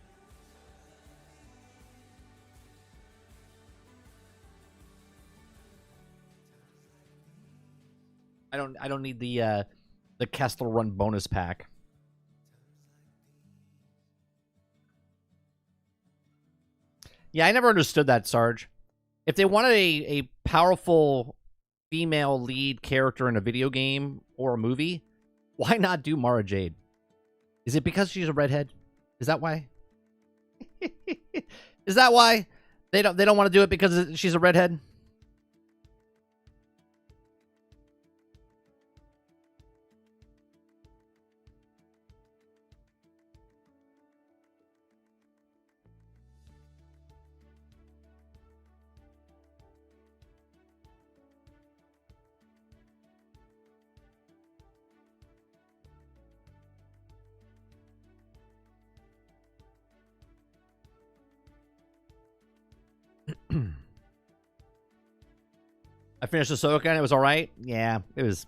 I don't need the Kessler Run bonus pack. Yeah, I never understood that, Sarge. If they wanted a powerful female lead character in a video game or a movie, why not do Mara Jade? Is it because she's a redhead? Is that why? Is that why they don't want to do it because she's a redhead? I finished Ahsoka and it was all right. Yeah, it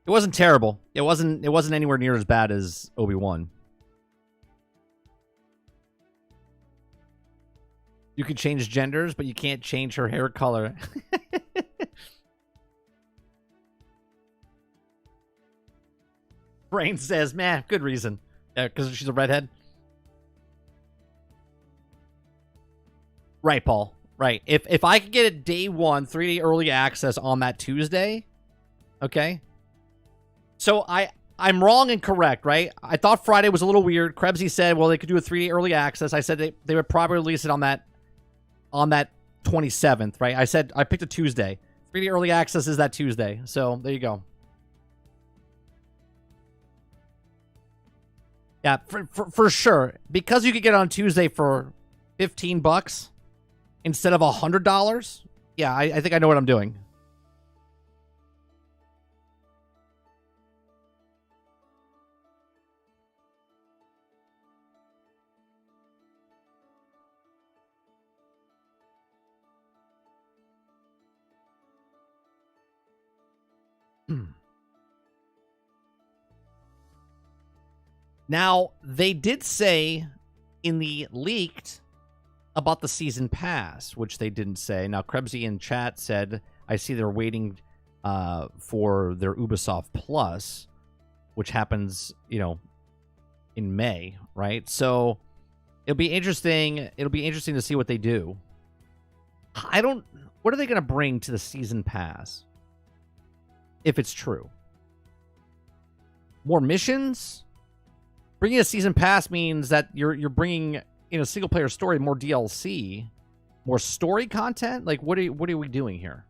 wasn't terrible. It wasn't anywhere near as bad as Obi-Wan. You can change genders, but you can't change her hair color. Brain says, man, good reason. Yeah, because she's a redhead. Right, Paul. Right. If I could get a day 1, 3-day early access on that Tuesday, okay? So I'm wrong and correct, right? I thought Friday was a little weird. Krebsy said, well, they could do a 3-day early access. I said they would probably release it on that 27th, right? I said I picked a Tuesday. 3-day early access is that Tuesday. So there you go. Yeah, for sure. Because you could get it on Tuesday for $15 instead of $100, Yeah, I think I know what I'm doing. Now, they did say in the leaked about the season pass, which they didn't say. Now, Krebsy in chat said, I see they're waiting for their Ubisoft Plus, which happens, in May, right? So it'll be interesting. It'll be interesting to see what they do. What are they going to bring to the season pass? If it's true. More missions? Bringing a season pass means that you're bringing in a single player story more DLC, more story content. Like what are we doing here?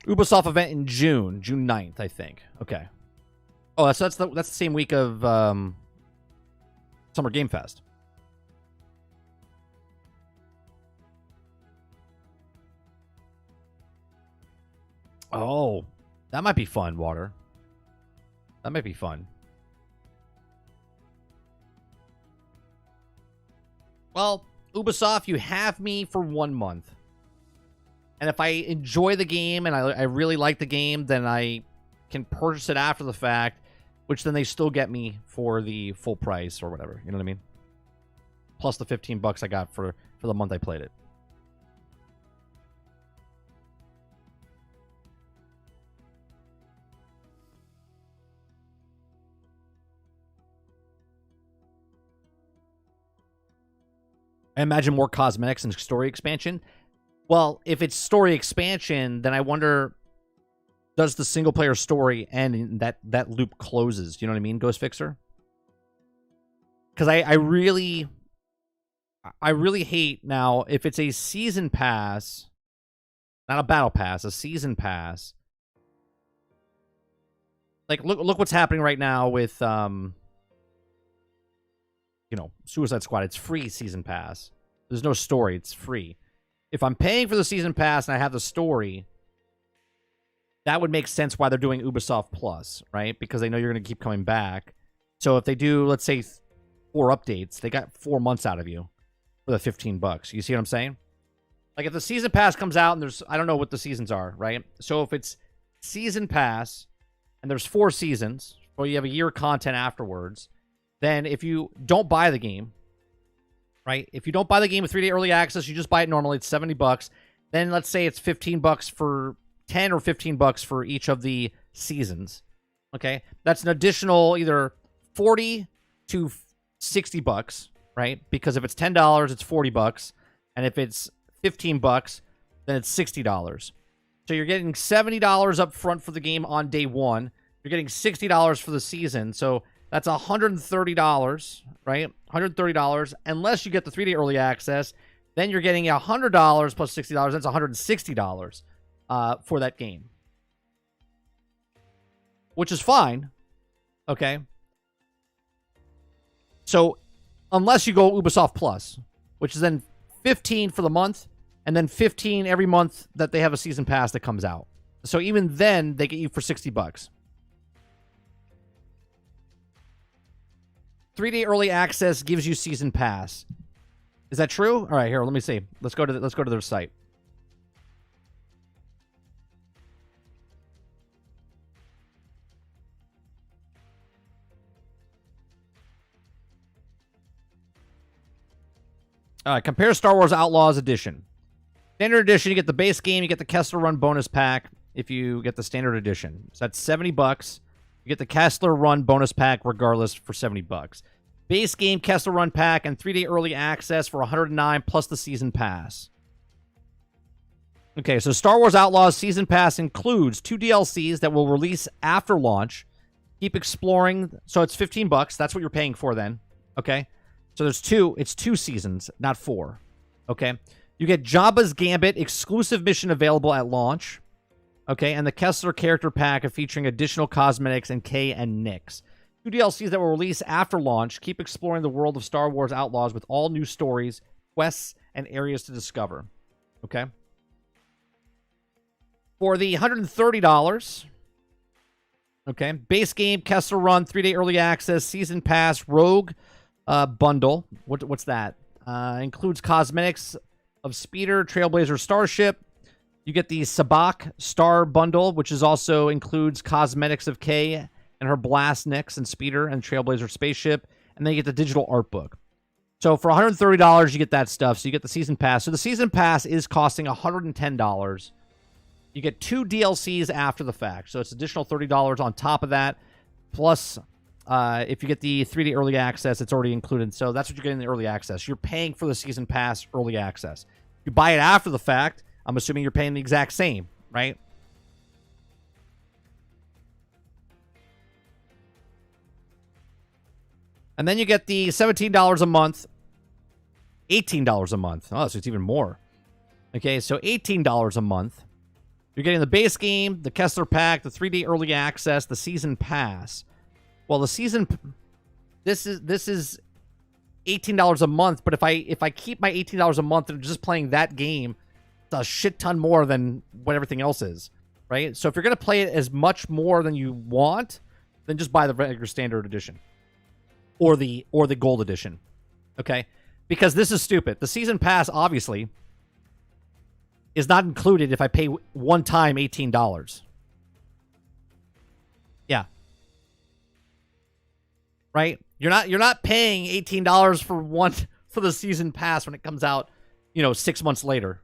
Ubisoft event in June 9th, I think. Okay. Oh, that's the same week of Summer Game Fest. Oh, that might be fun, Water. That might be fun. Well, Ubisoft, you have me for 1 month. And if I enjoy the game and I really like the game, then I can purchase it after the fact, which then they still get me for the full price or whatever. You know what I mean? Plus the $15 I got for the month I played it. I imagine more cosmetics and story expansion. Well, if it's story expansion, then I wonder, does the single player story end and that loop closes? You know what I mean, Ghost Fixer? Because I really hate now if it's a season pass, not a battle pass, a season pass. Like look what's happening right now with Suicide Squad. It's free season pass. There's no story. It's free. If I'm paying for the season pass and I have the story, that would make sense why they're doing Ubisoft Plus, right? Because they know you're going to keep coming back. So if they do, let's say, 4 updates, they got 4 months out of you for the $15. You see what I'm saying? Like if the season pass comes out and I don't know what the seasons are, right? So if it's season pass and there's 4 seasons, or you have a year of content afterwards, then if you don't buy the game, right? If you don't buy the game with 3-day early access, you just buy it normally, it's $70. Then let's say it's $15 for 10 or $15 for each of the seasons. Okay? That's an additional either $40 to $60, right? Because if it's $10, it's $40, and if it's $15, then it's $60. So you're getting $70 up front for the game on day 1. You're getting $60 for the season. So that's $130, right? $130, unless you get the 3-day early access. Then you're getting $100 plus $60. That's $160 for that game, which is fine. Okay. So unless you go Ubisoft Plus, which is then $15 for the month, and then $15 every month that they have a season pass that comes out. So even then, they get you for $60. 3-day early access gives you season pass. Is that true? All right, here, let me see. Let's go to their site. All right, compare Star Wars Outlaws Edition. Standard Edition, you get the base game, you get the Kessler Run bonus pack if you get the Standard Edition. So that's $70. You get the Kessler Run bonus pack regardless for $70. Base game, Kessler Run pack, and 3-day early access for $109 plus the season pass. Okay, so Star Wars Outlaws Season Pass includes 2 DLCs that will release after launch. Keep exploring. So it's $15. That's what you're paying for then. Okay? So there's 2. It's 2 seasons, not 4. Okay? You get Jabba's Gambit exclusive mission available at launch. Okay, and the Kessler character pack featuring additional cosmetics and Kay and Nyx. 2 DLCs that will release after launch. Keep exploring the world of Star Wars Outlaws with all new stories, quests, and areas to discover. Okay. For the $130, okay, base game, Kessler Run, 3-day early access, season pass, Rogue bundle. What's that? Includes cosmetics of Speeder, Trailblazer, Starship. You get the Sabak Star bundle, which is also includes cosmetics of Kay and her Blast Nyx and Speeder and Trailblazer spaceship. And then you get the digital art book. So for $130, you get that stuff. So you get the season pass. So the season pass is costing $110. You get 2 DLCs after the fact. So it's additional $30 on top of that. Plus, if you get the 3-day early access, it's already included. So that's what you're getting in the early access. You're paying for the season pass early access. If you buy it after the fact, I'm assuming you're paying the exact same, right? And then you get the $17 a month, $18 a month. Oh, so it's even more. Okay, so $18 a month. You're getting the base game, the Kessler pack, the 3-day early access, the season pass. Well, the season, this is $18 a month. But if I keep my $18 a month and just playing that game, it's a shit ton more than what everything else is, right? So if you're gonna play it as much more than you want, then just buy the regular standard edition. Or the gold edition, okay? Because this is stupid. The season pass, obviously, is not included if I pay one time $18. Yeah. Right? You're not paying $18 for the season pass when it comes out, 6 months later.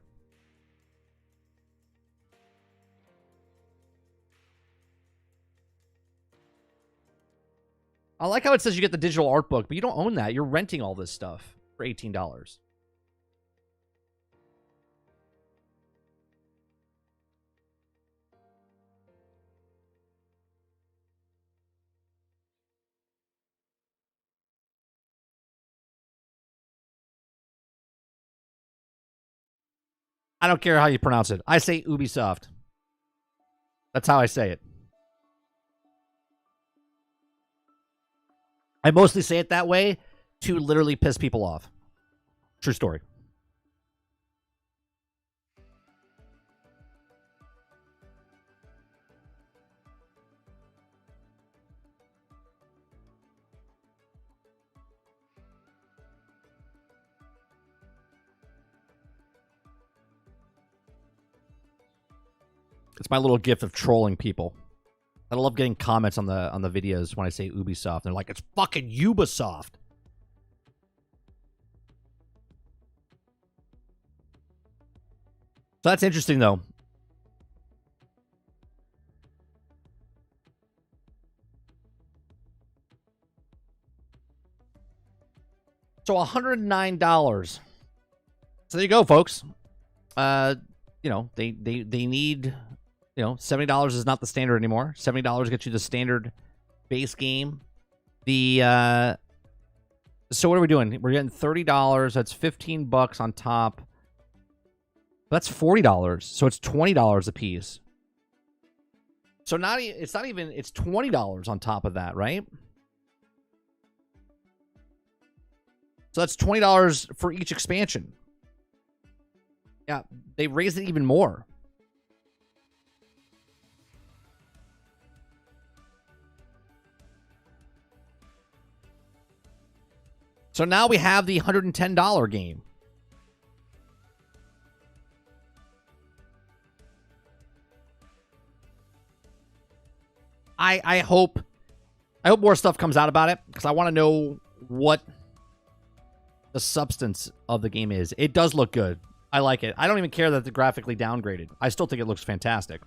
I like how it says you get the digital art book, but you don't own that. You're renting all this stuff for $18. I don't care how you pronounce it. I say Ubisoft. That's how I say it. I mostly say it that way to literally piss people off. True story. It's my little gift of trolling people. I love getting comments on the videos when I say Ubisoft. They're like, it's fucking Ubisoft. So that's interesting, though. So $109. So there you go, folks. They need... $70 is not the standard anymore. $70 gets you the standard base game. So what are we doing? We're getting $30. That's $15 on top. That's $40. So it's $20 a piece. So it's $20 on top of that, right? So that's $20 for each expansion. Yeah, they raised it even more. So now we have the $110 game. I hope more stuff comes out about it, because I want to know what the substance of the game is. It does look good. I like it. I don't even care that they're graphically downgraded. I still think it looks fantastic.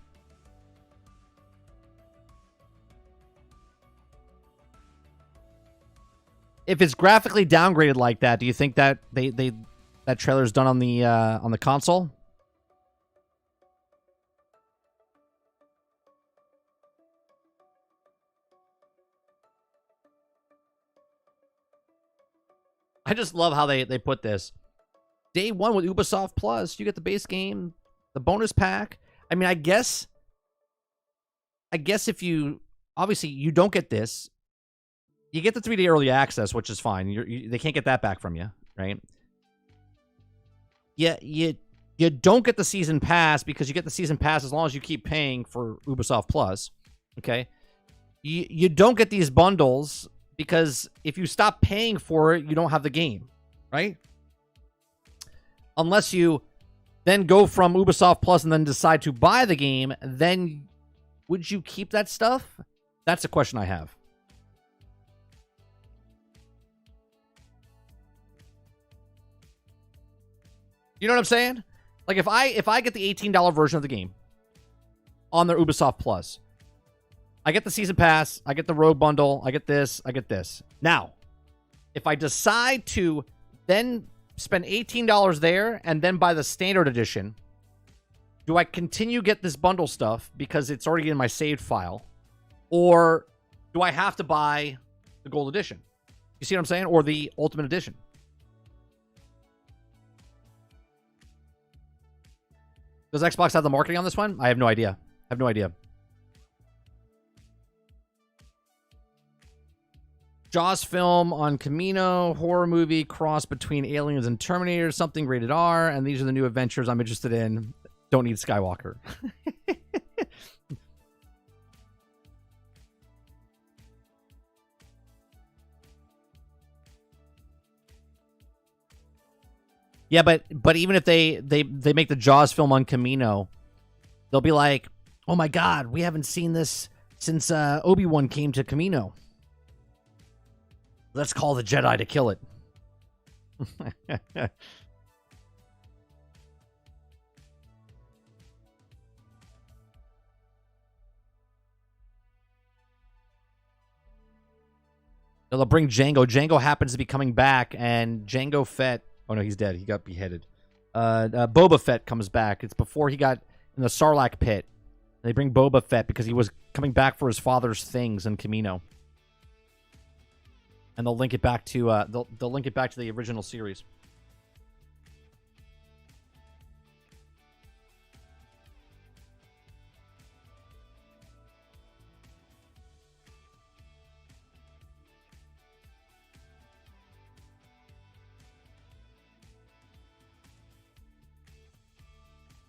If it's graphically downgraded like that, do you think that that trailer's done on the console? I just love how they put this. Day one with Ubisoft Plus, you get the base game, the bonus pack. I mean, I guess I guess if you obviously you don't get this, you get the 3-day early access, which is fine. They can't get that back from you, right? Yeah, you don't get the season pass because you get the season pass as long as you keep paying for Ubisoft Plus. Okay, you don't get these bundles because if you stop paying for it, you don't have the game, right? Unless you then go from Ubisoft Plus and then decide to buy the game, then would you keep that stuff? That's a question I have. You know what I'm saying? Like if I get the $18 version of the game on their Ubisoft Plus, I get the season pass, I get the Rogue bundle, I get this, I get this. Now, if I decide to then spend $18 there and then buy the standard edition, do I continue get this bundle stuff because it's already in my saved file? Or do I have to buy the gold edition? You see what I'm saying? Or the ultimate edition? Does Xbox have the marketing on this one? I have no idea. I have no idea. Jaws film on Camino, horror movie cross between Aliens and Terminator, something rated R, and these are the new adventures I'm interested in. Don't need Skywalker. Yeah, but even if they make the Jaws film on Camino, they'll be like, "Oh my God, we haven't seen this since Obi-Wan came to Camino. Let's call the Jedi to kill it." They'll bring Django. Django happens to be coming back, and Django Fett. Oh no, he's dead. He got beheaded. Boba Fett comes back. It's before he got in the Sarlacc pit. They bring Boba Fett because he was coming back for his father's things in Camino. And they'll link it back to they'll link it back to the original series.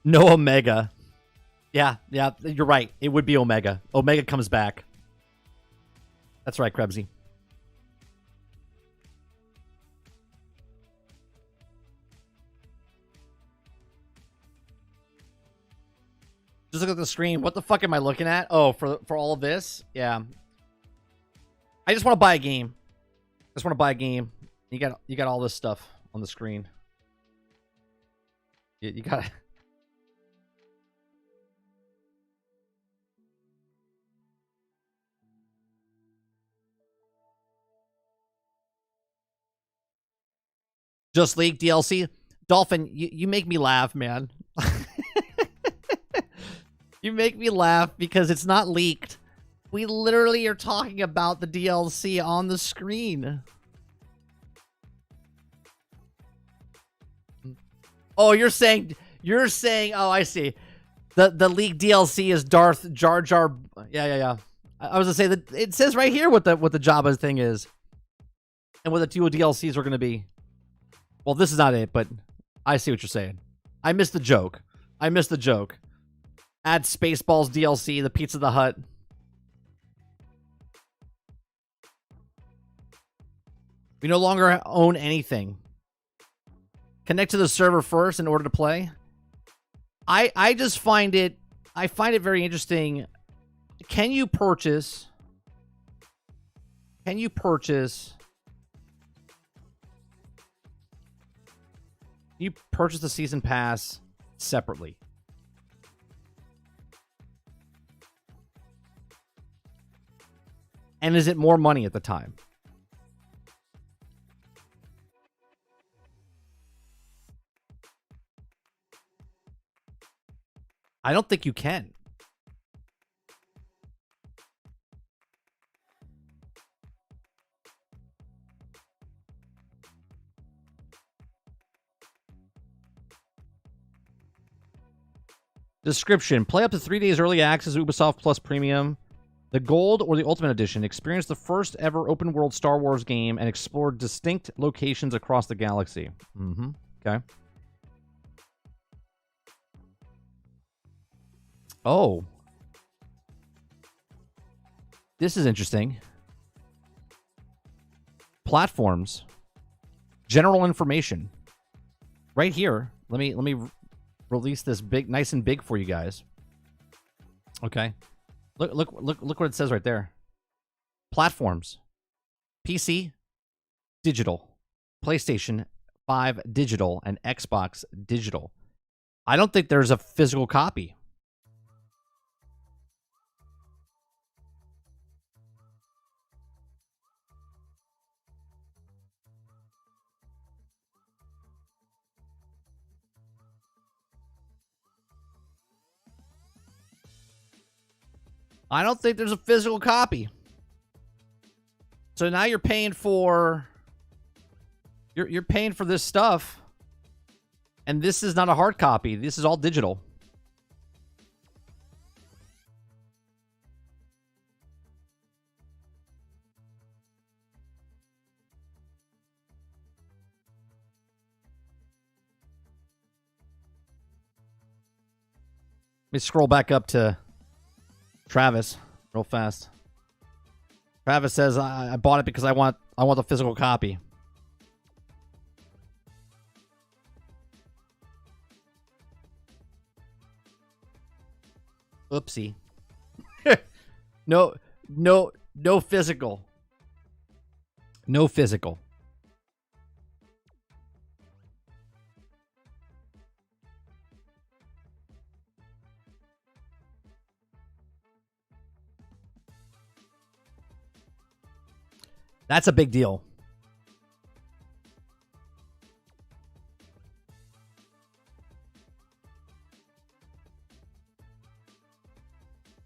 No Omega. Yeah, you're right. It would be Omega. Omega comes back. That's right, Krebsy. Just look at the screen. What the fuck am I looking at? Oh, for all of this? Yeah. I just want to buy a game. I just want to buy a game. You got all this stuff on the screen. You got it. Just League DLC. Dolphin, you make me laugh, man. You make me laugh because it's not leaked. We literally are talking about the DLC on the screen. Oh, you're saying, oh, I see. The leaked DLC is Darth Jar Jar. Yeah. I was gonna say that it says right here what the Jabba thing is. And what the two DLCs are gonna be. Well, this is not it, but I see what you're saying. I missed the joke. Add Spaceballs DLC, the Pizza the Hut. We no longer own anything. Connect to the server first in order to play. I just find it very interesting. Can you purchase the season pass separately? And is it more money at the time? I don't think you can. Description. Play up to 3 days early access Ubisoft Plus Premium. The Gold or the Ultimate Edition. Experience the first ever open world Star Wars game and explore distinct locations across the galaxy. Okay. Oh. This is interesting. Platforms. General information. Right here. Let me release this nice and big for you guys. Okay. Look what it says right there. Platforms. PC digital. PlayStation 5 digital and Xbox digital. I don't think there's a physical copy. I don't think there's a physical copy. So now you're paying for you're paying for this stuff. And this is not a hard copy. This is all digital. Let me scroll back up to Travis real fast. Travis says, I bought it because I want the physical copy. Oopsie. No physical. No physical. That's a big deal.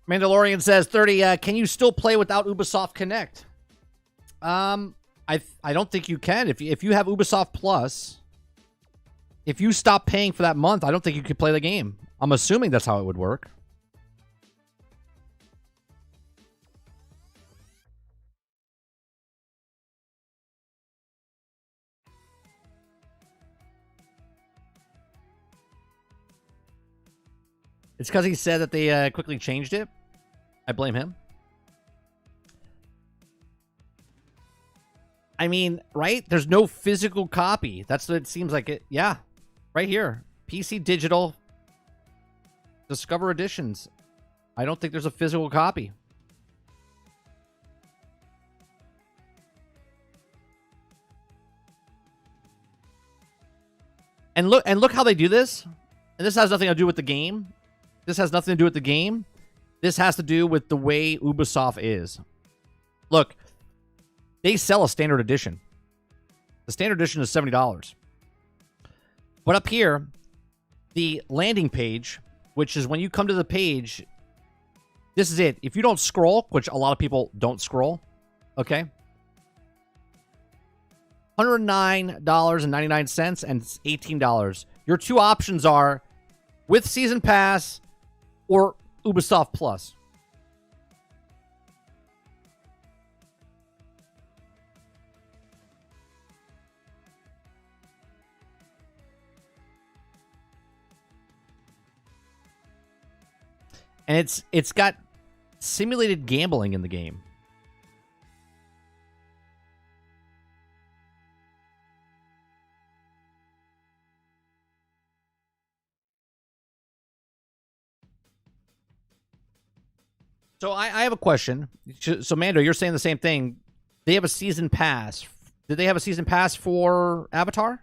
Mandalorian says 30. Can you still play without Ubisoft Connect? I don't think you can. If you have Ubisoft Plus, if you stop paying for that month, I don't think you could play the game. I'm assuming that's how it would work. It's because he said that they quickly changed it. I blame him. I mean, right? There's no physical copy. That's what it seems like. It. Yeah. Right here. PC Digital. Discover Editions. I don't think there's a physical copy. And look how they do this. And this has nothing to do with the game. This has nothing to do with the game. This has to do with the way Ubisoft is. Look, they sell a standard edition. The standard edition is $70. But up here, the landing page, which is when you come to the page, this is it. If you don't scroll, which a lot of people don't scroll, okay? $109.99 and $18. Your two options are with Season Pass or Ubisoft Plus. And it's got simulated gambling in the game. So I have a question. So Mando, you're saying the same thing. They have a season pass. Did they have a season pass for Avatar?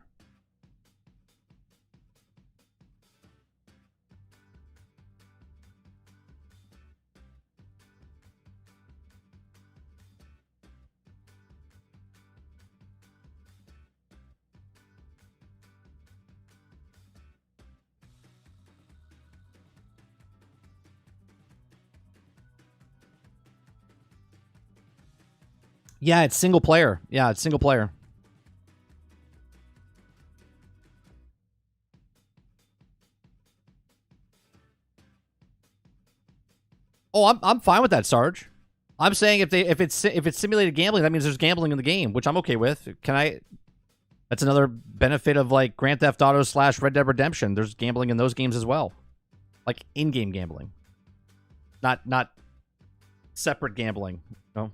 Yeah, it's single player. Yeah, it's single player. Oh, I'm fine with that, Sarge. I'm saying if it's simulated gambling, that means there's gambling in the game, which I'm okay with. That's another benefit of like Grand Theft Auto / Red Dead Redemption. There's gambling in those games as well, like in-game gambling, not separate gambling. You know?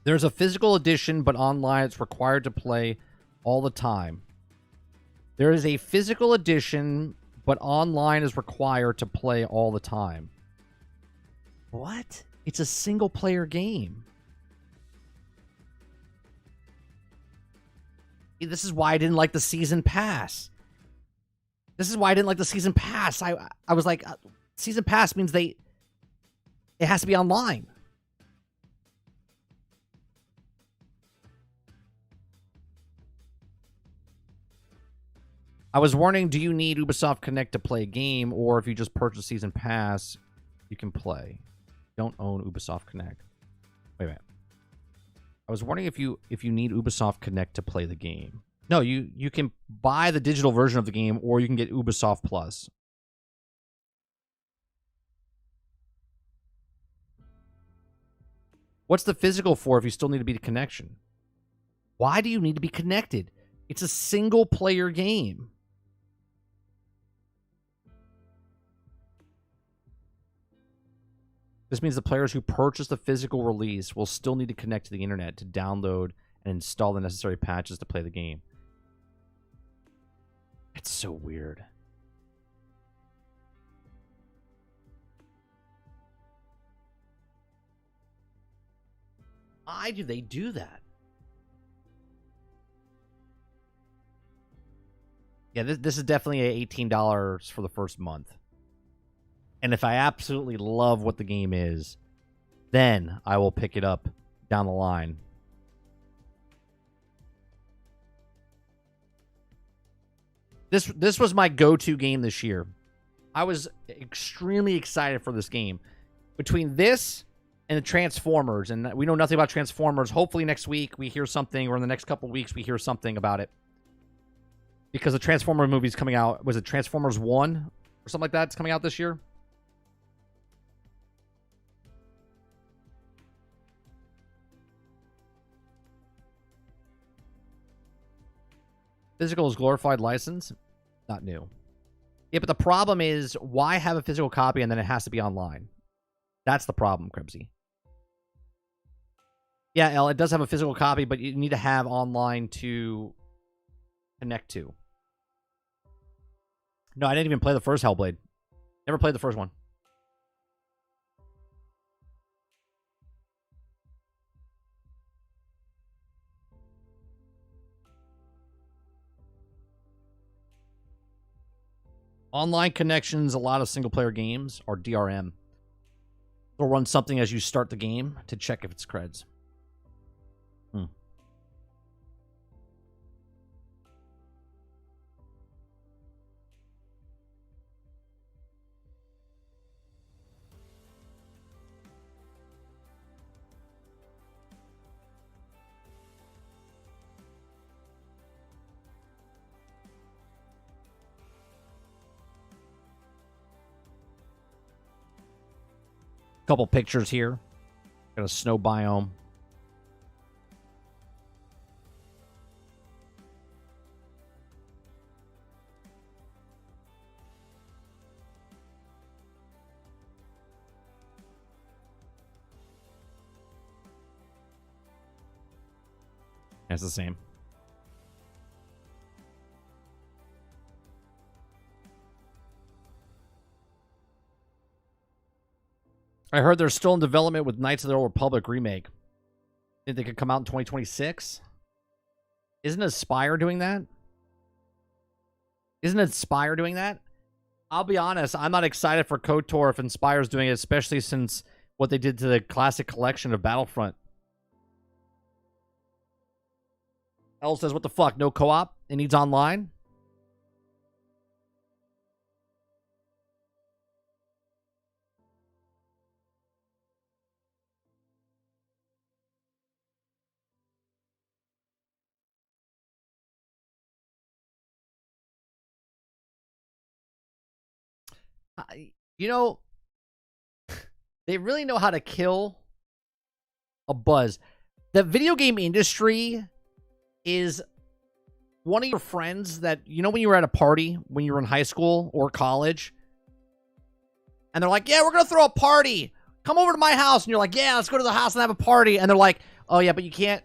There's a physical edition, but online it's required to play all the time. There is a physical edition, but online is required to play all the time. What? It's a single-player game. This is why I didn't like the season pass. I was like, season pass means it has to be online. I was wondering, do you need Ubisoft Connect to play a game, or if you just purchase Season Pass, you can play? Don't own Ubisoft Connect. Wait a minute. I was wondering if you need Ubisoft Connect to play the game. No, you can buy the digital version of the game, or you can get Ubisoft Plus. What's the physical for if you still need to be the connection? Why do you need to be connected? It's a single-player game. This means the players who purchase the physical release will still need to connect to the internet to download and install the necessary patches to play the game. It's so weird. Why do they do that? Yeah, this is definitely $18 for the first month. And if I absolutely love what the game is, then I will pick it up down the line. This was my go-to game this year. I was extremely excited for this game. Between this and the Transformers, and we know nothing about Transformers. Hopefully next week we hear something, or in the next couple weeks we hear something about it. Because the Transformer movie's coming out. Was it Transformers 1 or something like that? It's coming out this year. Physical is glorified license. Not new. Yeah, but the problem is, why have a physical copy and then it has to be online? That's the problem, Krebsy. Yeah, El, it does have a physical copy, but you need to have online to connect to. No, I didn't even play the first Hellblade. Never played the first one. Online connections, a lot of single-player games are DRM. They'll run something as you start the game to check if it's creds. Couple pictures here. Got a snow biome. That's the same. I heard they're still in development with Knights of the Old Republic remake. Think they could come out in 2026? Isn't Aspire doing that? I'll be honest, I'm not excited for KOTOR if Inspire's doing it, especially since what they did to the classic collection of Battlefront. El says, what the fuck? No co-op? It needs online? You know, they really know how to kill a buzz. The video game industry is one of your friends that, you know, when you were at a party, when you were in high school or college, and they're like, yeah, we're going to throw a party. Come over to my house. And you're like, yeah, let's go to the house and have a party. And they're like, oh yeah, but you can't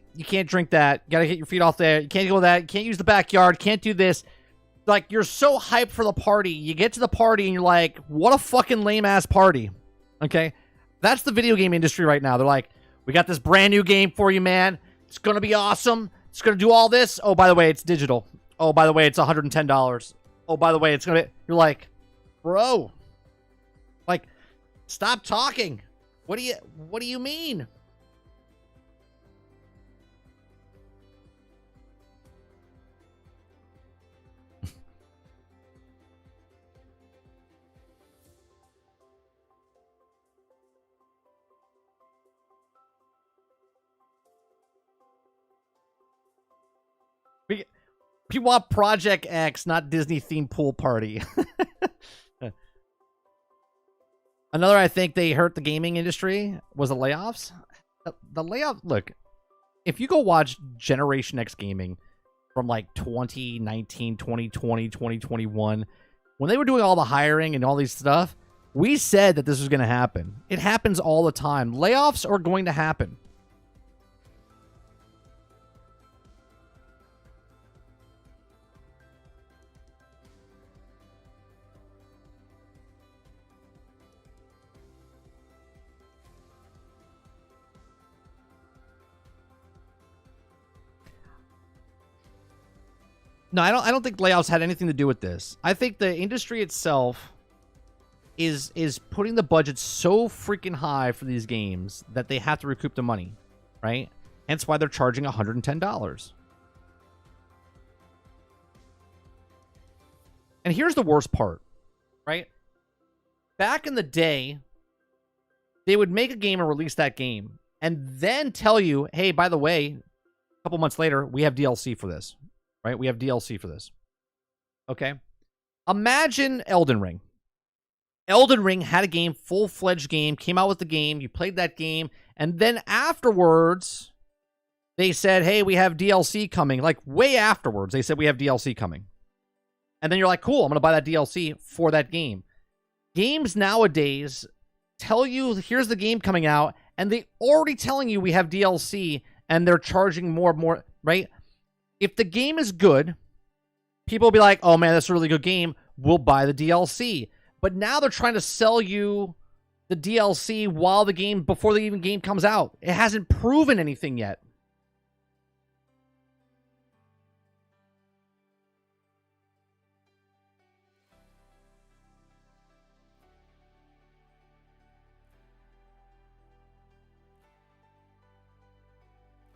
drink that. You got to get your feet off there. You can't go that. You can't use the backyard. Can't do this. Like, you're so hyped for the party. You get to the party and you're like, what a fucking lame ass party. Okay. That's the video game industry right now. They're like, we got this brand new game for you, man. It's going to be awesome. It's going to do all this. Oh, by the way, it's digital. Oh, by the way, it's $110. Oh, by the way, it's going to, you're like, bro, like, stop talking. What do you mean? We want Project X, not Disney themed pool party. Another, I think they hurt the gaming industry was the layoffs. The layoff, look, if you go watch Generation X gaming from like 2019, 2020, 2021, when they were doing all the hiring and all these stuff, we said that this was going to happen. It happens all the time. Layoffs are going to happen. No, I don't think layoffs had anything to do with this. I think the industry itself is putting the budget so freaking high for these games that they have to recoup the money, right? Hence why they're charging $110. And here's the worst part, right? Back in the day, they would make a game and release that game and then tell you, hey, by the way, a couple months later, we have DLC for this. Right? We have DLC for this. Okay? Imagine Elden Ring. Elden Ring had a game, full-fledged game, came out with the game, you played that game, and then afterwards, they said, hey, we have DLC coming. Like, way afterwards, they said, we have DLC coming. And then you're like, cool, I'm going to buy that DLC for that game. Games nowadays tell you, here's the game coming out, and they already telling you we have DLC, and they're charging more, right? If the game is good, people will be like, oh man, that's a really good game. We'll buy the DLC. But now they're trying to sell you the DLC while the game, before the even game comes out. It hasn't proven anything yet.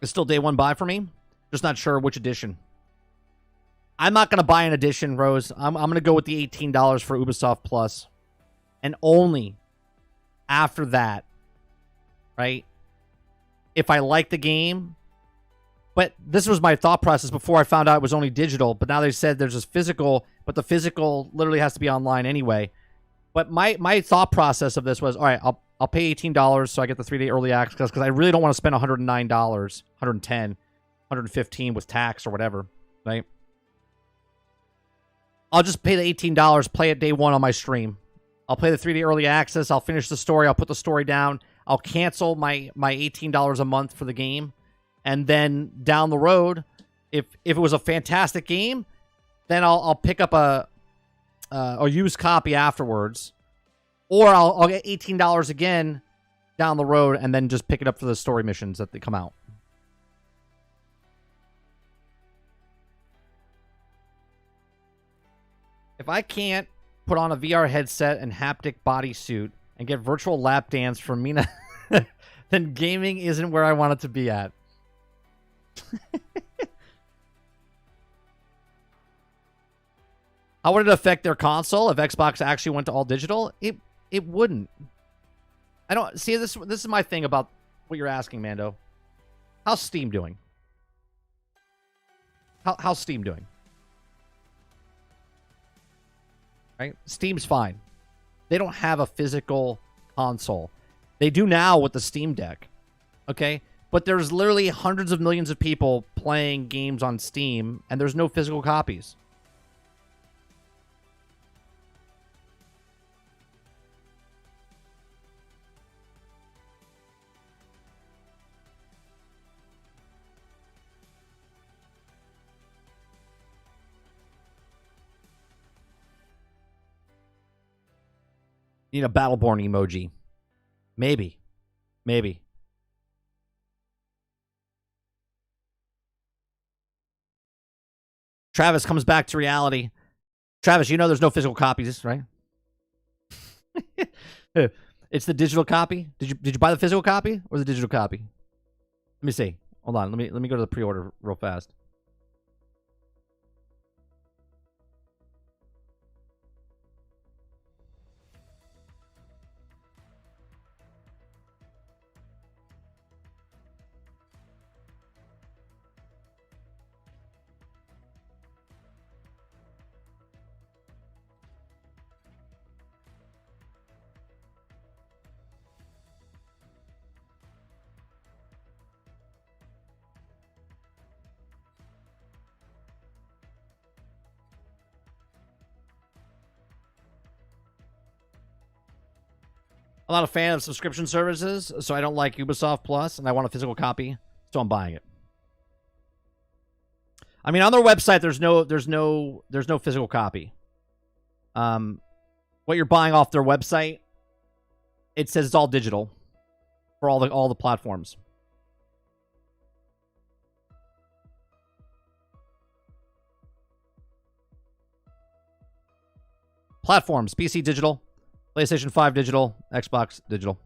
It's still day one buy for me. Just not sure which edition. I'm not going to buy an edition, Rose. I'm going to go with the $18 for Ubisoft Plus. And only after that, right? If I like the game. But this was my thought process before I found out it was only digital. But now they said there's this physical, but the physical literally has to be online anyway. But my thought process of this was, all right, I'll pay $18 so I get the 3-day early access because I really don't want to spend $109, $110. 115 with tax or whatever, right? I'll just pay the $18, play it day one on my stream. I'll play the 3-day early access. I'll finish the story. I'll put the story down. I'll cancel my $18 a month for the game. And then down the road, if it was a fantastic game, then I'll pick up a used copy afterwards. Or I'll get $18 again down the road and then just pick it up for the story missions that they come out. If I can't put on a VR headset and haptic bodysuit and get virtual lap dance from Mina, then gaming isn't where I want it to be at. How would it affect their console if Xbox actually went to all digital? It wouldn't. I don't see this. This is my thing about what you're asking, Mando. How's Steam doing? How's Steam doing? Right? Steam's fine. They don't have a physical console. They do now with the Steam Deck. Okay? But there's literally hundreds of millions of people playing games on Steam, and there's no physical copies. You need a Battleborn emoji. Maybe. Maybe. Travis comes back to reality. Travis, you know there's no physical copies, right? It's the digital copy. Did you buy the physical copy or the digital copy? Let me see. Hold on. Let me go to the pre-order real fast. I'm not a fan of subscription services, so I don't like Ubisoft Plus, and I want a physical copy, so I'm buying it. I mean, on their website, there's no physical copy. What you're buying off their website, it says it's all digital for all the platforms. Platforms: PC digital, PlayStation 5 digital, Xbox digital.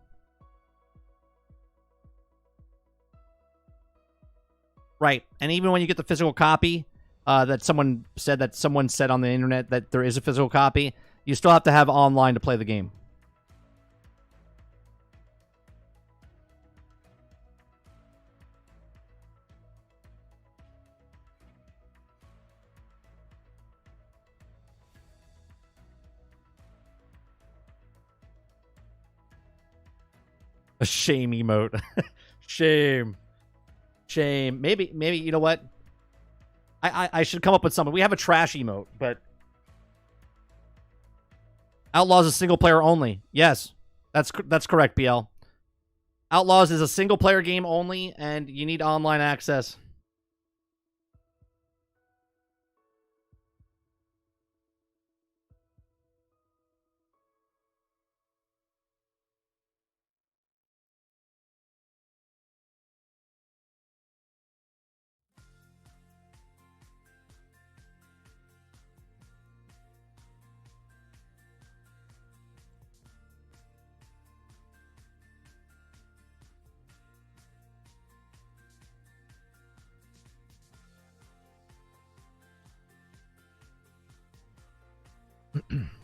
Right. And even when you get the physical copy, that someone said on the internet that there is a physical copy, you still have to have online to play the game. A shame emote. Shame. Shame. Maybe, you know what? I should come up with something. We have a trash emote, but Outlaws is single player only. Yes. That's correct, BL. Outlaws is a single player game only, and you need online access.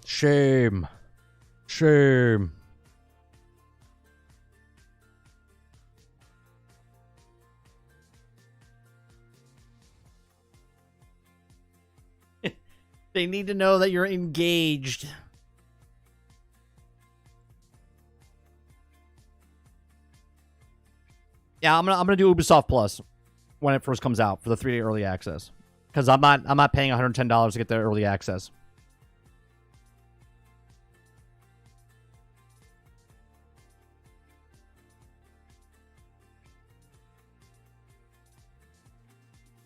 Shame. Shame. They need to know that you're engaged. Yeah, I'm gonna do Ubisoft Plus when it first comes out for the 3-day early access, because I'm not paying $110 to get the early access.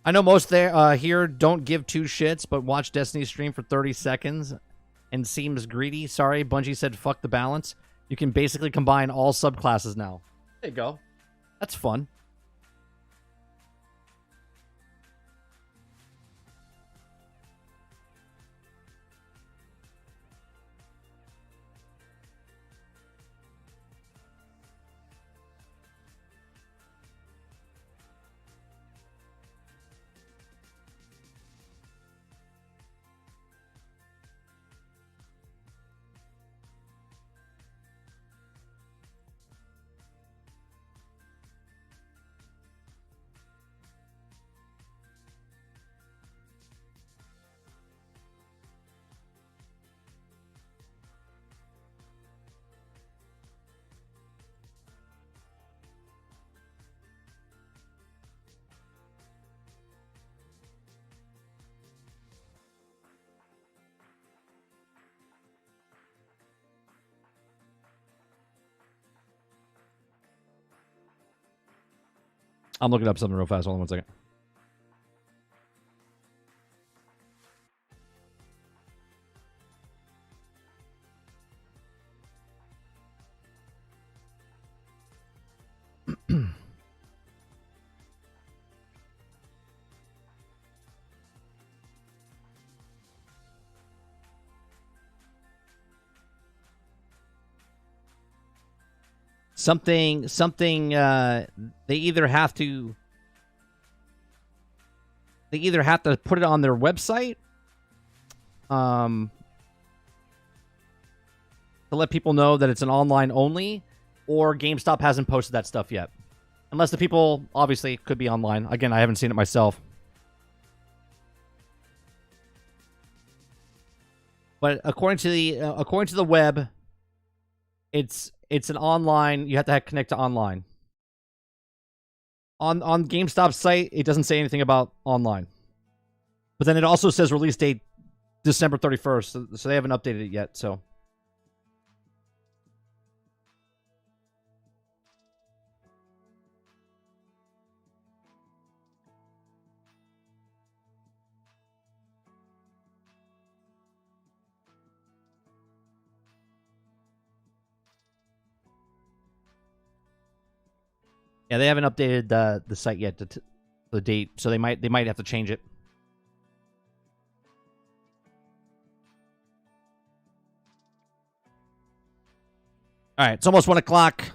I know most here don't give two shits, but watch Destiny stream for 30 seconds and seems greedy. Sorry, Bungie said fuck the balance. You can basically combine all subclasses now. There you go. That's fun. I'm looking up something real fast. Hold on one second. Something they either have to put it on their website to let people know that it's an online only, or GameStop hasn't posted that stuff yet. Unless the people obviously could be online. Again, I haven't seen it myself. But according to the web, it's an online. You have to connect to online. On GameStop's site, it doesn't say anything about online. But then it also says release date December 31st, so they haven't updated it yet. So. Yeah, they haven't updated the site yet to the date, so they might have to change it. All right, it's almost 1 o'clock.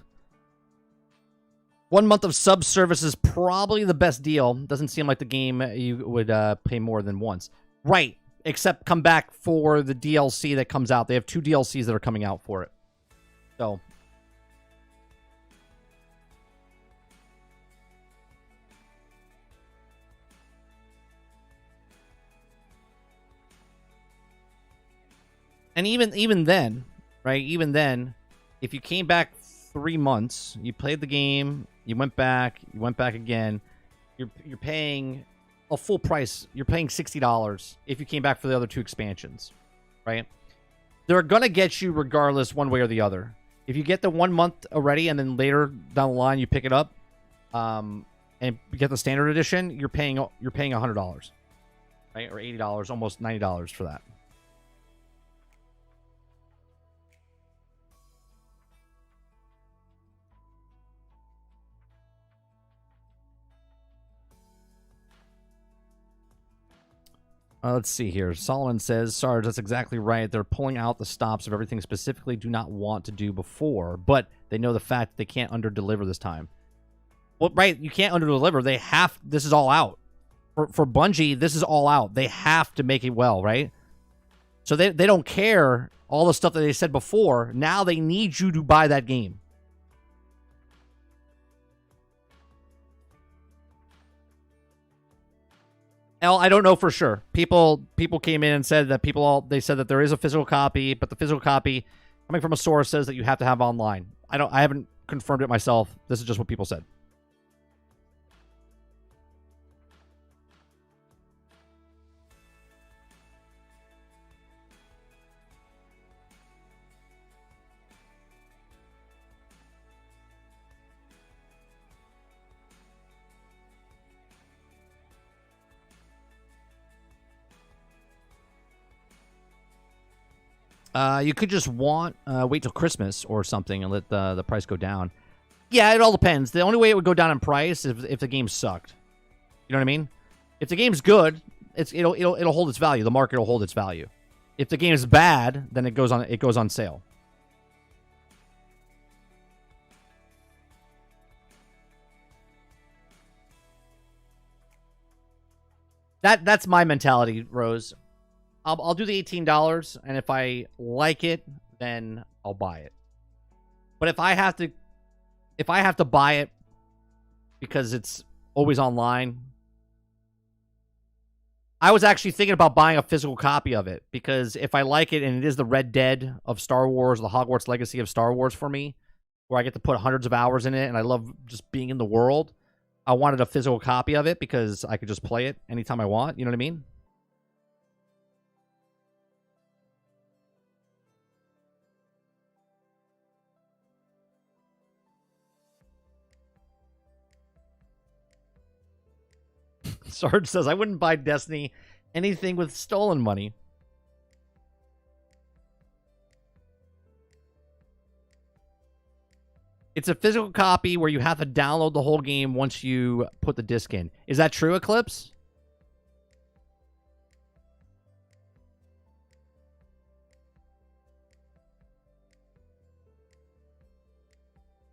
1 month of sub service is probably the best deal. Doesn't seem like the game you would pay more than once. Right, except come back for the DLC that comes out. They have 2 DLCs that are coming out for it. So. And even then, right? Even then, if you came back 3 months, you played the game, you went back again, you're paying a full price. You're paying $60 if you came back for the other 2 expansions, right? They're gonna get you regardless, one way or the other. If you get the 1 month already, and then later down the line you pick it up, and you get the standard edition, you're paying $100, right, or $80, almost $90 for that. Let's see here. Solomon says, Sarge, that's exactly right. They're pulling out the stops of everything specifically do not want to do before, but they know the fact that they can't under-deliver this time. Well, right, you can't under-deliver. This is all out. For Bungie, this is all out. They have to make it well, right? So they don't care all the stuff that they said before. Now they need you to buy that game. I don't know for sure. People came in and said that they said that there is a physical copy, but the physical copy coming from a source says that you have to have online. I haven't confirmed it myself. This is just what people said. You could just wait till Christmas or something and let the price go down. Yeah, it all depends. The only way it would go down in price is if the game sucked. You know what I mean? If the game's good, it'll hold its value. The market will hold its value. If the game is bad, then it goes on sale. That's my mentality, Rose. I'll do the $18, and if I like it, then I'll buy it. But if I have to buy it because it's always online, I was actually thinking about buying a physical copy of it, because if I like it and it is the Red Dead of Star Wars, the Hogwarts Legacy of Star Wars for me, where I get to put hundreds of hours in it and I love just being in the world, I wanted a physical copy of it because I could just play it anytime I want. You know what I mean? Sarge says, I wouldn't buy Destiny anything with stolen money. It's a physical copy where you have to download the whole game once you put the disc in. Is that true, Eclipse?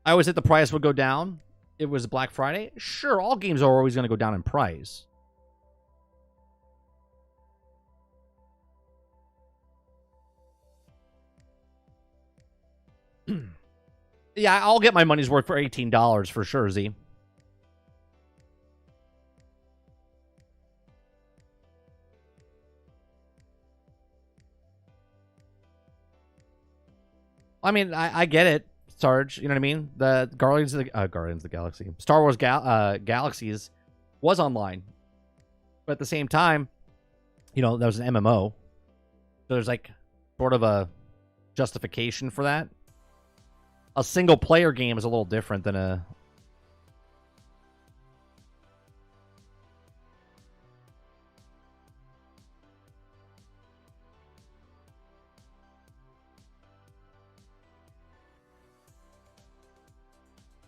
I always thought the price would go down. It was Black Friday. Sure, all games are always going to go down in price. Yeah, I'll get my money's worth for $18 for sure, Z. I mean, I get it, Sarge. You know what I mean? The Guardians of the Galaxy, Star Wars Galaxies was online, but at the same time, you know, that was an MMO, so there's like sort of a justification for that. A single player game is a little different than a...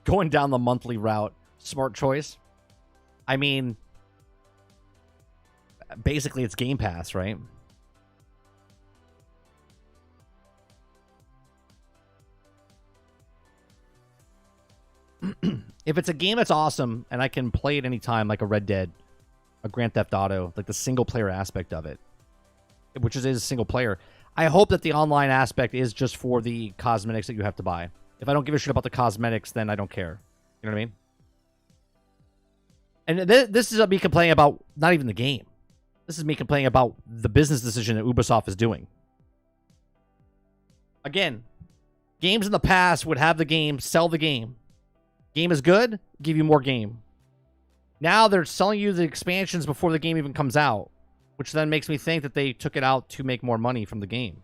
Going down the monthly route. Smart choice. I mean, basically it's Game Pass, right? If it's a game that's awesome and I can play it anytime, like a Red Dead, a Grand Theft Auto, like the single player aspect of it, which is single player, I hope that the online aspect is just for the cosmetics that you have to buy. If I don't give a shit about the cosmetics, then I don't care. You know what I mean? And this is me complaining about not even the game. This is me complaining about the business decision that Ubisoft is doing. Again, games in the past would have the game, sell the game. Game is good, give you more game. Now they're selling you the expansions before the game even comes out, which then makes me think that they took it out to make more money from the game.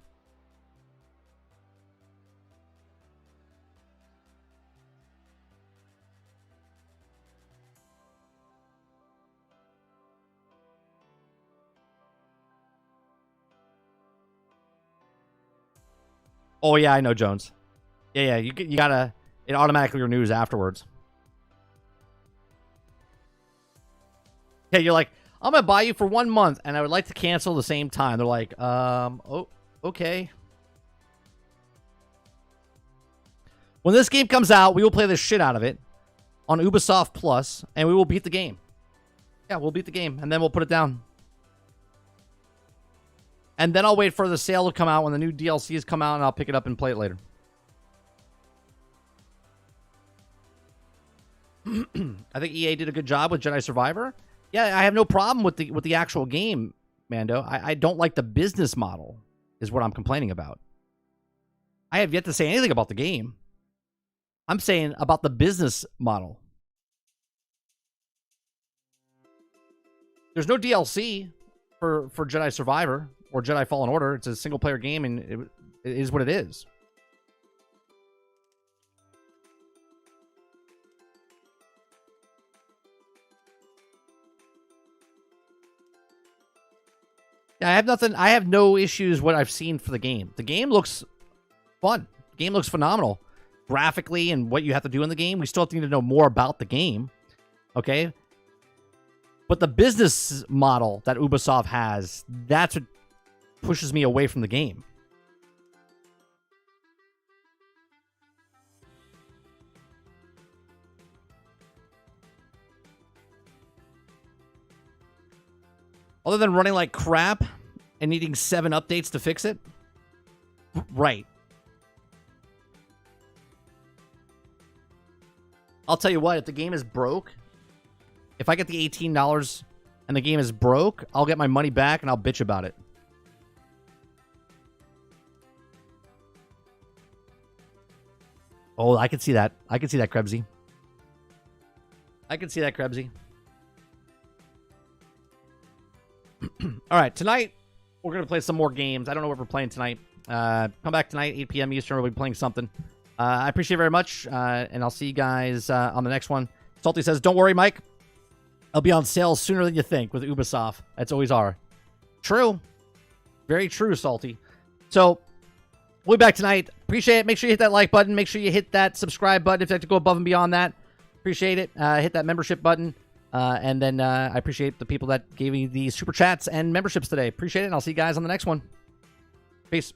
Oh, yeah, I know, Jones. Yeah, you gotta... It automatically renews afterwards. Okay, you're like, I'm gonna buy you for 1 month, and I would like to cancel the same time. They're like, oh, okay. When this game comes out, we will play the shit out of it on Ubisoft Plus, and we will beat the game. Yeah, we'll beat the game, and then we'll put it down. And then I'll wait for the sale to come out when the new DLCs come out, and I'll pick it up and play it later. I think EA did a good job with Jedi Survivor. Yeah, I have no problem with the actual game, Mando. I don't like the business model, is what I'm complaining about. I have yet to say anything about the game. I'm saying about the business model. There's no DLC for Jedi Survivor or Jedi Fallen Order. It's a single player game, and it is what it is. Yeah, I have no issues what I've seen for the game. The game looks fun. The game looks phenomenal. Graphically and what you have to do in the game. We still need to know more about the game. Okay? But the business model that Ubisoft has, that's what pushes me away from the game. Other than running like crap and needing 7 updates to fix it? Right. I'll tell you what, if the game is broke, if I get the $18 and the game is broke, I'll get my money back and I'll bitch about it. Oh, I can see that. I can see that, Krebsy. I can see that, Krebsy. All right, tonight we're going to play some more games. I don't know what we're playing tonight. Come back tonight, 8 p.m. Eastern. We'll be playing something. I appreciate it very much, and I'll see you guys on the next one. Salty says, don't worry, Mike. They'll be on sale sooner than you think with Ubisoft. That's always are. True. Very true, Salty. So, we'll be back tonight. Appreciate it. Make sure you hit that like button. Make sure you hit that subscribe button if you have to go above and beyond that. Appreciate it. Hit that membership button. And then I appreciate the people that gave me the super chats and memberships today. Appreciate it. And I'll see you guys on the next one. Peace.